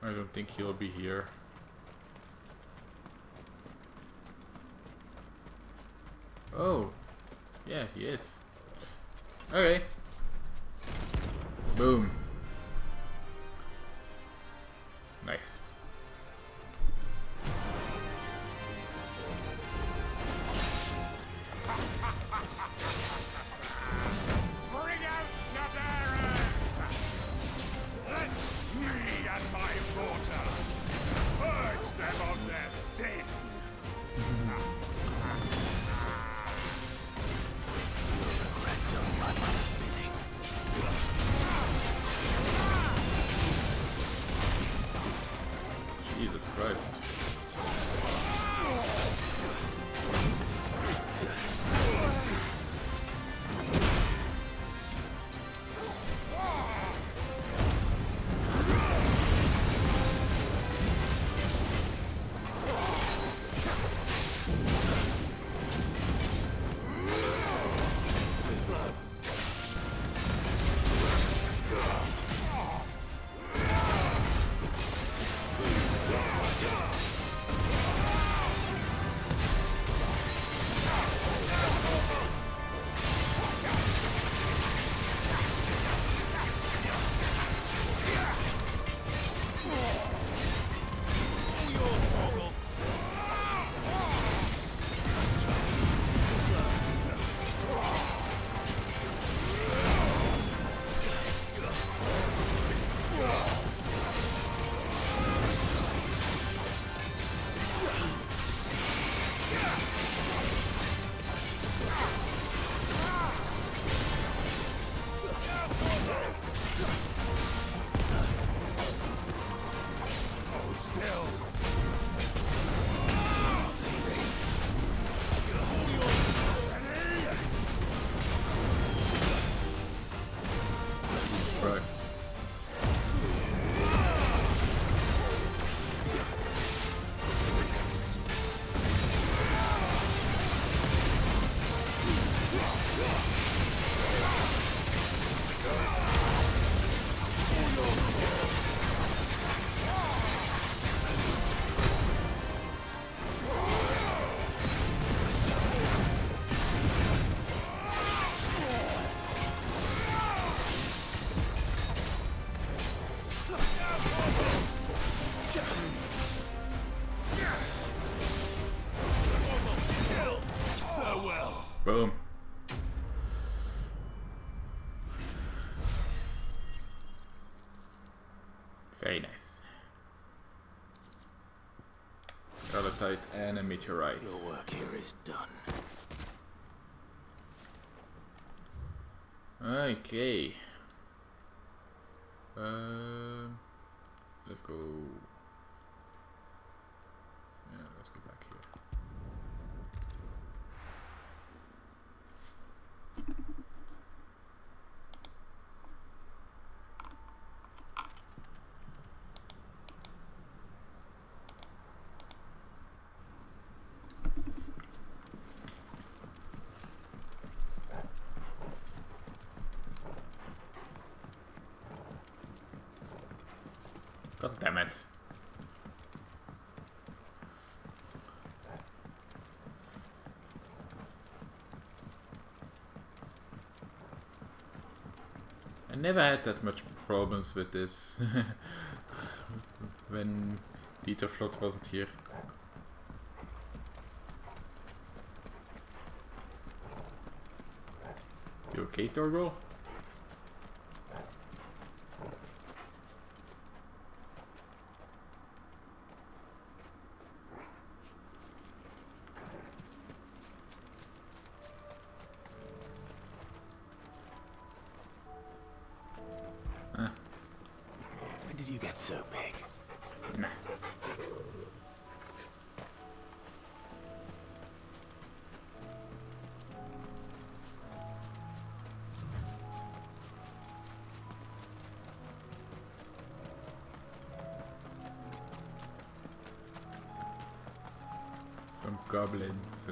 I don't think he'll be here. Oh, yeah, he is. Okay. Boom. Nice. Bring out your bearers! Let me and my daughter purge them of their sin! Jesus Christ. Boom. Very nice. Scarletite and a meteorite. Your work here is done. Okay. Let's go. Yeah, let's go back here. God damn it. I never had that much problems with this when Dieterflot wasn't here. You okay, Torgo? When did you get so big? Nah. Some goblins.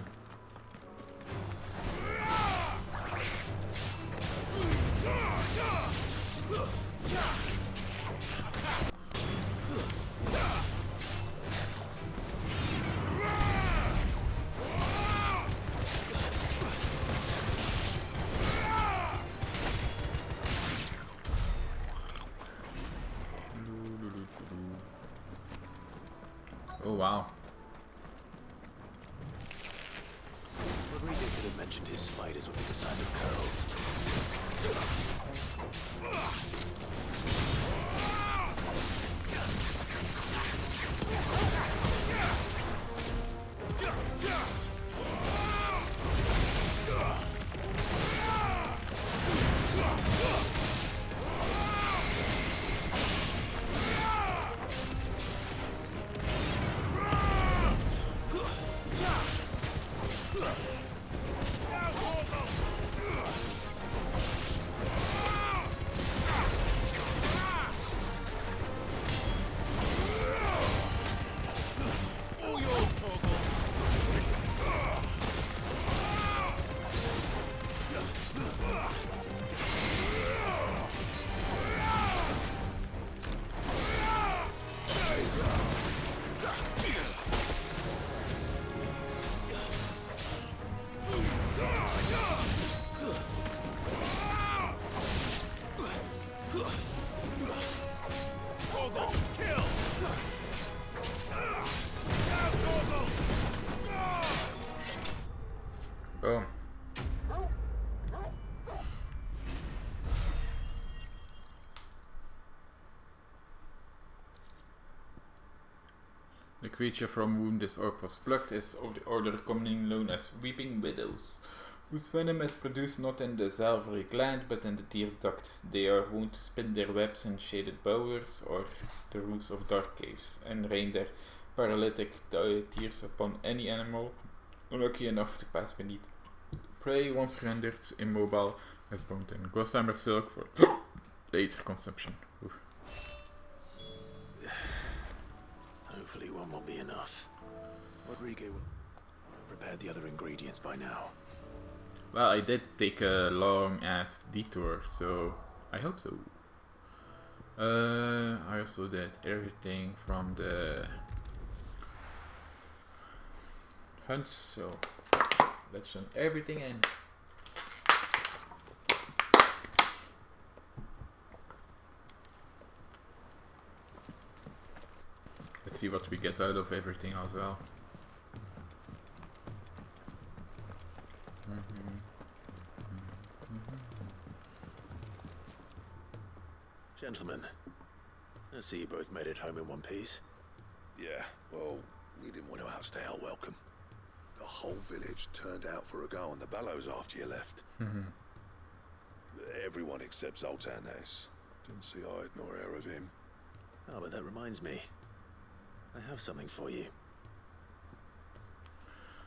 Oh wow. Rodrigo could have mentioned his spiders would be the size of curls. Boom. The creature from whom this orb was plucked is of the order commonly known as Weeping Widows, whose venom is produced not in the salivary gland but in the tear duct. They are wont to spin their webs in shaded bowers or the roofs of dark caves, and rain their paralytic tears upon any animal unlucky enough to pass beneath. Prey, once rendered immobile, is bound in gossamer silk for later consumption. Oof. Hopefully one will be enough. Rodrigo prepared the other ingredients by now. Well, I did take a long ass detour, so I hope so. I also did everything from the hunts, so let's turn everything in. Let's see what we get out of everything as well. Gentlemen, I see you both made it home in one piece. Yeah, well, we didn't want to outstay our welcome. The whole village turned out for a go on the bellows after you left. Everyone except Zoltan, that is. Didn't see hide nor hair of him. Oh, but that reminds me. I have something for you.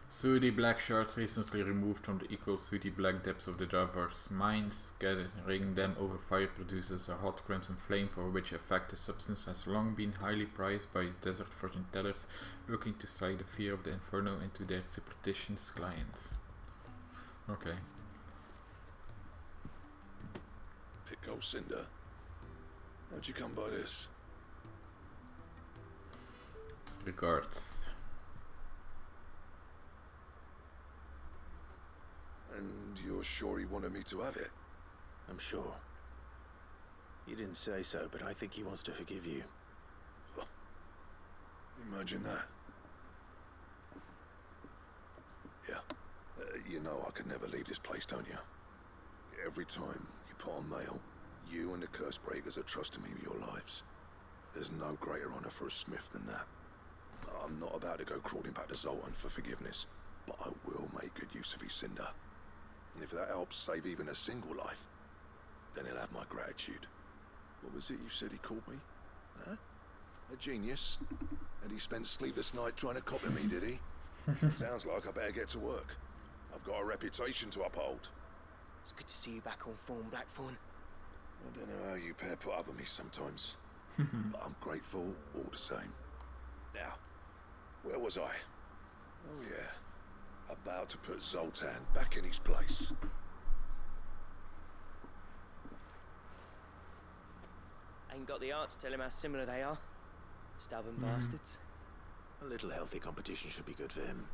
Sooty black shards recently removed from the equal sooty black depths of the Javar's mines. Gathering them over fire produces a hot crimson flame, for which effect the substance has long been highly prized by desert fortune tellers looking to strike the fear of the inferno into their superstitious clients. Okay. Pick old Cinder. How'd you come by this? Regards. And you're sure he wanted me to have it? I'm sure. You didn't say so, but I think he wants to forgive you. Imagine that. Yeah. You know I could never leave this place, don't you? Every time you put on mail, you and the curse breakers are trusting me with your lives. There's no greater honor for a smith than that. I'm not about to go crawling back to Zoltan for forgiveness, but I will make good use of his cinder. And if that helps save even a single life, then he'll have my gratitude. What was it you said he called me? Huh? A genius? And he spent sleepless night trying to copy me, did he? Sounds like I better get to work. I've got a reputation to uphold. It's good to see you back on form, Blackthorn. I don't know how you pair put up with me sometimes, but I'm grateful all the same. Now, where was I? Oh yeah, about to put Zoltan back in his place. Ain't got the heart to tell him how similar they are. Stubborn bastards. A little healthy competition should be good for him.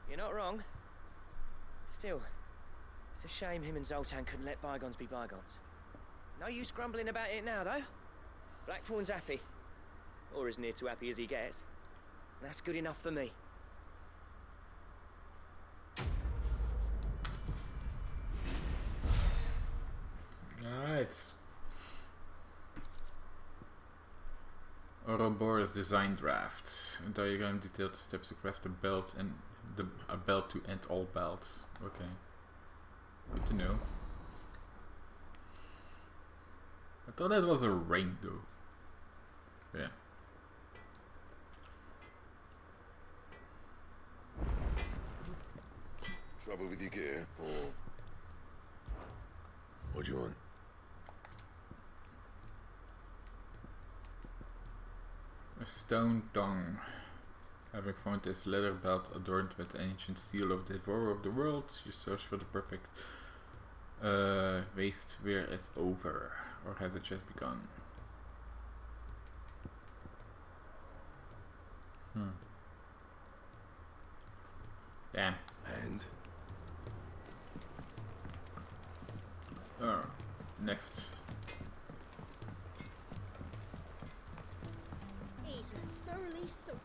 You're not wrong. Still, it's a shame him and Zoltan couldn't let bygones be bygones. No use grumbling about it now, though. Blackthorn's happy. Or as near to happy as he gets. That's good enough for me. Alright. Ouroboros design draft. A diagram detailed the steps to craft a belt and a belt to end all belts. Okay. Good to know. I thought that was a ring though. Yeah. Trouble with your gear, or what do you want? A stone tongue. Having found this leather belt adorned with the ancient seal of the devourer of the world, your search for the perfect waist wear is over, or has it just begun? Damn. And? Oh, next. He's a surly soaker.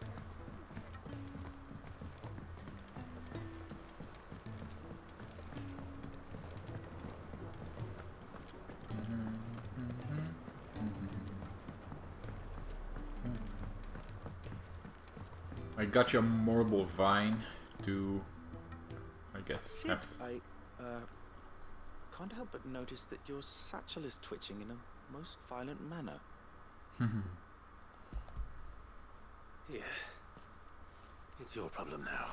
I got your marble vine to, I guess, Sid, have I can't help but notice that your satchel is twitching in a most violent manner. Here. It's your problem now.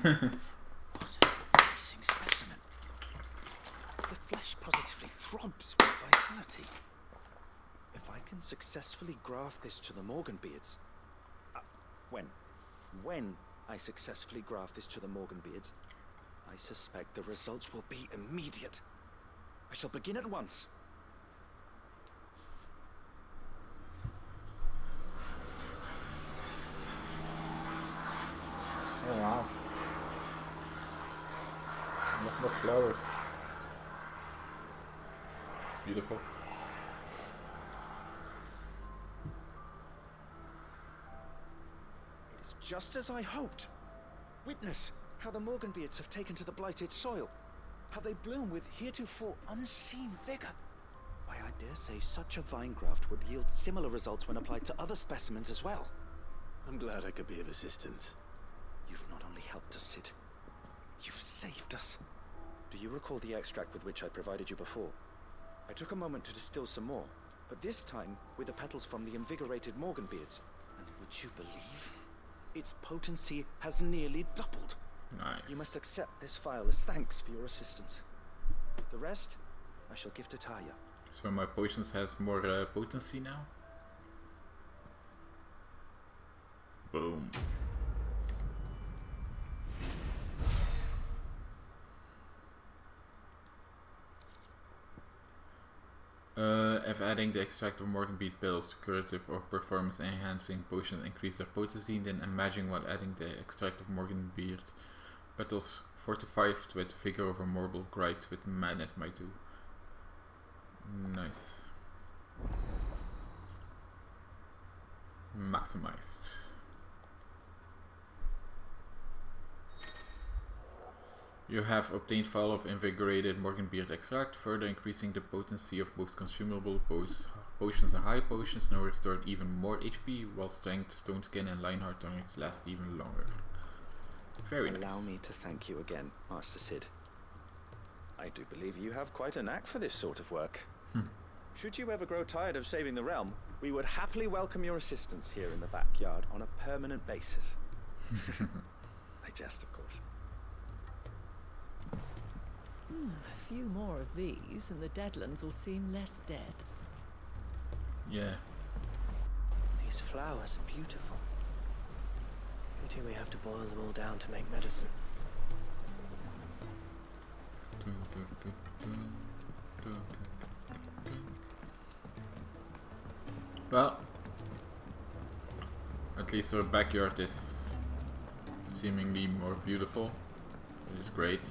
What an amazing specimen. The flesh positively throbs with vitality. If I can successfully graft this to the Morganbeards... When I successfully graft this to the Morganbeards, I suspect the results will be immediate. I shall begin at once. Oh wow. A lot more flowers. Beautiful. It's just as I hoped. Witness how the Morganbeards have taken to the blighted soil. How they bloom with heretofore unseen vigor. Why, I dare say such a vine graft would yield similar results when applied to other specimens as well. I'm glad I could be of assistance. You've not only helped us, Sid, you've saved us. Do you recall the extract with which I provided you before? I took a moment to distill some more, but this time with the petals from the invigorated Morganbeards. And would you believe? Its potency has nearly doubled. Nice. You must accept this file as thanks for your assistance. The rest, I shall give to Taya. So my potions has more potency now? Boom. If adding the extract of Morganbeard petals to curative or performance enhancing potions increase their potency, then imagine what adding the extract of Morganbeard petals fortified with vigor over marble grites with madness might do. Nice. Maximized. You have obtained vial of invigorated Morganbeard extract, further increasing the potency of both consumable potions and high potions, now restored even more HP, while strength, stone skin and lionheart tonics last even longer. Very nice. Allow me to thank you again, Master Sid. I do believe you have quite a knack for this sort of work. Should you ever grow tired of saving the realm, we would happily welcome your assistance here in the backyard on a permanent basis. I jest, of course. A few more of these, and the Deadlands will seem less dead. Yeah. These flowers are beautiful. Pity we have to boil them all down to make medicine. Well, at least our backyard is seemingly more beautiful, which is great.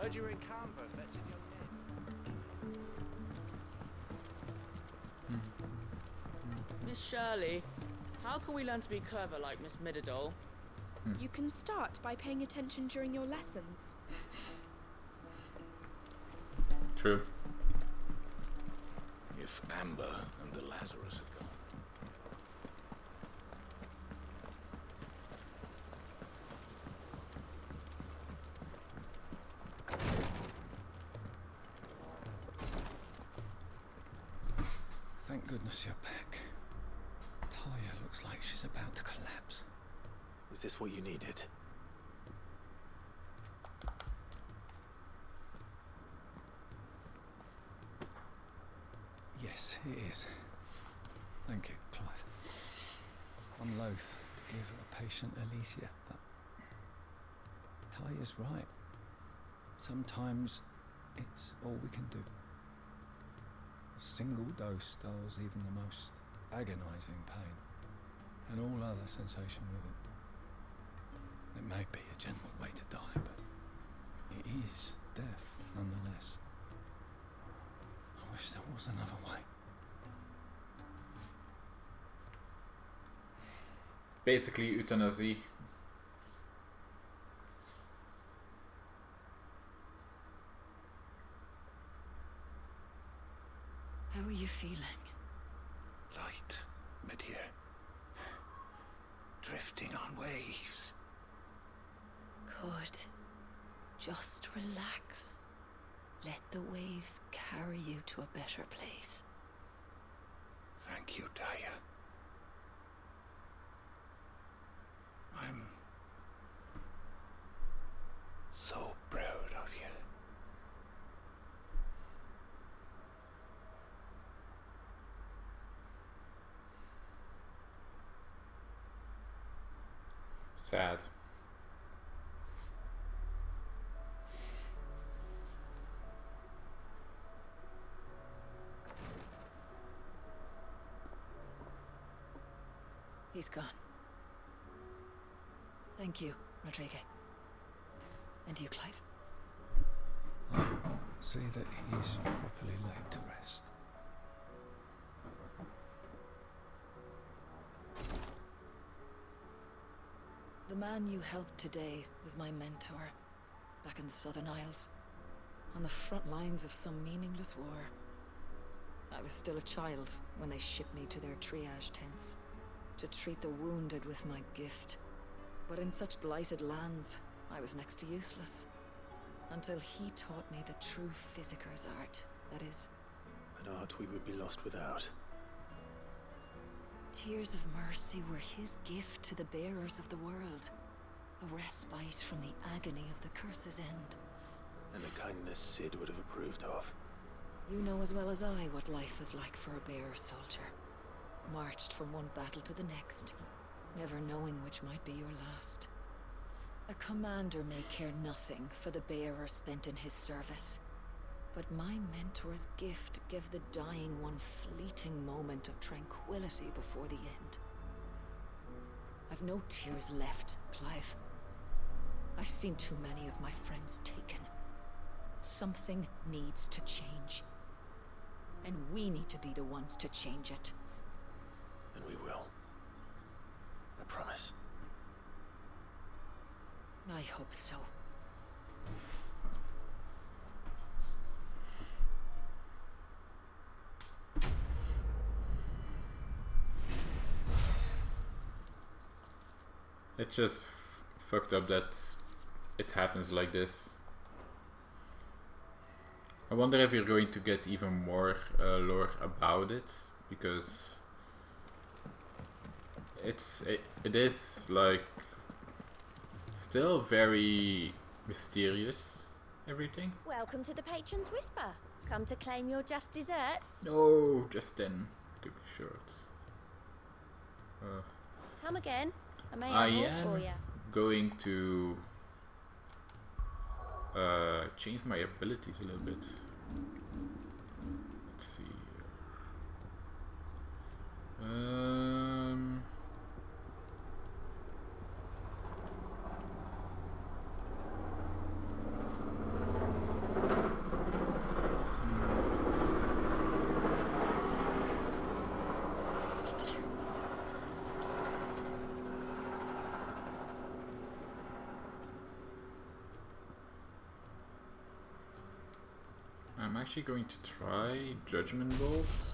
Heard you were in kanver fetching young men. Miss Shirley, how can we learn to be clever like Miss Middledore? You can start by paying attention during your lessons. True. If Amber and the Lazarus had gone. Thank goodness you're back. Talia looks like she's about to collapse. Is this what you needed? Yes, it is. Thank you, Clive. I'm loath to give a patient Alicia, but Talia's right. Sometimes it's all we can do. A single dose dulls even the most agonizing pain, and all other sensation with it. It may be a gentle way to die, but it is death nonetheless. I wish there was another way. Basically euthanasia. How are you feeling? Light, mid-here. Drifting on waves. Good. Just relax. Let the waves carry you to a better place. Thank you, Talia. I'm so proud of you. Sad. He's gone. Thank you, Rodrigo. And you, Clive. See that he's properly laid to rest. The man you helped today was my mentor, back in the Southern Isles, on the front lines of some meaningless war. I was still a child when they shipped me to their triage tents, to treat the wounded with my gift. But in such blighted lands, I was next to useless. Until he taught me the true physicker's art, that is. An art we would be lost without. Tears of mercy were his gift to the bearers of the world. A respite from the agony of the curse's end. And a kindness Sid would have approved of. You know as well as I what life is like for a bearer soldier. Marched from one battle to the next, never knowing which might be your last. A commander may care nothing for the bearer spent in his service. But my mentor's gift gave the dying one fleeting moment of tranquility before the end. I've no tears left, Clive. I've seen too many of my friends taken. Something needs to change. And we need to be the ones to change it. And we will. I promise. I hope so. It's just fucked up that it happens like this. I wonder if you're going to get even more lore about it, because it is like still very mysterious, everything. Welcome to the Patron's Whisper. Come to claim your just desserts? Oh, just then. Too short. Come again. I may I have more for am you. going to change my abilities a little bit. Let's see. I'm actually going to try judgment bolts.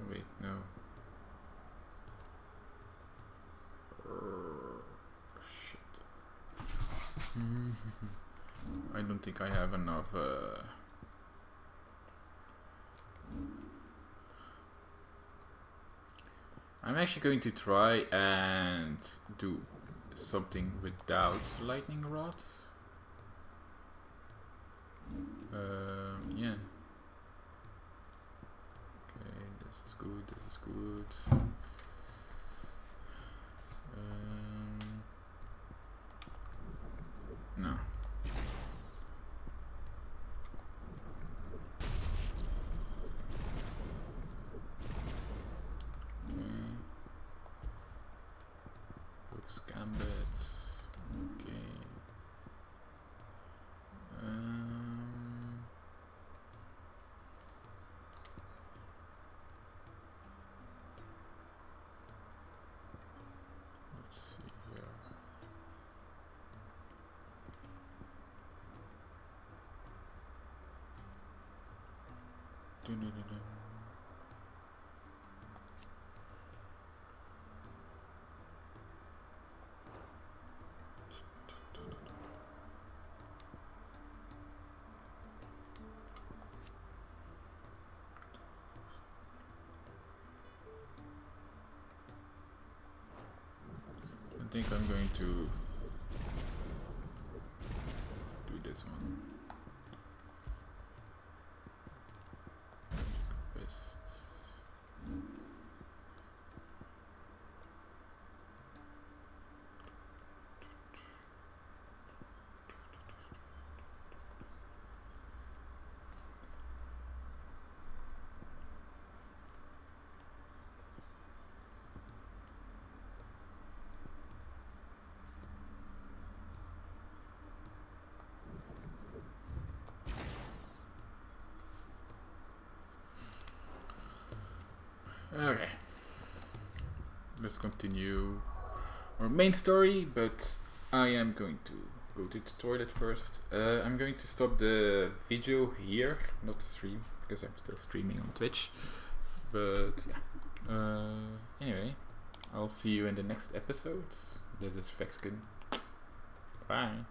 Wait, no. Shit. I don't think I have enough. I'm actually going to try and do something without lightning rods. Yeah. Okay, this is good, this is good. No. Looks gambits. Okay. Let's see here. Dun-dun-dun-dun. I think I'm going to do this one. Fists. Okay, let's continue our main story, but I am going to go to the toilet first. I'm going to stop the video here, not the stream, because I'm still streaming on Twitch. But yeah, anyway, I'll see you in the next episode. This is Vexken. Bye.